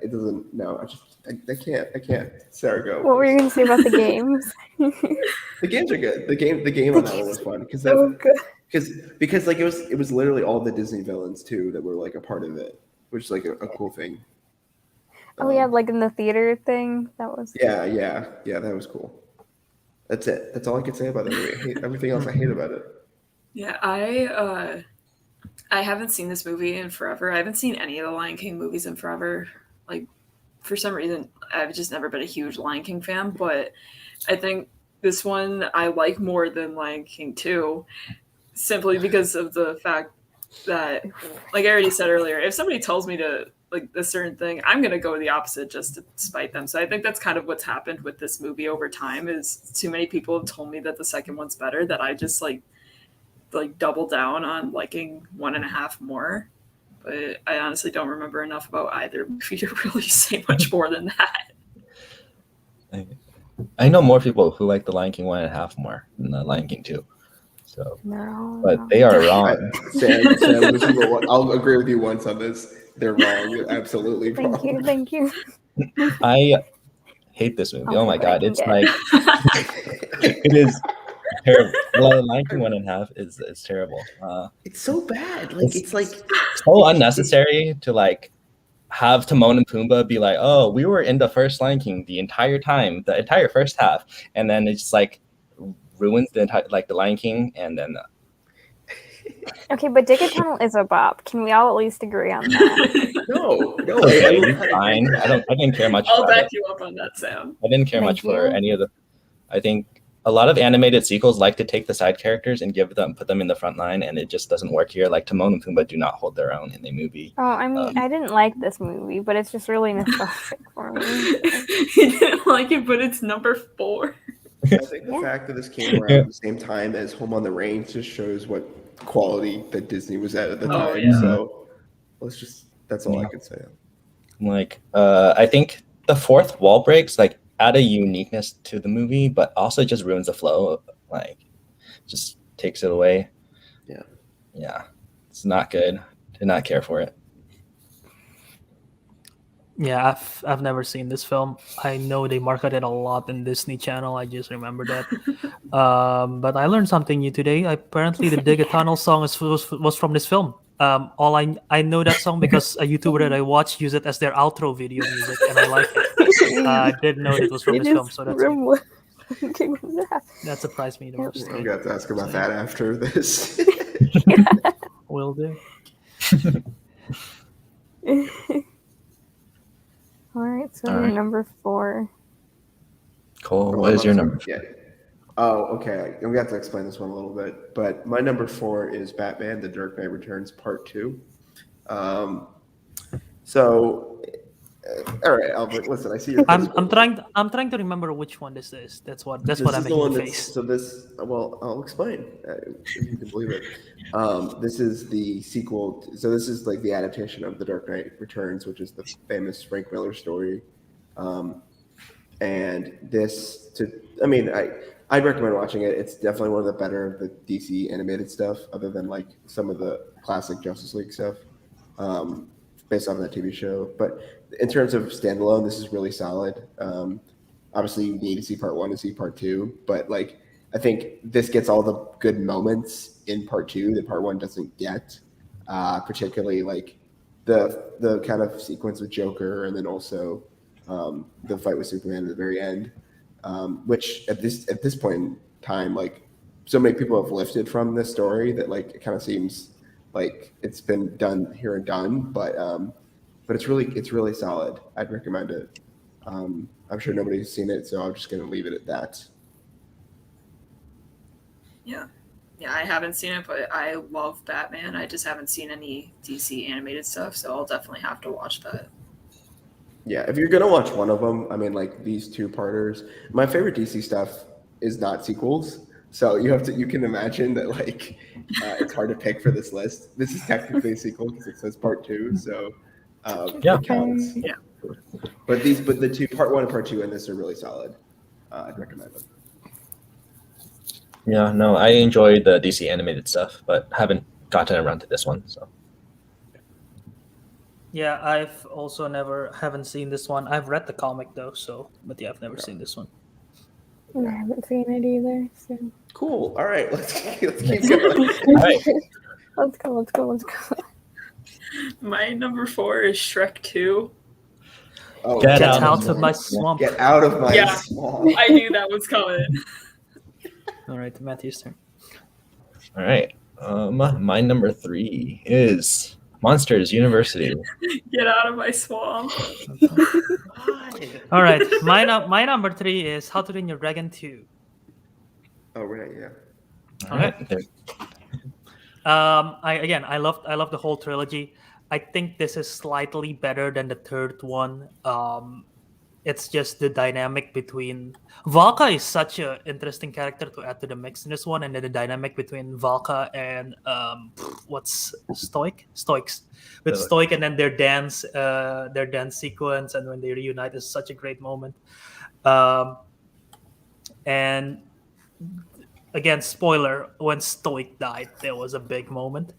it doesn't. No, I can't. Sarah, go. What were you going to say about the games? The games are good. The game on that one was fun because So good. because like it was literally all the Disney villains too that were like a part of it, which is like a cool thing. Oh, yeah, like in the theater thing. That was. Yeah, that was cool. That's it. That's all I could say about the movie. I hate everything else I hate about it. Yeah, I haven't seen this movie in forever. I haven't seen any of the Lion King movies in forever. Like, for some reason, I've just never been a huge Lion King fan, but I think this one I like more than Lion King 2, simply because of the fact that, like I already said earlier, if somebody tells me to like a certain thing, I'm gonna go the opposite just to spite them. So I think that's kind of what's happened with this movie over time. Is too many people have told me that the second one's better, that I just like double down on liking 1.5 more. But I honestly don't remember enough about either movie to really say much more than that. I know more people who like The Lion King 1.5 more than The Lion King 2. So, No. but they are I, wrong. Sam, this is what, I'll agree with you once on this. They're wrong. You're absolutely wrong. Thank you. I hate this movie. Oh my Okay, god, I it's can like it is terrible. Well, The Lion King 1.5 is terrible. It's so bad. Like it's like So unnecessary to like have Timon and Pumbaa be like, oh, we were in the first Lion King the entire time, the entire first half, and then it's just like ruins the entire like the Lion King, and then Okay, but Dig a Tunnel is a bop. Can we all at least agree on that? no. okay, I it's fine. I didn't care much. I'll about back it. you up on that, Sam. I didn't care Thank much for you. any of the. I think a lot of animated sequels like to take the side characters and put them in the front line, and it just doesn't work here. Like Timon and Pumbaa do not hold their own in the movie. Oh, I mean, I didn't like this movie, but it's just really nostalgic for me. You didn't like it, but it's number 4. I think the fact that this came around at the same time as Home on the Range just shows what quality that Disney was at the Oh, time. yeah. So that's all I could say. Like, I think the fourth wall breaks like add a uniqueness to the movie, but also just ruins the flow. Like, just takes it away. Yeah, it's not good. Did not care for it. Yeah, I've never seen this film. I know they marketed it a lot in Disney Channel. I just remember that. But I learned something new today. Apparently, the Dig a Tunnel song was from this film. All I know that song because a YouTuber that I watch used it as their outro video music, and I like it. I didn't know it was from this film, so that surprised me the most. I got to ask about that after this. Will do. All right, so All right. number 4. Cole, what is your number? Yeah. Oh, okay. We have to explain this one a little bit. But my number 4 is Batman: The Dark Knight Returns Part 2. So, all right, Albert. Listen, I see your. I'm trying to remember which one this is. That's what This I'm is the making one the that's face. so this. Well, I'll explain if you can believe it. This is the sequel. So this is like the adaptation of The Dark Knight Returns, which is the famous Frank Miller story. And this, I mean, I'd recommend watching it. It's definitely one of the better of the DC animated stuff, other than like some of the classic Justice League stuff, based off of that TV show. But in terms of standalone, this is really solid. Obviously, you need to see part 1 to see part 2, but like I think this gets all the good moments in part 2 that part 1 doesn't get. Particularly like the kind of sequence with Joker, and then also the fight with Superman at the very end, which at this point in time, like so many people have lifted from this story that like it kind of seems like it's been done here and done, but it's really solid. I'd recommend it. I'm sure nobody's seen it, so I'm just gonna leave it at that. Yeah, I haven't seen it, but I love Batman. I just haven't seen any DC animated stuff, so I'll definitely have to watch that. Yeah, if you're gonna watch one of them, I mean, like these two-parters. My favorite DC stuff is not sequels, so you can imagine that like it's hard to pick for this list. This is technically a sequel because it says part 2, so Yeah. it counts. Yeah. But the two, part 1 and part 2 in this are really solid. I'd recommend them. Yeah, no, I enjoyed the DC animated stuff, but haven't gotten around to this one. So Yeah, I've also haven't seen this one. I've read the comic though, but yeah, I've never seen this one. I haven't seen it either. So. Cool. All right, let's keep going. all right, Let's go. My number 4 is Shrek 2. Oh, Get Get out. out of my swamp. Get out of my Yeah. swamp. I knew that was coming. All right, Matthew's turn. all right. My number 3 is Monsters University. Get out of my swamp. All right, my number 3 is How to Train Your Dragon 2. Oh, right, yeah. All right, there. I love the whole trilogy. I think this is slightly better than the third one. It's just the dynamic between Valka is such an interesting character to add to the mix in this one, and then the dynamic between Valka and what's Stoics with Stoic, and then their dance sequence, and when they reunite is such a great moment. And again, spoiler: when Stoic died, there was a big moment.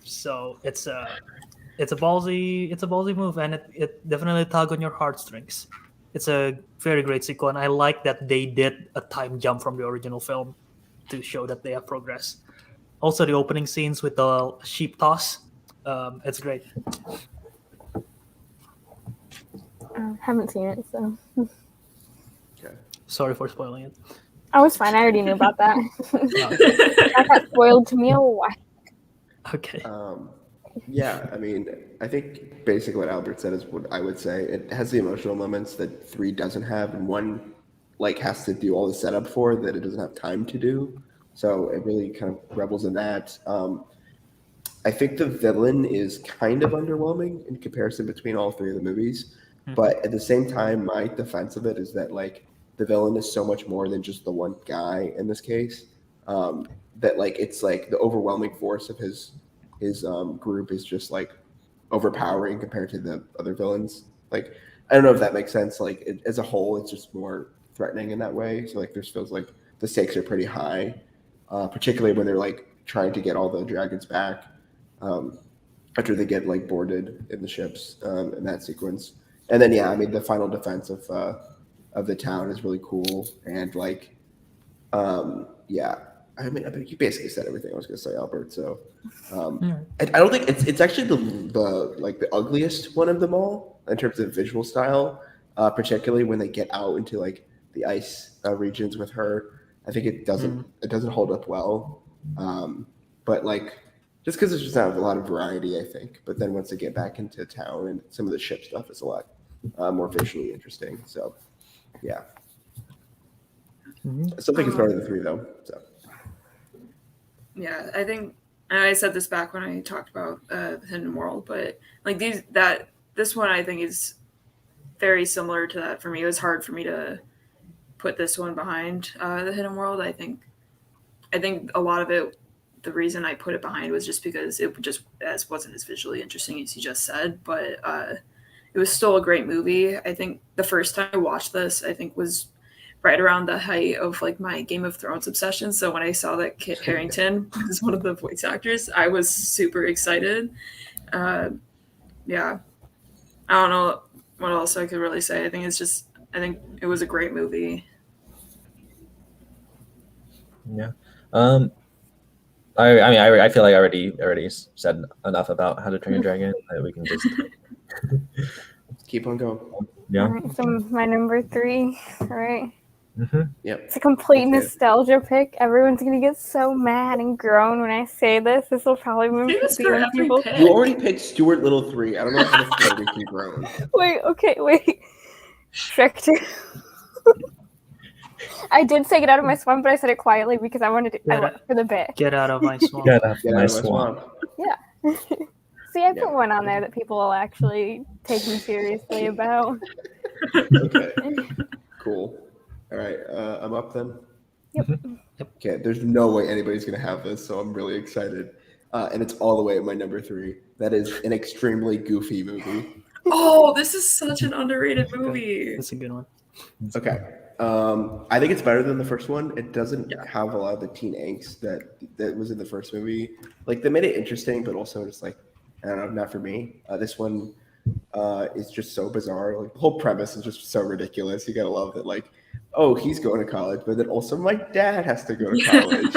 So it's a ballsy move, and it definitely tug on your heartstrings. It's a very great sequel, and I like that they did a time jump from the original film to show that they have progressed. Also, the opening scenes with the sheep toss, it's great. Haven't seen it, so Okay. Sorry for spoiling it. I was fine. I already knew about that. That got spoiled to me a while. Okay. Yeah, I mean, I think basically what Albert said is what I would say. It has the emotional moments that 3 doesn't have, and 1 like has to do all the setup for that it doesn't have time to do. So it really kind of revels in that. I think the villain is kind of underwhelming in comparison between all 3 of the movies, but at the same time, my defense of it is that like the villain is so much more than just the one guy in this case. That like it's like the overwhelming force of his group is just like overpowering compared to the other villains. Like I don't know if that makes sense. Like as a whole, it's just more threatening in that way. So like there's feels like the stakes are pretty high, particularly when they're like trying to get all the dragons back after they get like boarded in the ships in that sequence. And then yeah, I mean the final defense of the town is really cool, and like yeah. I mean, you basically said everything I was going to say, Albert. So, I don't think it's actually the ugliest one of them all in terms of visual style, particularly when they get out into like the ice regions with her. I think it doesn't hold up well, but like just because it's just not a lot of variety, I think. But then once they get back into town and some of the ship stuff is a lot more visually interesting. So, yeah, I still think it's better than 3 though. So. Yeah, I think and I said this back when I talked about the Hidden World, but like this one I think is very similar to that for me. It was hard for me to put this one behind the Hidden World. I think a lot of it, the reason I put it behind was just because it just wasn't as visually interesting as you just said, but it was still a great movie. I think the first time I watched this, I think was right around the height of like my Game of Thrones obsession. So when I saw that Kit Harington was one of the voice actors, I was super excited. Yeah, I don't know what else I could really say. I think it was a great movie. Yeah. I feel like I already said enough about How to Train Your Dragon that we can just Keep on going. yeah. All right, so my number 3, all right? Yep. It's a complete Okay. nostalgia pick. Everyone's gonna get so mad and groan when I say this. This will probably Say this be for on every people. pick. You already picked Stuart Little 3. I don't know how much more we can grow. Wait. Shrek 2. I did say Get Out of My Swamp, but I said it quietly because I wanted for the bit. Get out of my swamp. Get out of Get my out of my swamp. swamp. See, I Yeah. put one on there that people will actually take me seriously about. Okay. Cool. All right. I'm up then. Yep. Okay. There's no way anybody's gonna have this, so I'm really excited. And it's all the way at my number 3. That is an extremely goofy movie. Oh, this is such an underrated movie. That's a good one. Okay. I think it's better than the first one. It doesn't Yeah. have a lot of the teen angst that was in the first movie. Like they made it interesting, but also just like I don't know, not for me. This one is just so bizarre. Like the whole premise is just so ridiculous. You gotta love that. Like, oh, he's going to college, but then also my dad has to go to college.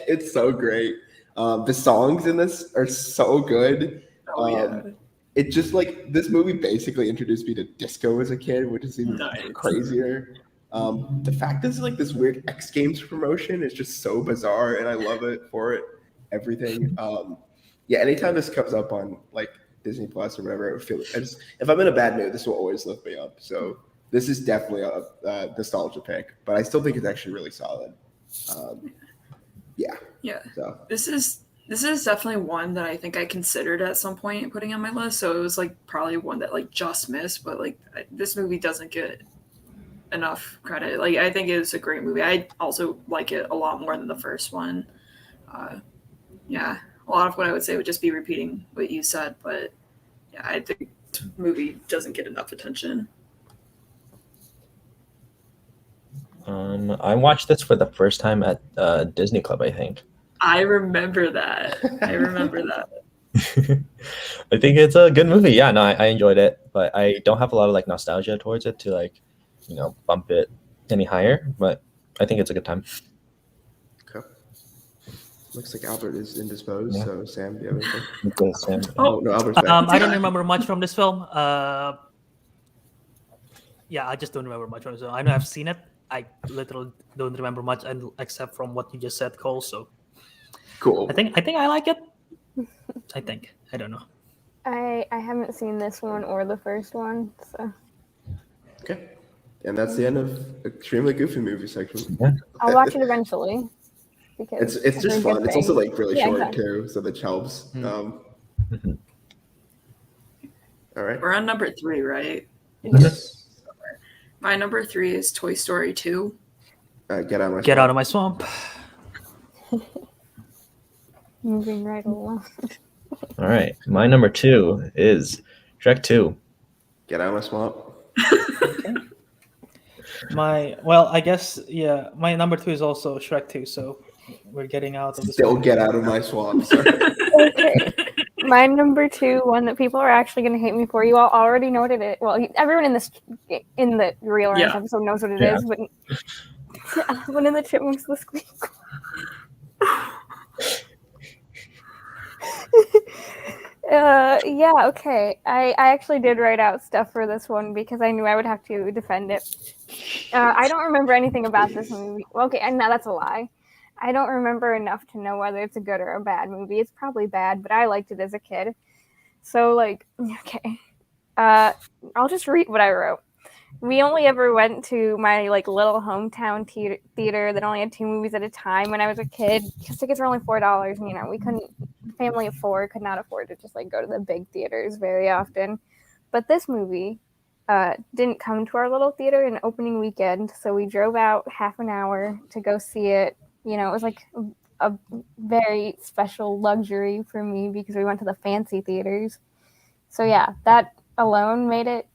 It's so great. The songs in this are so good. Oh, yeah. It just like this movie basically introduced me to disco as a kid, which is even Nice. crazier. The fact that it's like this weird X Games promotion is just so bizarre, and I love it for it. Everything. Yeah, anytime this comes up on like Disney Plus or whatever, if I'm in a bad mood, this will always lift me up. So this is definitely a nostalgia pick, but I still think it's actually really solid. Yeah. Yeah. So This is definitely one that I think I considered at some point putting on my list. So it was like probably one that like just missed, but like this movie doesn't get enough credit. Like I think it's a great movie. I also like it a lot more than the first one. Yeah, a lot of what I would say would just be repeating what you said, but yeah, I think this movie doesn't get enough attention. I watched this for the first time at Disney Club, I think. I remember that. I remember that. I think it's a good movie. Yeah, no, I enjoyed it, but I don't have a lot of like nostalgia towards it to like, bump it any higher. But I think it's a good time. okay. Looks like Albert is indisposed. Yeah. So Sam, do you have anything? Okay, Sam. Oh no, Albert's back. I don't remember much from this film. Yeah, I just don't remember much from this film. I know I've seen it. I literally don't remember much, except from what you just said, Cole. So Cool. I think I like it. I don't know. I haven't seen this one or the first one, so Okay. And that's the end of extremely goofy movie section. I'll watch it eventually. Because It's just a good fun. It's also thing. like really Yeah, short exactly. too, so that helps. All right. We're on number 3, right? Yes. My number 3 is Toy Story 2. Get out of my Get out of my swamp. Moving right along. All right, my number 2 is Shrek 2. Get out of my swamp. I guess my number 2 is also Shrek 2. So we're getting out of the Still swamp. get out of my swamp. Sorry. Okay. My number 2, one that people are actually going to hate me for. You all already noted it. Well, everyone in the Real Ranch Yeah. episode knows what it Yeah. is, but Alvin and the Chipmunks, the Squeak. Yeah, okay. I actually did write out stuff for this one because I knew I would have to defend it. I don't remember anything about this movie. Okay, and now that's a lie. I don't remember enough to know whether it's a good or a bad movie. It's probably bad, but I liked it as a kid. So, okay. I'll just read what I wrote. we only ever went to my like little hometown theater that only had 2 movies at a time when I was a kid because tickets were only $4 and we couldn't, family of 4 could not afford to just like go to the big theaters very often. But this movie didn't come to our little theater in opening weekend, so we drove out half an hour to go see it. It was like a very special luxury for me because we went to the fancy theaters. So yeah, that alone made it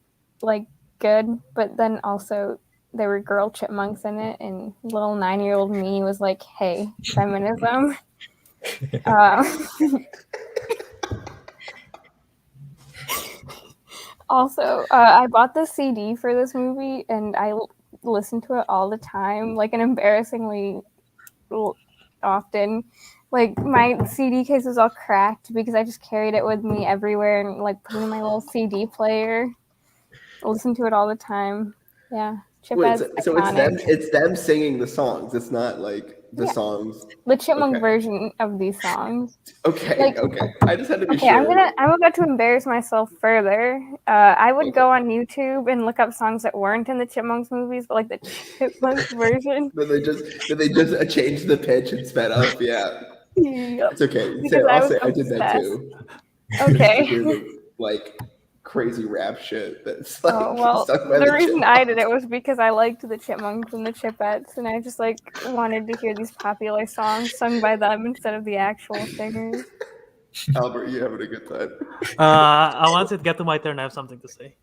like good, but then also there were girl chipmunks in it, and little 9-year-old me was like, "Hey, feminism." Also, I bought the CD for this movie, and I listened to it all the time, like an embarrassingly often. Like my CD case was all cracked because I just carried it with me everywhere and like put it in my little CD player. I listen to it all the time. Yeah, Wait, Chipettes. so it's them singing the songs. It's not like the songs. The chipmunk Okay. version of these songs. Okay, Like- okay. I just had to be Okay, sure. I'm about to embarrass myself further. I would go on YouTube and look up songs that weren't in the Chipmunks movies, but like the Chipmunks version. Did they just change the pitch and sped up? Yeah, Yep. it's okay. Because I was I did that obsessed. too. Okay. Hear the, like crazy rap shit. That's like Oh, well, sung by the reason Chipmunks. I did it was because I liked the Chipmunks and the Chipettes, and I just like wanted to hear these popular songs sung by them instead of the actual singers. Albert, you having a good time? Once it get to my turn, I have something to say.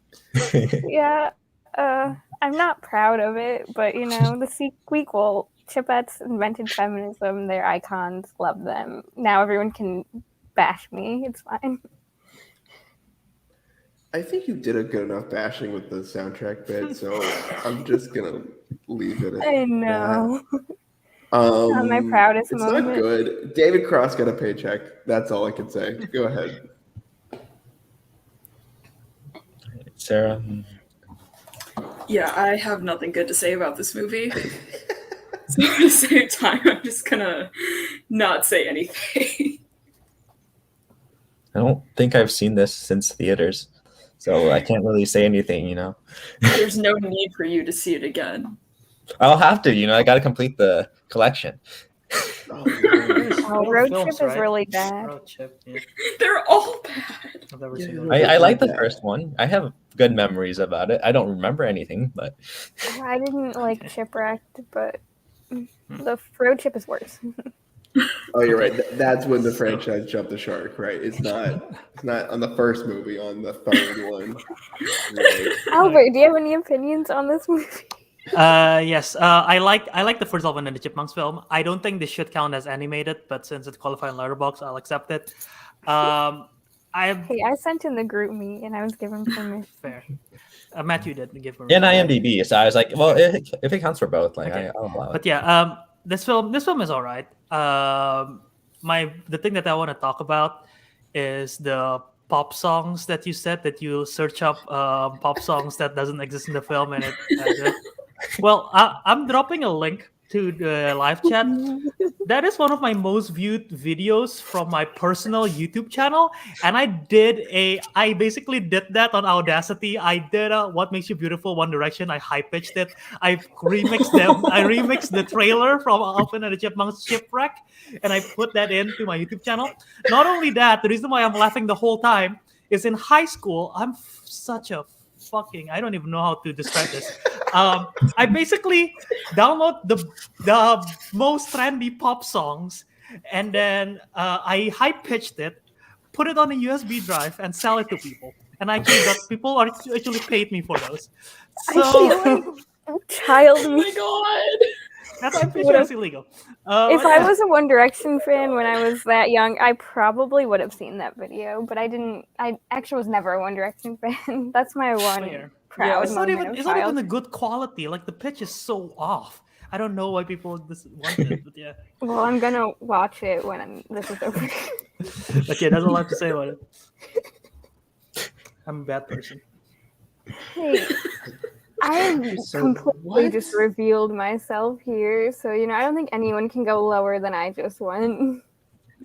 Yeah, I'm not proud of it, but the sequel, Chipettes invented feminism. They're icons. Love them. Now everyone can bash me. It's fine. I think you did a good enough bashing with the soundtrack bit, so I'm just gonna leave it at I know. that. Not my proudest it's moment. not good. David Cross got a paycheck. That's all I can say. Go ahead. Sarah. Yeah, I have nothing good to say about this movie. So at the same time, I'm just gonna not say anything. I don't think I've seen this since theaters, so I can't really say anything. There's no need for you to see it again. I'll have to. I got to complete the collection. Oh, Road Trip is really bad. Road Trip, yeah. They're all bad. I've never Yeah, seen you're it. right. I like the first one. I have good memories about it. I don't remember anything, but I didn't like Chipwrecked, but the Road Trip is worse. Oh, you're right. That's when the franchise jumped the shark, right? It's not on the first movie, on the third one. Right. Albert, do you have any opinions on this movie? Yes. I like the first Alvin and the Chipmunks film. I don't think this should count as animated, but since it's qualified in Letterboxd, I'll accept it. Hey, I sent in the group me and I was given permission. Fair. Matthew did give me in IMDb, so I was like, well, if it counts for both, like Okay. I'll allow it. But yeah, this film is all right. The thing that I want to talk about is the pop songs that you said that you search up pop songs that doesn't exist in the film and it. Well, I'm dropping a link to the live chat. That is one of my most viewed videos from my personal YouTube channel, and I basically did that on Audacity. I did What Makes You Beautiful, One Direction. I high pitched it. I remixed them. I remixed the trailer from Alvin and the Chipmunks Shipwreck, and I put that into my YouTube channel. Not only that, the reason why I'm laughing the whole time is in high school, I'm such a fucking, I don't even know how to describe this. I basically download the most trendy pop songs, and then I high pitched it, put it on a USB drive, and sell it to people. And people actually paid me for those. I So feel like child Oh me. my god! I'm pretty sure it's illegal. If But I yeah. was a One Direction fan when I was that young, I probably would have seen that video, but I didn't. I actually was never a One Direction fan. That's my one Fair. proud It's not moment even of it's not even childhood. a good quality. Like the pitch is so off. I don't know why people want it, but yeah. Well, I'm gonna watch it when this is over. But yeah, that's all I have to say about it. I'm a bad person. Hey, I have So completely what? just revealed myself here, so I don't think anyone can go lower than I just went.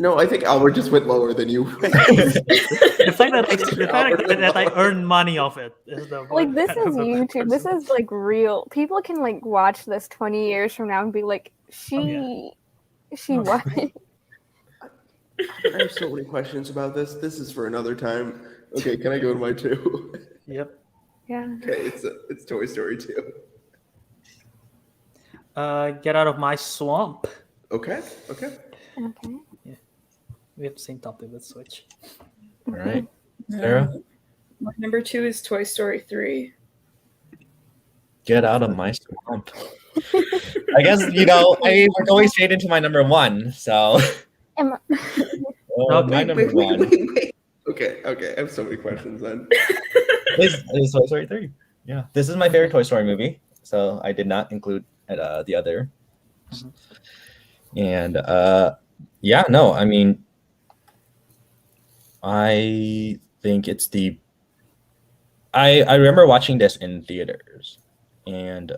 No, I think Albert just went lower than you. The fact that I earn money off it is the Like this kind is of the YouTube. This person. is like real. People can like watch this 20 years from now and be like, she what? I have so many questions about this. This is for another time. Okay, can I go to my 2? Yep. Yeah. Okay, it's Toy Story 2. Get out of my swamp. Okay. Okay. We have the same topic. Let's switch. All right, Sarah, My number 2 is Toy Story 3. get out of my swamp. I guess we're going straight into my number 1. So, Am my number 1 wait. Okay. I have so many questions then. is Toy Story 3. Yeah, this is my favorite Toy Story movie. So I did not include the other. And yeah, no, I mean, I think it's I remember watching this in theaters, and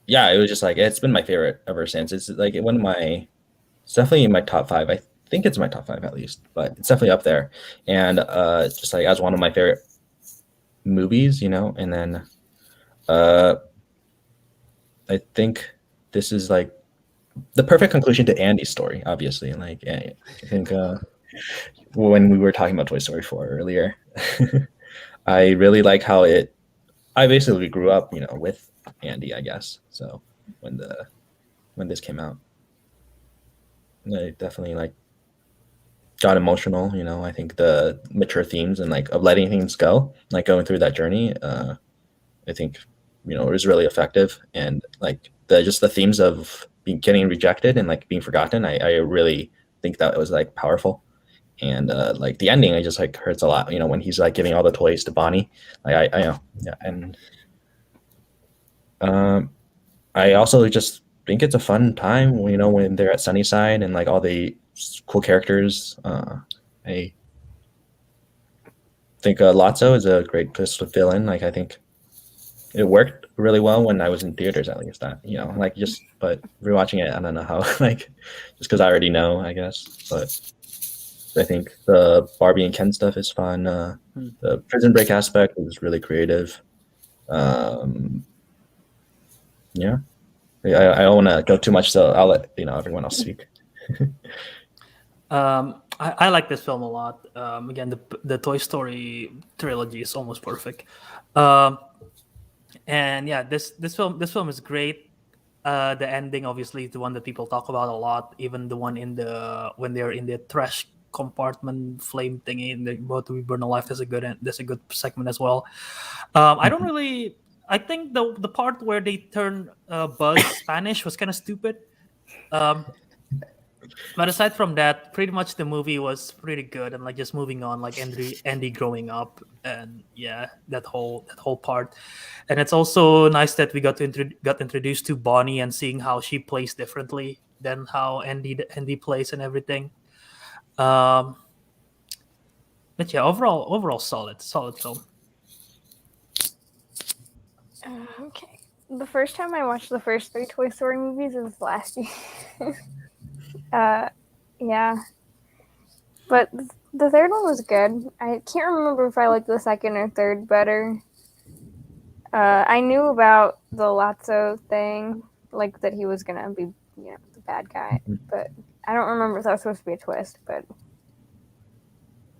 yeah, it was just like it's been my favorite ever since. It's like it's definitely in my top 5. I think it's my top 5 at least, but it's definitely up there. And it's just like as one of my favorite movies, and then I think this is like the perfect conclusion to Andy's story, obviously. Like I think when we were talking about Toy Story 4 earlier, I really like how I basically grew up, with Andy, I guess. So when this came out, I definitely like got emotional. I think the mature themes and like of letting things go, like going through that journey, I think it was really effective. And like the themes of getting rejected and like being forgotten, I really think that it was like powerful. And like the ending, I just like hurts a lot. When he's like giving all the toys to Bonnie, like I know, yeah. And I also just think it's a fun time. When they're at Sunnyside and like all the cool characters. I think Lotso is a great place to fill in. Like I think it worked really well when I was in theaters, at least. That but rewatching it, I don't know how. Like just because I already know, I guess. But I think the Barbie and Ken stuff is fun. The Prison Break aspect is really creative. Yeah. I don't want to go too much, so I'll let everyone else speak. I like this film a lot. Again, the Toy Story trilogy is almost perfect. And yeah, this film is great. The ending, obviously, is the one that people talk about a lot. Even the one when they're in the trash compartment flame thingy and they both we burn alive. That's a good segment as well. I don't really. I think the part where they turn Buzz Spanish was kind of stupid. But aside from that, pretty much the movie was pretty good, and like just moving on, like Andy growing up, and yeah, that whole part. And it's also nice that we got introduced to Bonnie and seeing how she plays differently than how Andy plays and everything. But yeah, overall solid film. Okay. The first time I watched the first 3 Toy Story movies was last year. Yeah. But the third one was good. I can't remember if I liked the second or third better. I knew about the Lotso thing, like that he was gonna be, the bad guy. But I don't remember if that was supposed to be a twist, but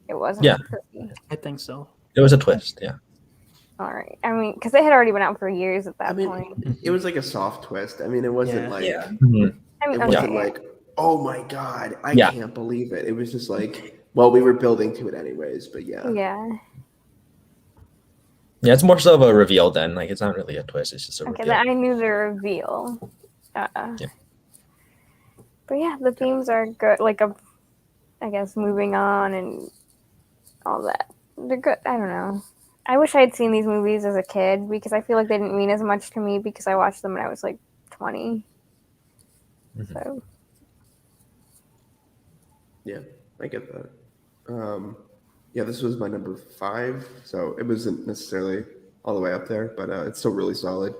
it wasn't. Yeah. I think so. It was a twist, yeah. All right. I mean, because they had already been out for years at that point. It was like a soft twist. I mean, it wasn't like Yeah. I mean, it wasn't like, oh my god, I Yeah. can't believe it. It was just like, well, we were building to it anyways, but yeah. Yeah. Yeah, it's more so of a reveal then. Like it's not really a twist. It's just a Okay, reveal. then I knew the reveal. Yeah. But yeah, the themes are good. Like, I guess moving on and all that. They're good. I don't know. I wish I had seen these movies as a kid because I feel like they didn't mean as much to me because I watched them when I was like 20. Mhm. So Yeah, I get that. Yeah, this was my number 5, so it wasn't necessarily all the way up there, but it's still really solid.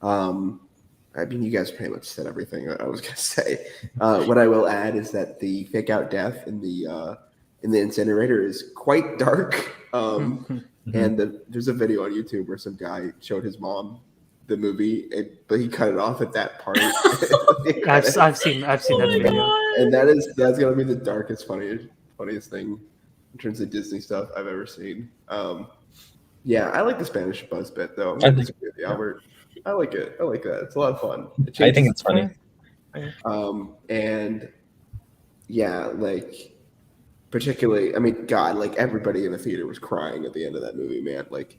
I I mean, you guys pretty much said everything that I was gonna say. What I will add is that the fake out death in the incinerator is quite dark. And there's a video on YouTube where some guy showed his mom the movie, but he cut it off at that part. I've seen that video. And that's gonna be the darkest, funniest thing in terms of Disney stuff I've ever seen. Yeah, I like the Spanish buzz bit though. I'm gonna disagree with you, Albert. I like it. I like that. It's a lot of fun. I think it's funny. And yeah, like particularly, I mean, God, like everybody in the theater was crying at the end of that movie, man. Like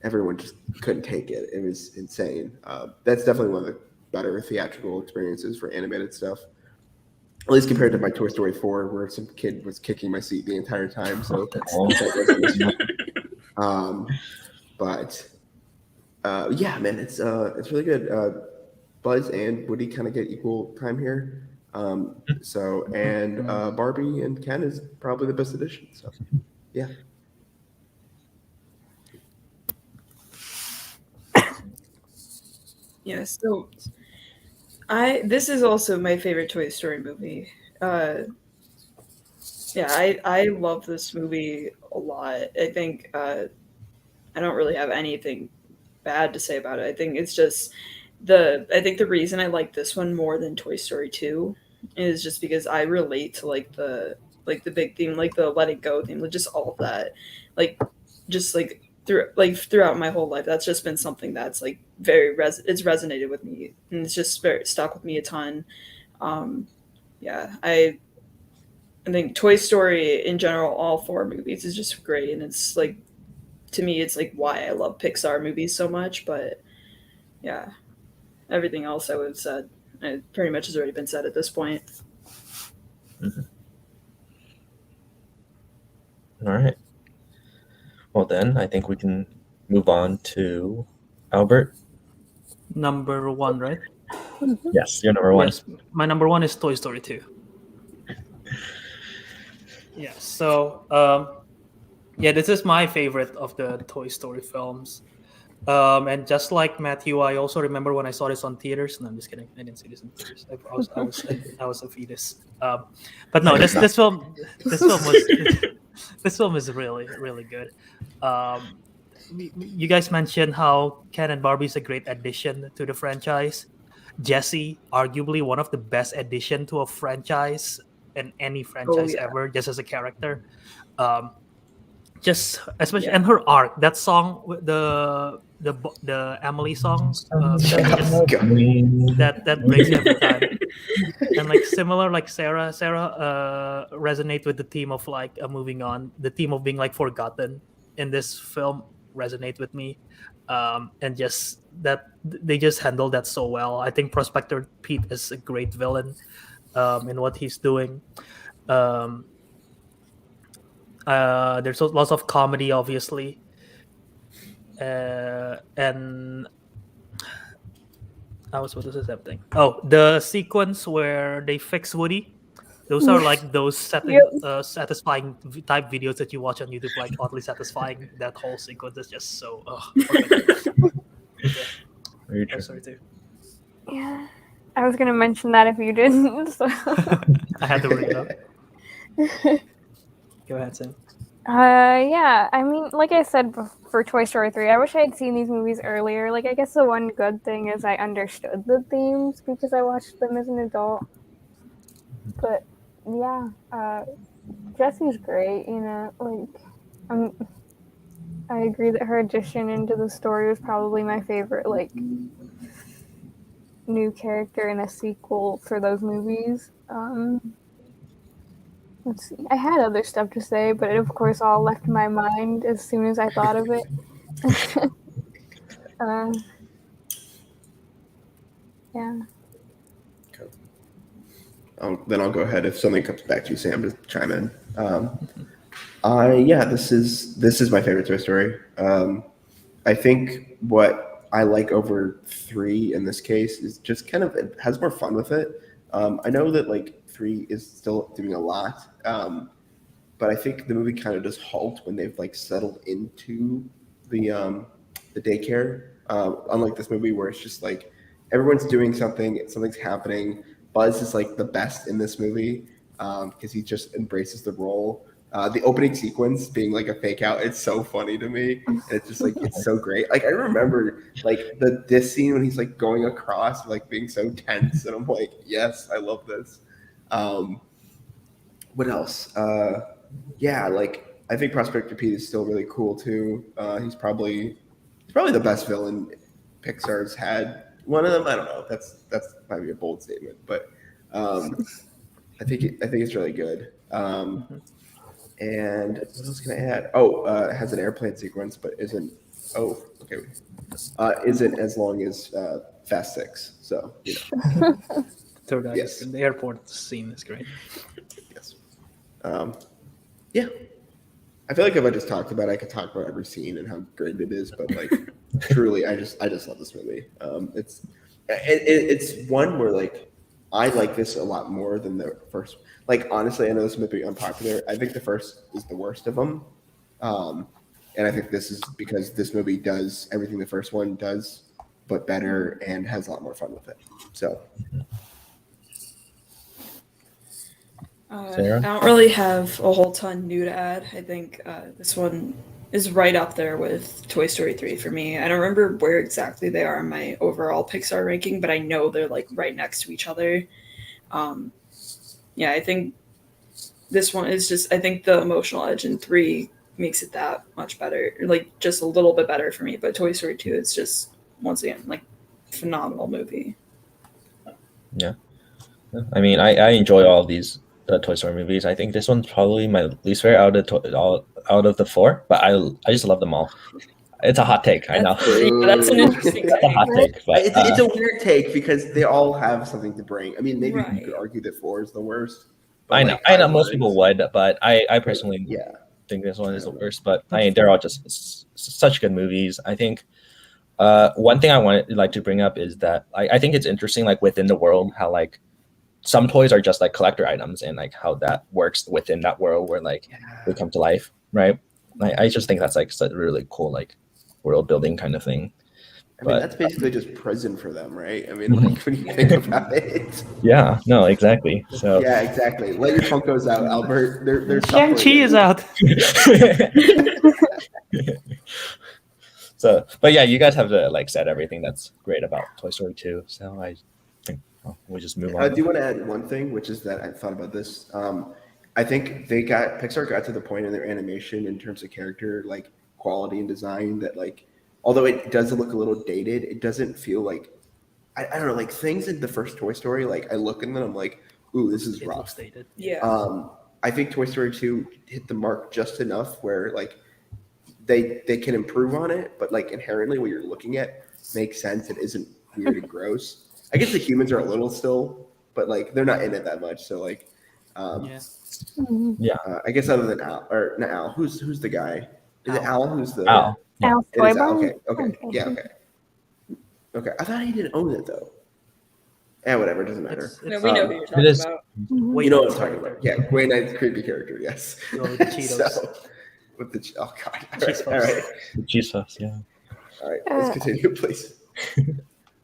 everyone just couldn't take it. It was insane. That's definitely one of the better theatrical experiences for animated stuff. At least compared to my Toy Story 4, where some kid was kicking my seat the entire time. So but yeah, man, it's really good. Buzz and Woody kind of get equal time here. So and Barbie and Ken is probably the best addition. So yeah. Yeah, so this is also my favorite Toy Story movie. Yeah, I love this movie a lot. I think I don't really have anything bad to say about it. I think it's just I think the reason I like this one more than Toy Story 2 is just because I relate to like the big theme, like the Let It Go theme, like just all of that. Like just like throughout my whole life, that's just been something that's like it's resonated with me, and it's just very stuck with me a ton. Yeah, I think Toy Story in general, all 4 movies, is just great, and it's like, to me, it's like why I love Pixar movies so much. But yeah, everything else I would have said, it pretty much has already been said at this point. All right. Well, then I think we can move on to Albert. Number 1, right? Yes, you're number 1. Yes, my number 1 is Toy Story 2. Yeah, so yeah, this is my favorite of the Toy Story films. And just like Matthew, I also remember when I saw this on theaters. No, I'm just kidding. I didn't see this in theaters. I was a fetus. But no, this film is really, really good. You guys mentioned how Ken and Barbie is a great addition to the franchise. Jessie, arguably one of the best addition to a franchise in any franchise ever, just as a character. Just especially and her arc, that song, the Emily song, that breaks every time. And like similar, like Sarah resonate with the theme of like moving on, the theme of being like forgotten in this film resonate with me, and just that they just handle that so well. I think Prospector Pete is a great villain in what he's doing. There's lots of comedy, obviously, and I was supposed to say something. Oh, the sequence where they fix Woody. Those are like those satisfying type videos that you watch on YouTube, like oddly satisfying. That whole sequence is just so. Very true. Sorry too. Yeah, I was gonna mention that if you didn't. So. I had to bring it up. Go ahead, Sam. Yeah, I mean, like I said for Toy Story 3, I wish I had seen these movies earlier. Like, I guess the one good thing is I understood the themes because I watched them as an adult. But yeah, Jessie's great. You know, like I agree that her addition into the story was probably my favorite, like, new character in a sequel for those movies. Let's see. I had other stuff to say, but it, of course, all left my mind as soon as I thought of it. Yeah. Then I'll go ahead if something comes back to you, Sam, to chime in. Yeah, this is my favorite Toy Story. I think what I like over 3 in this case is just kind of it has more fun with it. I know that like 3 is still doing a lot, but I think the movie kind of does halt when they've like settled into the daycare. Unlike this movie where it's just like everyone's doing something, something's happening. Buzz is like the best in this movie because he just embraces the role. The opening sequence being like a fake out, it's so funny to me. And it's just like it's so great. Like I remember like this scene when he's like going across, like being so tense, and I'm like, yes, I love this. What else? Yeah, like I think Prospector Pete is still really cool too. He's probably the best villain Pixar's had. One of them, I don't know. That's might be a bold statement, but I think it's really good. And what else can I add? Oh, it has an airplane sequence, but isn't. Oh, okay. Isn't as long as Fast Six. So you know. Third act, Yes. the airport scene is great. Yes. Yeah. I feel like if I just talked about it, I could talk about every scene and how great it is, but like truly, I just love this movie. It's one where like I like this a lot more than the first. Like honestly, I know this might be unpopular. I think the first is the worst of them, and I think this is because this movie does everything the first one does, but better and has a lot more fun with it. So. Sarah? I don't really have a whole ton new to add. I think this one is right up there with Toy Story 3 for me. I don't remember where exactly they are in my overall Pixar ranking, but I know they're like right next to each other. Yeah, I think this one is just, I think the emotional edge in 3 makes it that much better, like just a little bit better for me. But Toy Story 2 is just, once again, like phenomenal movie. Yeah. I mean, I enjoy all of these Toy Story movies. I think this one's probably my least favorite out of the 4, but I just love them all. It's a hot take, I know. That's an interesting That's a hot take. take, but It's a weird take because they all have something to bring. I mean, maybe Right. you could argue that 4 is the worst. but, I know, like, most people would, but I personally Yeah. think this one is the worst. But I mean, they're all just such good movies. I think one thing I wanted like to bring up is that I think it's interesting, like within the world, how like some toys are just like collector items, and like how that works within that world where like they come to life, right? I just think that's like such a really cool like world building kind of thing. I mean, But- that's basically just prison for them, right? I mean, like when you think about it. Yeah, no, exactly. So Yeah, exactly. Let your Funkos out, Albert. They're Shang-Chi suffering. is out. So, but yeah, you guys have like said everything that's great about Toy Story 2. So I think we'll just move I on. do want to add one thing, which is that I thought about this. I think Pixar got to the point in their animation in terms of character, like quality and design, that like, although it does look a little dated, it doesn't feel like, I don't know, like things in the first Toy Story, like I look at them, I'm like, ooh, this is It rough. looks dated. Yeah. I think Toy Story 2 hit the mark just enough where like they can improve on it, but like inherently what you're looking at makes sense. It isn't weird and gross. I guess the humans are a little still, but like they're not in it that much. So like, Yeah. I guess other than Al, or not Al, who's the guy? Is it Al who's the Al. Al It is Al. Toybarn? Okay. Yeah. Okay. I thought he didn't own it though. Yeah, whatever. It doesn't matter. No, we know who you're talking is- about. Wait, You know what I'm talking about? Yeah, Wayne Knight's creepy character. Yes. You know, with the Cheetos. So, with the oh god. Cheese All right. Cheese puffs, yeah. All right. Let's continue, please.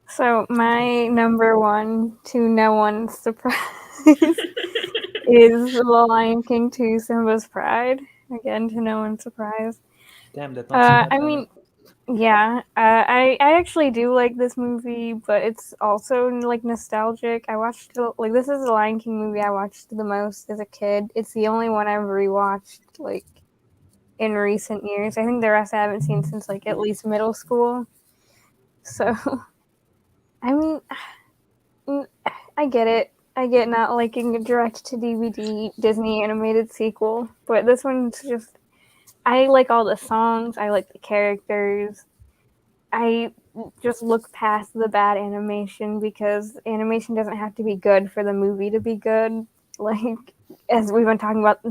So my number one, to no one's surprise, is The Lion King 2: Simba's Pride. Again, to no one's surprise. Damn, that not I mean, yeah, I actually do like this movie, but it's also like nostalgic. I watched like this is the Lion King movie I watched the most as a kid. It's the only one I've rewatched like in recent years. I think the rest I haven't seen since like at least middle school. So, I mean, I get it. I get not liking a direct to DVD Disney animated sequel, but this one's just. I like all the songs. I like the characters. I just look past the bad animation because animation doesn't have to be good for the movie to be good. Like as we've been talking about, I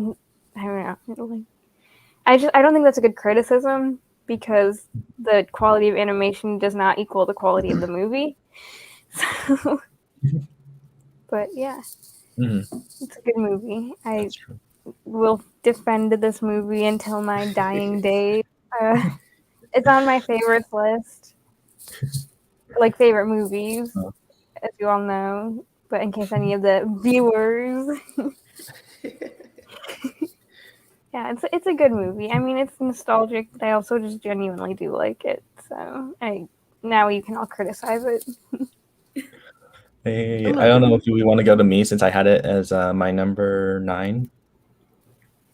don't know. Like, I don't think that's a good criticism because the quality of animation does not equal the quality of the movie. So, but yeah, it's a good movie. I will defend this movie until my dying day. It's on my favorites list. like favorite movies, Oh. as you all know. But in case any of the viewers, yeah, it's a good movie. I mean, it's nostalgic, but I also just genuinely do like it. So now you can all criticize it. Hey, I don't know if we want to go to me since I had it as my number 9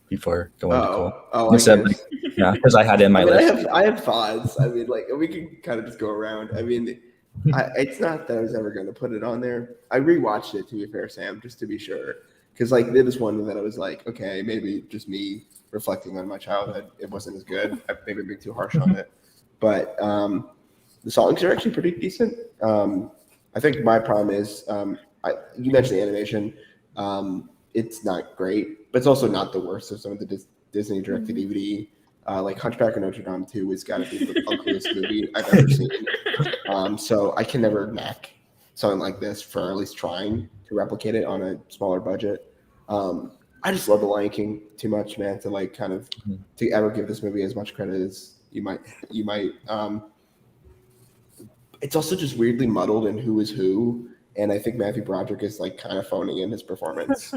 before going to Cole. Oh, You I said, guess. yeah, because I had it in my I mean, list. I have thoughts. I mean, like we can kind of just go around. I mean, it's not that I was ever going to put it on there. I rewatched it, to be fair, Sam, just to be sure, because like there was one that I was like, okay, maybe just me reflecting on my childhood, it wasn't as good. I maybe being too harsh on it, but the songs are actually pretty decent. I think my problem is you mentioned the animation. It's not great, but it's also not the worst of some of the Disney directed DVD. Like Hunchback of Notre Dame 2 has got to be the ugliest movie I've ever seen. So I can never knack something like this for at least trying to replicate it on a smaller budget. I just love The Lion King too much, man, to like kind of to ever give this movie as much credit as you might. It's also just weirdly muddled in who is who, and I think Matthew Broderick is like kind of phoning in his performance,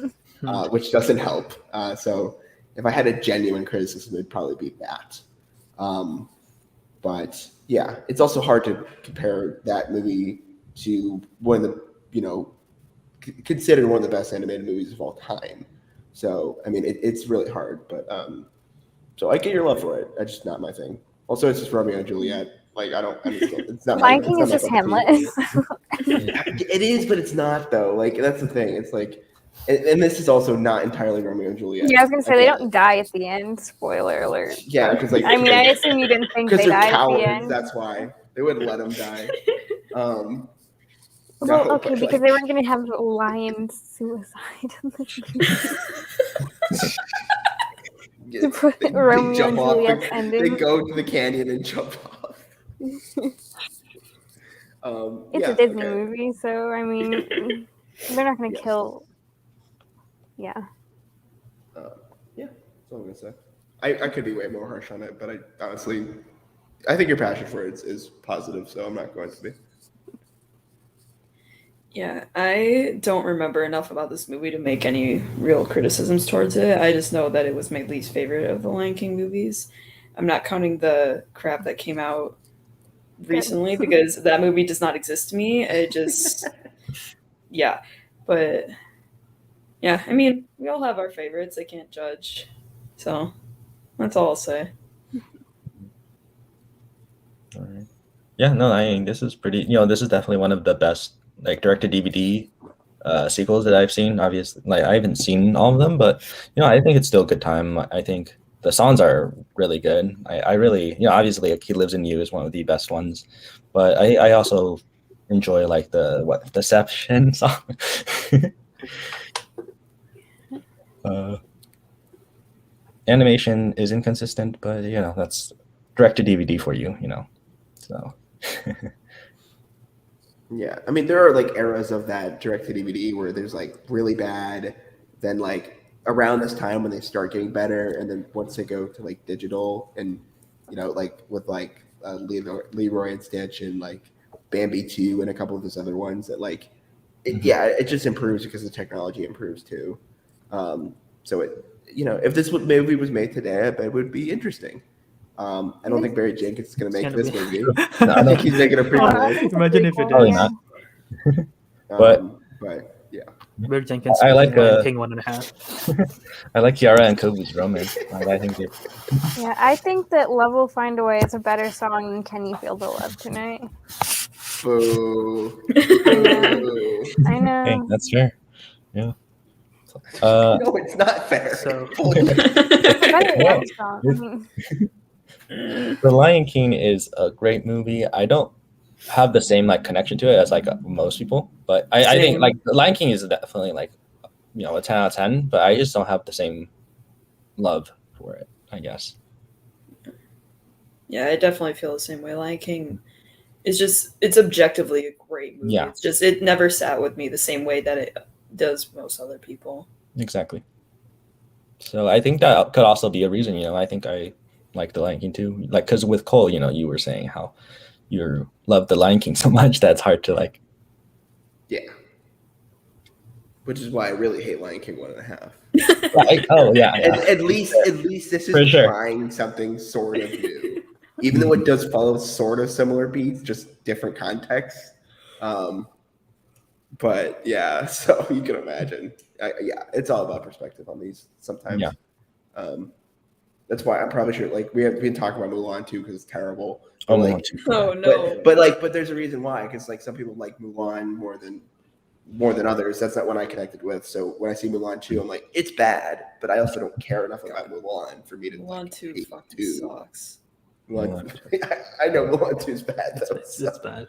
which doesn't help. So if I had a genuine criticism, it'd probably be that. But yeah, it's also hard to compare that movie to one of the, considered one of the best animated movies of all time. So, I mean, it's really hard, but so I get your love for it. That's just not my thing. Also, it's just Romeo and Juliet. Like, I don't understand. It's not Lion King is just Hamlet. It is, but it's not though. Like, that's the thing. It's like, and this is also not entirely Romeo and Juliet. Yeah, I was gonna say they don't die at the end. Spoiler alert. Yeah, because like, I mean, I assume you didn't think they because they're died at cowards. the end. That's why they wouldn't let them die. Well, No, okay, but, because like- they weren't gonna have lion suicide in this movie. To put They Romeo jump and off Juliet's They ending. go to the canyon and jump off. It's a Disney movie, so I mean, they're not gonna Yes. kill. Yeah. That's all I'm gonna say. I could be way more harsh on it, but I honestly, I think your passion for it is positive, so I'm not going to be. Yeah, I don't remember enough about this movie to make any real criticisms towards it. I just know that it was my least favorite of the Lion King movies. I'm not counting the crap that came out recently because that movie does not exist to me. It just, yeah. But yeah, I mean, we all have our favorites. I can't judge. So that's all I'll say. All right. Yeah, no, I mean, this is pretty, this is definitely one of the best like directed DVD sequels that I've seen. Obviously, like I haven't seen all of them, but I think it's still a good time. I think the songs are really good. I really, obviously, like, He Lives in You is one of the best ones, but I also enjoy like the Deception song. Animation is inconsistent, but that's direct to DVD for you, so. Yeah, I mean, there are like eras of that direct to DVD where there's like really bad, then like around this time when they start getting better, and then once they go to like digital and like with like Leroy and Stitch and like Bambi 2 and a couple of those other ones that like it just improves because the technology improves too. So it if this movie was made today, I bet it would be interesting. I don't think Barry Jenkins is going to make this movie. I think he's making a prequel. Imagine if it Probably is. not. But yeah. Barry Jenkins. I like, Lion King 1.5. I like Kiara and Kobe's romance. I think they Yeah, I think that Love Will Find a Way is a better song than Can You Feel the Love Tonight. Boo. I know. Hey, that's fair. Yeah. No, it's not fair. So- It's a better Well, love song. I mean, The Lion King is a great movie. I don't have the same like connection to it as like most people, but I think Same. like The Lion King is definitely like a 10 out of 10, but I just don't have the same love for it, I guess. Yeah, I definitely feel the same way. Lion King is it's objectively a great movie. Yeah. It's just, it never sat with me the same way that it does most other people. Exactly. So I think that could also be a reason, I think I like The Lion King too. Like, because with Cole, you were saying how, you love the Lion King so much that's hard to like. Yeah. Which is why I really hate Lion King 1.5. Like, oh yeah, At least this For is sure. trying something sort of new, even though it does follow sort of similar beats, just different contexts. But yeah, so you can imagine. Yeah, it's all about perspective on these sometimes. Yeah. That's why I'm probably sure. Like we've been talking about Mulan too because it's terrible. Oh, But, Mulan like, too. Oh no. but there's a reason why, because like some people like Mulan more than others. That's not one I connected with. So when I see Mulan 2, I'm like, it's bad, but I also don't care enough about Mulan for me to Mulan like, 2 hate fucking 2. sucks. Mulan, I know Mulan 2 is bad though. It's bad.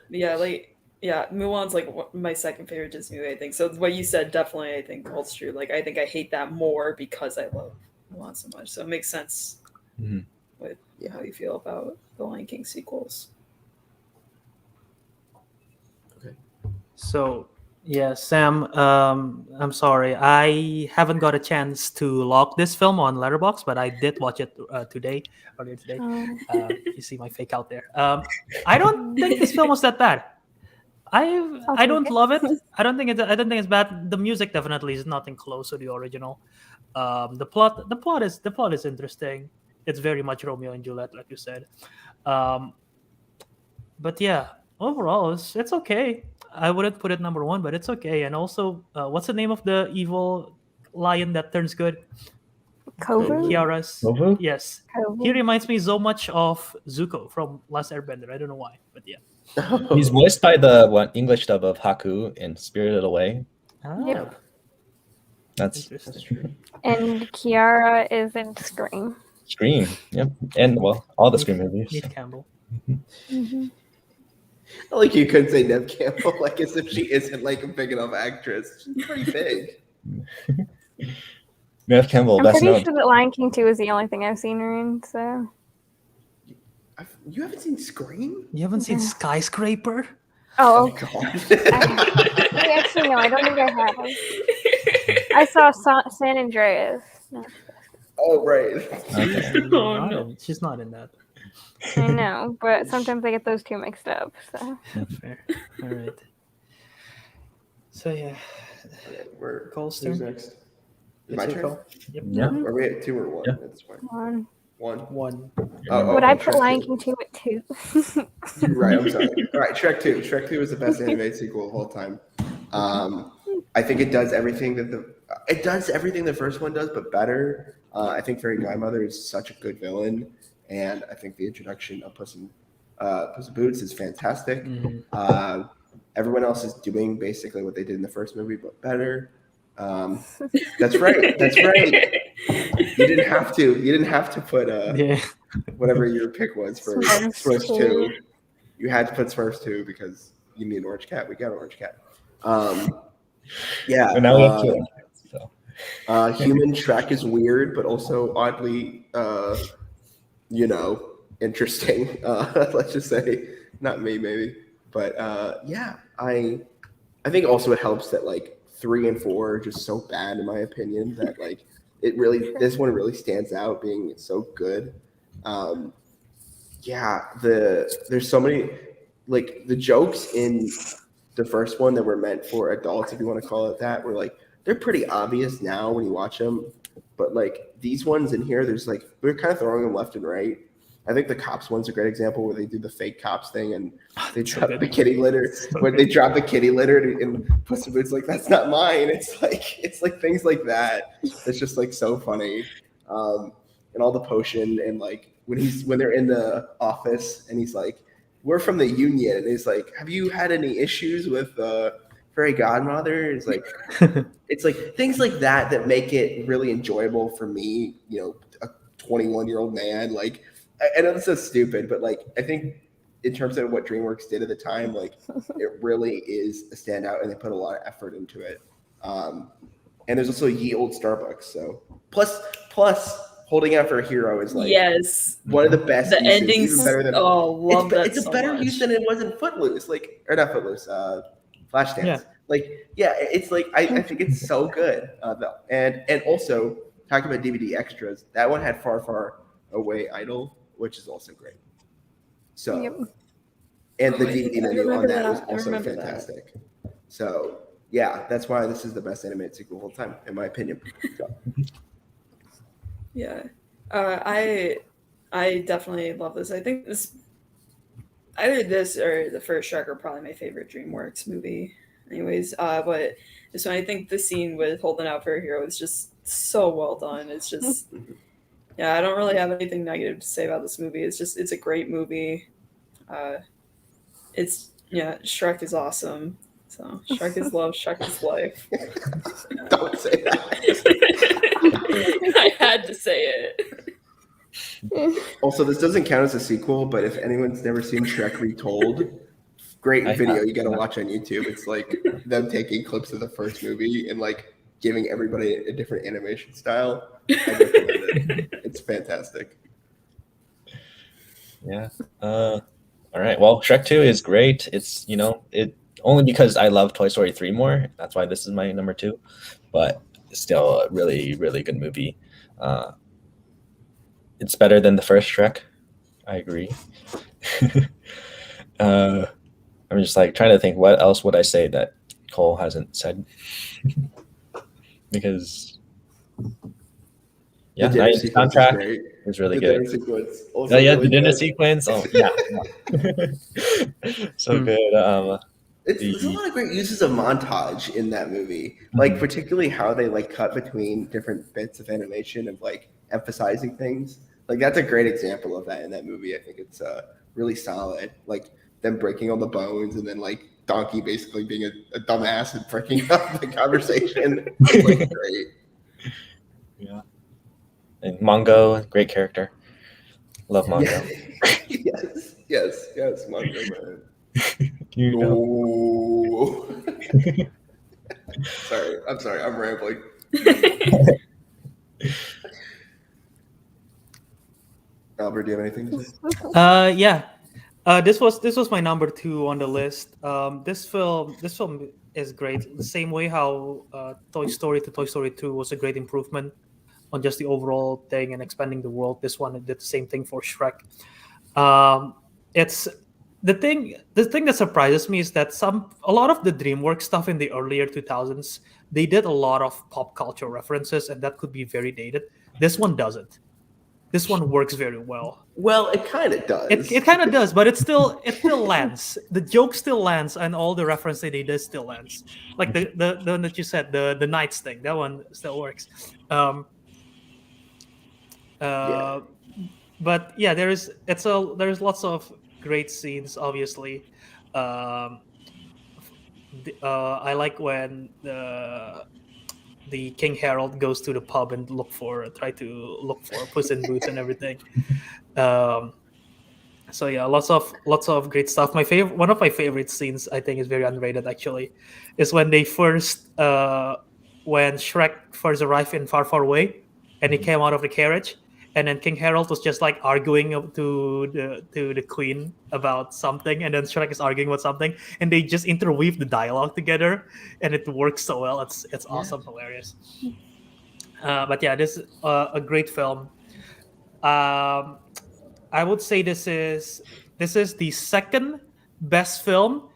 Yeah, Mulan's like my second favorite Disney movie, I think. So what you said definitely, I think, holds true. Like, I think I hate that more because I love Mulan so much. So it makes sense Mhm. with how you feel about the Lion King sequels. So yeah, Sam, I'm sorry, I haven't got a chance to log this film on Letterboxd, but I did watch it earlier today. Oh. You see my fake out there. I don't think this film was that bad. I don't take it. love it. I don't think it's bad. The music definitely is nothing close to the original. The plot is interesting. It's very much Romeo and Juliet, like you said. But yeah, overall, it's okay. I wouldn't put it number one, but it's okay. And also, what's the name of the evil lion that turns good? Kovu? Kiara's. Kovu? Yes, Kovu? he reminds me so much of Zuko from Last Airbender. I don't know why, but yeah. He's voiced by the one English dub of Haku in Spirited Away. Yep. That's Interesting. And Kiara is in Scream. Scream. Yep. And well, all the Scream movies. Neve Campbell. Mm-hmm. Like you couldn't say Nev Campbell, like as if she isn't like a big enough actress. She's pretty big. Nev Campbell, I'm best pretty known. sure that Lion King 2 is the only thing I've seen her in, so. You haven't seen Scream? You haven't seen Yeah. Skyscraper? Oh, God. wait, actually, no, I don't think I have. I saw San Andreas. No, Oh right. Okay. She's not in that. I know, but sometimes I get those two mixed up. So. Fair. All right. So yeah, We're Cole's who's turn. next? It's My your turn? call. Yep. Yeah. Are we at 2 or 1? Yeah. That's fine. One. 1. One. Oh, Would okay, I put Shrek Lion 2. King 2 at 2? You're right. I'm sorry. All right, Shrek 2. Shrek 2 is the best animated sequel of all time. I think it does everything that the first one does, but better. I think Fairy Godmother is such a good villain, and I think the introduction of Puss in Boots is fantastic. Mhm. Everyone else is doing basically what they did in the first movie, but better. That's right. That's right. You didn't have to put Yeah. whatever your pick was for Smurfs Smurfs 2. 2. You had to put Smurfs 2 because you need an orange cat. We got an orange cat. Yeah. And now we have two. So Human Shrek is weird, but also oddly, interesting. Let's just say, not me, maybe, but yeah. I think also it helps that like 3 and 4 are just so bad in my opinion that like this one really stands out being so good. Yeah, there's so many like the jokes in the first one that were meant for adults, if you want to call it that, were like they're pretty obvious now when you watch them, but like these ones in here, there's like we're kind of throwing them left and right. I think the cops one's a great example where they do the fake cops thing and they drop the kitty litter. When they drop the kitty litter and Puss in Boots like that's not mine. It's like things like that. It's just like so funny, and all the potion and like when they're in the office and he's like, "We're from the union," and he's like, "Have you had any issues with Fairy Godmother?" It's like things like that make it really enjoyable for me. A 21-year-old man like. I know this is stupid, but like I think in terms of what DreamWorks did at the time, like it really is a standout, and they put a lot of effort into it. And there's also Ye Old Starbucks. So plus Holding Out for a Hero is like Yes. one of the best. The uses, endings. even better than Love that. it's a so better much. use than it was in Footloose, or not Footloose, Flashdance. Yeah. It's like I think it's so good. And also talking about DVD extras, that one had Far Far Away Idol, which is also great. So Yep. And the Oh, I DVD think I menu on remember that was that. I also remember that. fantastic. So yeah, that's why this is the best animated sequel of all time, in my opinion. So, Yeah. I definitely love this. I think either this or the first Shrek are probably my favorite DreamWorks movie. Anyways, but this one, I think the scene with holding out for a hero is just so well done. It's just, yeah, I don't really have anything negative to say about this movie. It's a great movie. Shrek is awesome. So Shrek is love, Shrek is life. don't say that. I had to say it. Also, this doesn't count as a sequel, but if anyone's never seen Shrek Retold, great I video have, you gotta yeah. watch on YouTube. It's like them taking clips of the first movie and like giving everybody a different animation style. I recommend it. It's fantastic. Yeah. All right. Well, Shrek 2 is great. It's, it only because I love Toy Story 3 more. That's why this is my number 2. But it's still a really, really good movie. It's better than the first Shrek. I agree. I'm just like trying to think what else would I say that Cole hasn't said. Because The dinner the sequence is soundtrack great. is really The good. dinner sequence also Oh yeah, really the dinner good. sequence. Oh yeah, so good. There's a lot of great uses of montage in that movie, like particularly how they like cut between different bits of animation of like emphasizing things. Like that's a great example of that in that movie. I think it's really solid. Like them breaking all the bones and then like Donkey basically being a dumbass and breaking up the conversation. It's like great. Yeah, and Mongo, great character. Love Mongo. Yes, Mongo man. know. No. I'm sorry, I'm rambling. Albert, do you have anything to say? Yeah. This was my number 2 on the list. This film is great. The same way how Toy Story to Toy Story 2 was a great improvement on just the overall thing and expanding the world. This one did the same thing for Shrek. It's the thing that surprises me is that a lot of the DreamWorks stuff in the earlier 2000s, they did a lot of pop culture references, and that could be very dated. This one doesn't. This one works very well. Well, it kind of does. It kind of does, but it still lands. The joke still lands, and all the reference that they did still lands. Like the one that you said, the Knights thing, that one still works. But yeah, there's lots of great scenes. Obviously, I like when the King Harold goes to the pub and try to look for Puss in Boots and everything. So yeah, lots of great stuff. One of my favorite scenes, I think, is very underrated actually, is when when Shrek first arrived in Far Far Away, and he came out of the carriage, and then King Harold was just like arguing to the Queen about something, and then Shrek is arguing about something, and they just interweave the dialogue together, and it works so well. It's awesome, hilarious. But yeah, this is a great film. I would say this is the second best film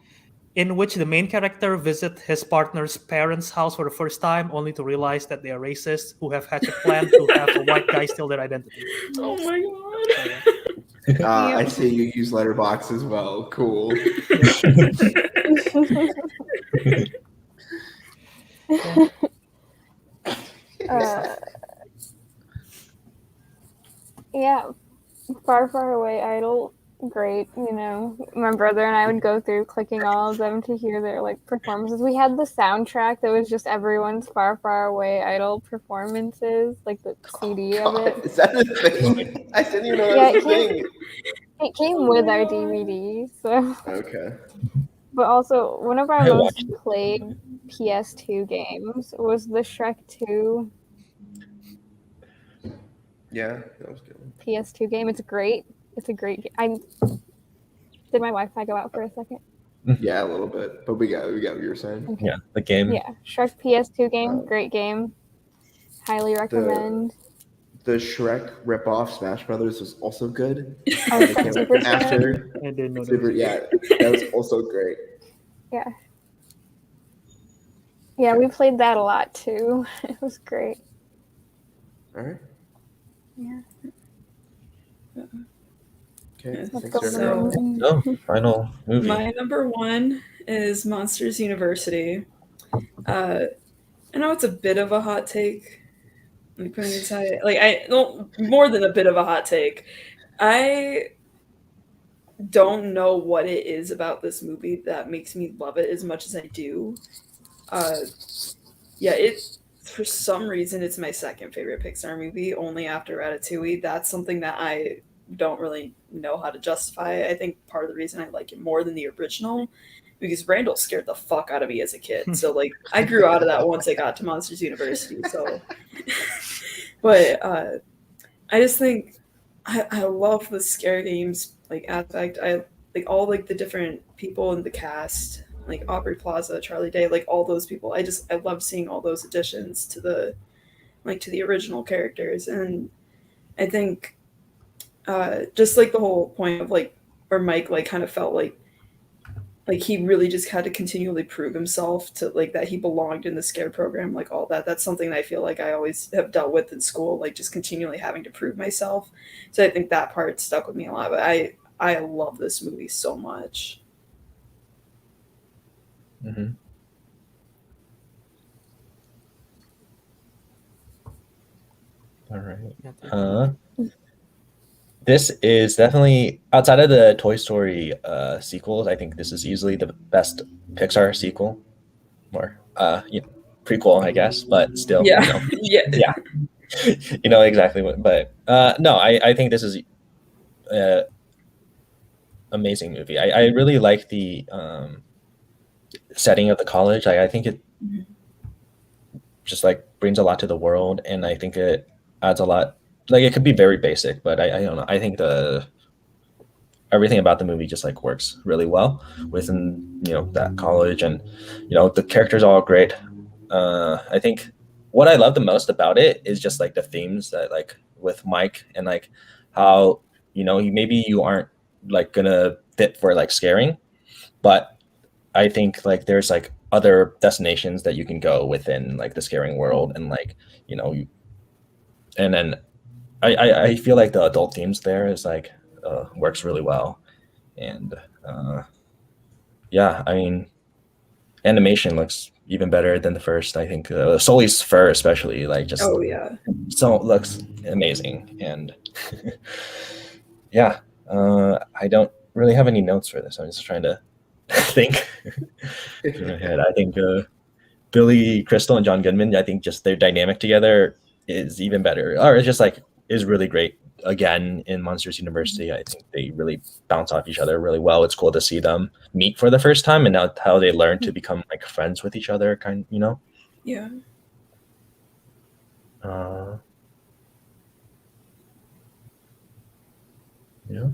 in which the main character visits his partner's parents' house for the first time, only to realize that they are racist who have hatched a plan to have a white guy steal their identity. Oh my god. I see you use Letterboxd as well. Cool. Yeah, Far Far Away Idol, great. My brother and I would go through clicking all of them to hear their like performances. We had the soundtrack that was just everyone's Far Far Away Idol performances, like the CD of it. Is that a thing? I didn't even know that was a thing. It came with our DVD, so. Okay. But also, one of our I most watched it. played PS2 games was the Shrek 2 Yeah, that was good. PS2 game. It's great. It's a great game. Did my Wi-Fi go out for a second? Yeah, a little bit, but we got what you were saying. Okay. Yeah, the game. Yeah, Shrek PS2 game, great game. Highly recommend. the Shrek ripoff Smash Brothers was also good. Oh, It from came Super Smash? after I didn't know Super, that. yeah, that was also great. Yeah. Yeah, we played that a lot too. It was great. All right. Yeah. Okay. Let's Let's Thanks go for for So- the No, final movie. My number one is Monsters University. I know it's a bit of a hot take. Like putting aside, like I no more than a bit of a hot take. I don't know what it is about this movie that makes me love it as much as I do. Yeah, it for some reason it's my second favorite Pixar movie, only after Ratatouille. That's something that I don't really know how to justify. I think part of the reason I like it more than the original because Randall scared the fuck out of me as a kid. So like I grew out of that once I got to Monsters University. So but I just think I love the scare games like aspect. I like all like the different people in the cast, like Aubrey Plaza, Charlie Day, like all those people. I love seeing all those additions to the original characters, and I think just like the whole point of like where Mike like kind of felt like he really just had to continually prove himself to like that he belonged in the scare program, like all that. That's something that I feel like I always have dealt with in school, like just continually having to prove myself. So I think that part stuck with me a lot. But I love this movie so much. Hmm. All right. Yeah, This is definitely outside of the Toy Story sequels. I think this is easily the best Pixar sequel, or prequel, I guess. But still, Yeah, you know, yeah, yeah, you know exactly what. But no, I think this is amazing movie. I really like the setting of the college. I think it Mhm. just like brings a lot to the world, and I think it adds a lot. Like it could be very basic, but I don't know. I think the everything about the movie just like works really well within that college, and the characters are all great. I think what I love the most about it is just like the themes that like with Mike and like how maybe you aren't like gonna fit for like scaring, but I think like there's like other destinations that you can go within like the scaring world, and like and then I feel like the adult themes there is like works really well, and yeah, I mean animation looks even better than the first. I think Sully's fur especially like just oh yeah. so looks amazing, and yeah, I don't really have any notes for this. I'm just trying to think in my head. I think Billy Crystal and John Goodman, I think just their dynamic together is even better, or it's just like is really great. Again, in Monsters University, I think they really bounce off each other really well. It's cool to see them meet for the first time, and now how they learn to become like friends with each other, Yeah. Uh, yeah.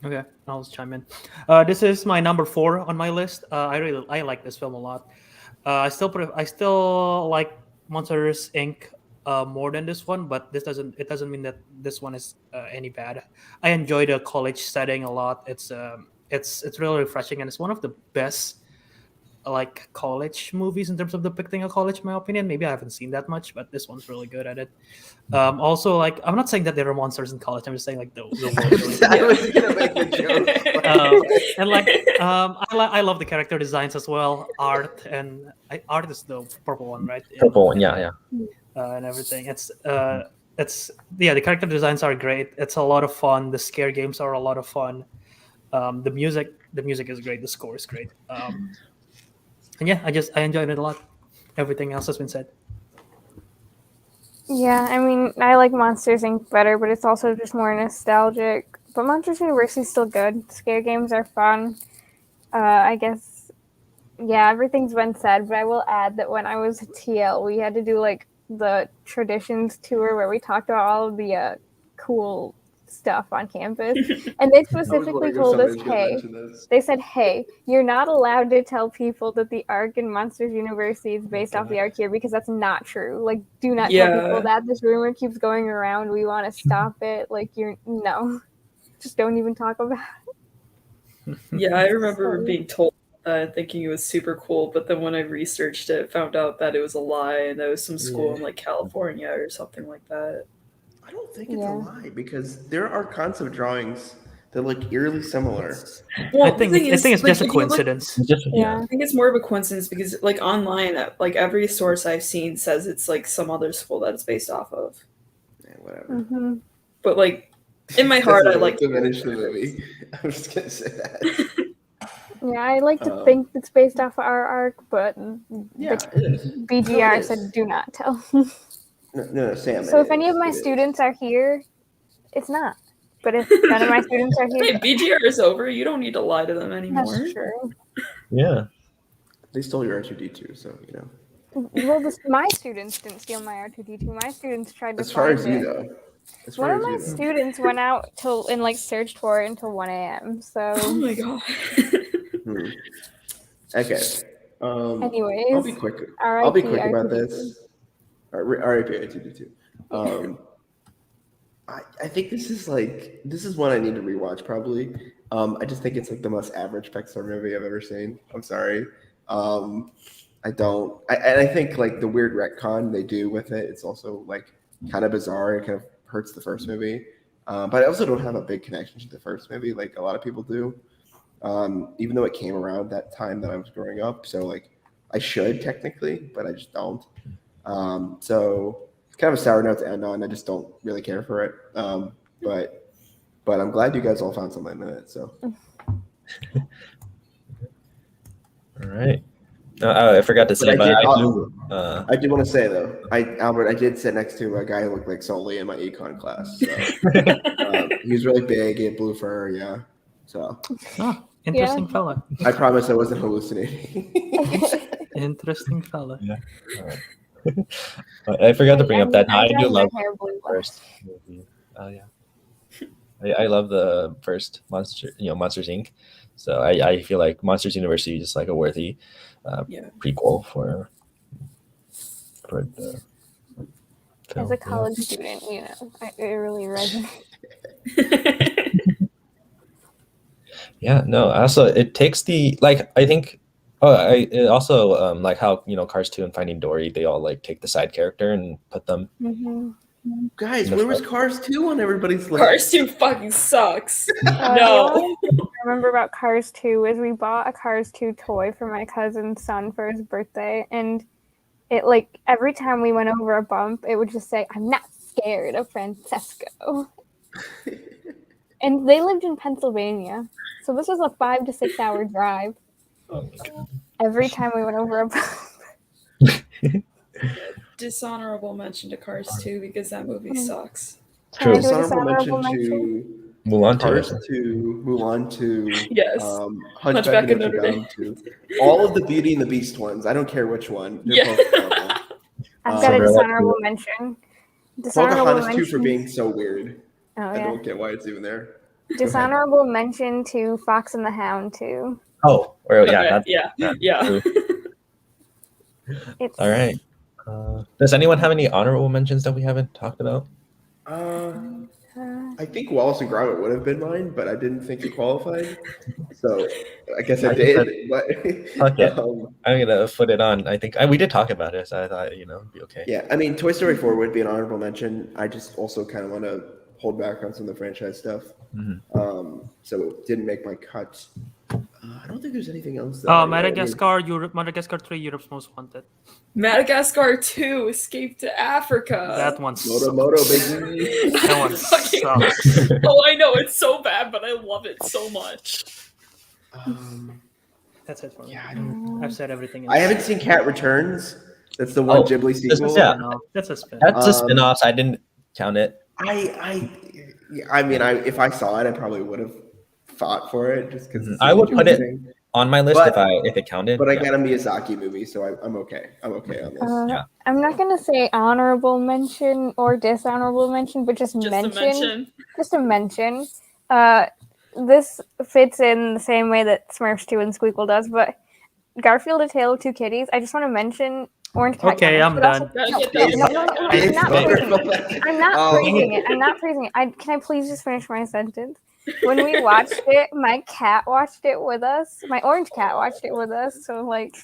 Okay, I'll chime in. This is my number 4 on my list. I like this film a lot. I still like Monsters Inc. More than this one, but it doesn't mean that this one is any bad. I enjoy the college setting a lot. It's really refreshing, and it's one of the best like college movies in terms of depicting a college, in my opinion. Maybe I haven't seen that much, but this one's really good at it. Also, like I'm not saying that there are monsters in college. I'm just saying like the world. I was gonna make the joke. And like I love the character designs as well. Art is the purple one, right? Purple one, yeah. And everything. It's the character designs are great. It's a lot of fun. The scare games are a lot of fun. The music is great. The score is great. And yeah, I enjoyed it a lot. Everything else has been said. Yeah, I mean, I like Monsters Inc. better, but it's also just more nostalgic. But Monsters University is still good. Scare games are fun. I guess, yeah, everything's been said, but I will add that when I was a TL, we had to do like the traditions tour where we talked about all of the cool stuff on campus, and they I was specifically wondering if told us, somebody's gonna "Hey." mention this. They said, "Hey, you're not allowed to tell people that the Ark in Monsters University is based off the Ark here because that's not true. Like, do not tell people Yeah. that. This rumor keeps going around. We want to stop it. Like, no, just don't even talk about it." Yeah, I remember So- being told that and thinking it was super cool, but then when I researched it, found out that it was a lie and that it was some school in like California or something like that. I don't think it's Yeah. a lie because there are concept drawings that look eerily similar. Well, I think it's just a if you look- coincidence. Just Yeah. I think it's more of a coincidence because, like, online, like every source I've seen says it's like some other school that it's based off of. Yeah, whatever. Mhm. But like in my heart, I Doesn't like diminish the movie. I'm just gonna say that. Yeah, I like to Um, think it's based off of our Ark, but Yeah, the it is. BGR No, it said is. do not tell. No, Sam. So it if any is. of my It is. students are here, it's not. But if none of my students are hey, here, BGR is over. You don't need to lie to them anymore. that's true. Yeah. They stole your R2D2, so you know. Well, my students didn't steal my R2D2. My students tried to As far find as it. you know. As One far of as my you know. students went out and like searched for it until 1 a.m. Oh So, my god. Hmm. Okay. anyways, I'll be quick. RIP I'll be quick about R2D2. this. RIP R2D2. I think this is one I need to rewatch probably. I just think it's like the most average Pixar movie I've ever seen. I'm sorry. I think like the weird retcon they do with it, it's also like kind of bizarre. It kind of hurts the first movie. But I also don't have a big connection to the first movie like a lot of people do. Even though it came around that time that I was growing up. So like I should technically, but I just don't. So it's kind of a sour note to end on. I just don't really care for it. But I'm glad you guys all found something in it. So All right. I forgot to say, But but I I did- do. I do want to say though, Albert, I did sit next to a guy who looked like Sully in my econ class. So, he was really big. He had blue fur. Yeah. So Oh, interesting fella. I promise I wasn't hallucinating. Interesting fella. I forgot to bring up that. I do dyed my love hair blue. the first movie. Oh yeah. I love the first Monsters Inc. So I feel like Monsters University is just like a worthy Yeah. prequel for the film. As a college student, it really resonates. Yeah, no. Also, it takes the I think. It also like how Cars 2 and Finding Dory, they all like take the side character and put them. Mm-hmm. Guys, where was Cars 2 on everybody's list? Cars 2 fucking sucks. The No. only thing I remember about Cars 2 is we bought a Cars 2 toy for my cousin's son for his birthday, and it like every time we went over a bump, it would just say, "I'm not scared of Francesco." And they lived in Pennsylvania, so this was a 5 to 6 hour drive. Oh my God. Every time we went over a bump. Dishonorable mention to Cars 2 because that movie sucks. Can I True. do a Dishonorable dishonorable mention mention? to Mulan 2. Cars 2, Mulan 2, Yes. Hunchback of Notre Dame 2. All of the Beauty and the Beast ones. I don't care which one. They're Yeah. both terrible. I've got a Cinderella dishonorable 2. mention. Dishonorable Pocahontas 2 mention. for being so weird. Oh, I yeah. don't get why it's even there. Dishonorable mention to Fox and the Hound 2. Oh, or yeah. Okay, That's, yeah. true. It's All right. Does anyone have any honorable mentions that we haven't talked about? I think Wallace and Gromit would have been mine, but I didn't think it qualified. So I guess I I did. But Fuck it. um, I'm gonna put it on. I think we did talk about it, so I thought it'd be okay. yeah, I mean, Toy Story 4 would be an honorable mention. I just also kind of want to hold back on some of the franchise stuff. Mhm. So it didn't make my cut. I don't think there's anything else. That I really- Madagascar 3, Europe's Most Wanted. Madagascar 2, Escape to Africa. That one's Moto, baby. that one Fucking- sucks. Oh, I know, it's so bad, but I love it so much. That's it for me. Yeah, I don't. I've said everything. I haven't seen Cat Returns. That's the one Oh, Ghibli this is- sequel. yeah. No, that's a spin. That's a Um, spin-off. So I didn't count it. I mean, if I saw it, I probably would have fought for it just because I would put it- on my list But- if it counted. But I yeah. got a Miyazaki movie, so I'm okay. I'm okay on this. Yeah. I'm not gonna say honorable mention or dishonorable mention, but just Just mention. to mention. Just a mention. This fits in the same way that Smurfs 2 and Squeakle does, but Garfield: A Tale of Two Kitties. I just want to mention Orange Cat. Okay, Counter, I'm but also- done. Gotta No, get no, that no, out. no, no, no, It's I'm not praising it. I'm not Oh. praising it. I'm not praising it. Can I please just finish my sentence? When we watched it, my cat watched it with us. My orange cat watched it with us. So like,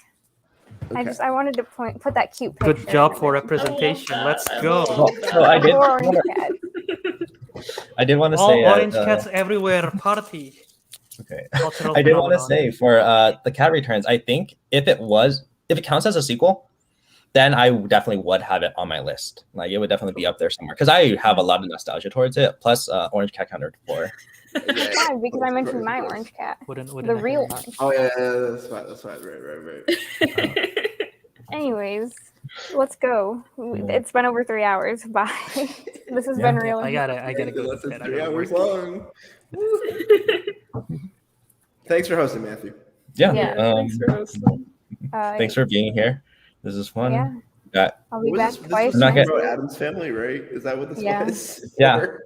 Okay. I wanted to put that cute picture. Good job for in there. representation. Let's I go. love that. So I did. Poor orange cat. I did want to All say. orange cats everywhere party. Okay. Cultural I did want to phenomenon. say for the Cat Returns. I think if it counts as a sequel, then I definitely would have it on my list. Like it would definitely be up there somewhere because I have a lot of nostalgia towards it. Plus, Orange Cat Counter 4. Why? Because I mentioned my orange cat, Wouldn't the I real agree? orange. Oh yeah, that's fine. That's fine. Right. Anyways, let's go. It's been over 3 hours. Bye. This has been real. I gotta go. Less to than bed. I 3 gotta hours work. long. Thanks for hosting, Matthew. Yeah. Yeah, Thanks for hosting. Thanks for being here. This is fun. Yeah, Got I'll be What back was this twice. was not next about week. Adam's Family, right? Is that what this Yeah. was? Yeah. Or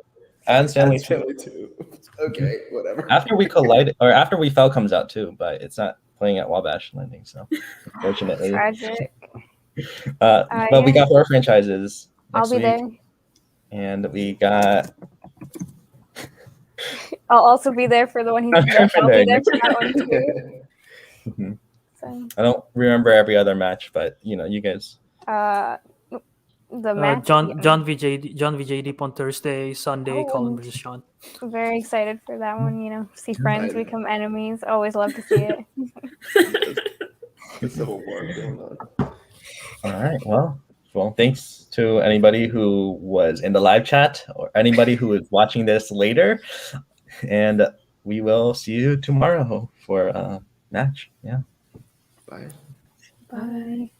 Adam's Family Adam's 2. Family 2. Okay, whatever. After We Collide or After We Fell comes out too, but it's not playing at Wabash Landing, so unfortunately. Tragic. But we yeah. got 4 franchises I'll next be week, there. and we got I'll also be there for the one he's I'm there. I'll be Gryffindor. there for that one too. Mhm. So, I don't remember every other match, but you guys. the match. John VJ Deep on Thursday, Sunday, Oh, Colin and- versus Sean. Very excited for that one. See friends become enemies. Always love to see it. The Civil War going on. All right. Well, thanks to anybody who was in the live chat or anybody who is watching this later, and we will see you tomorrow for a match. Yeah. Bye. Bye.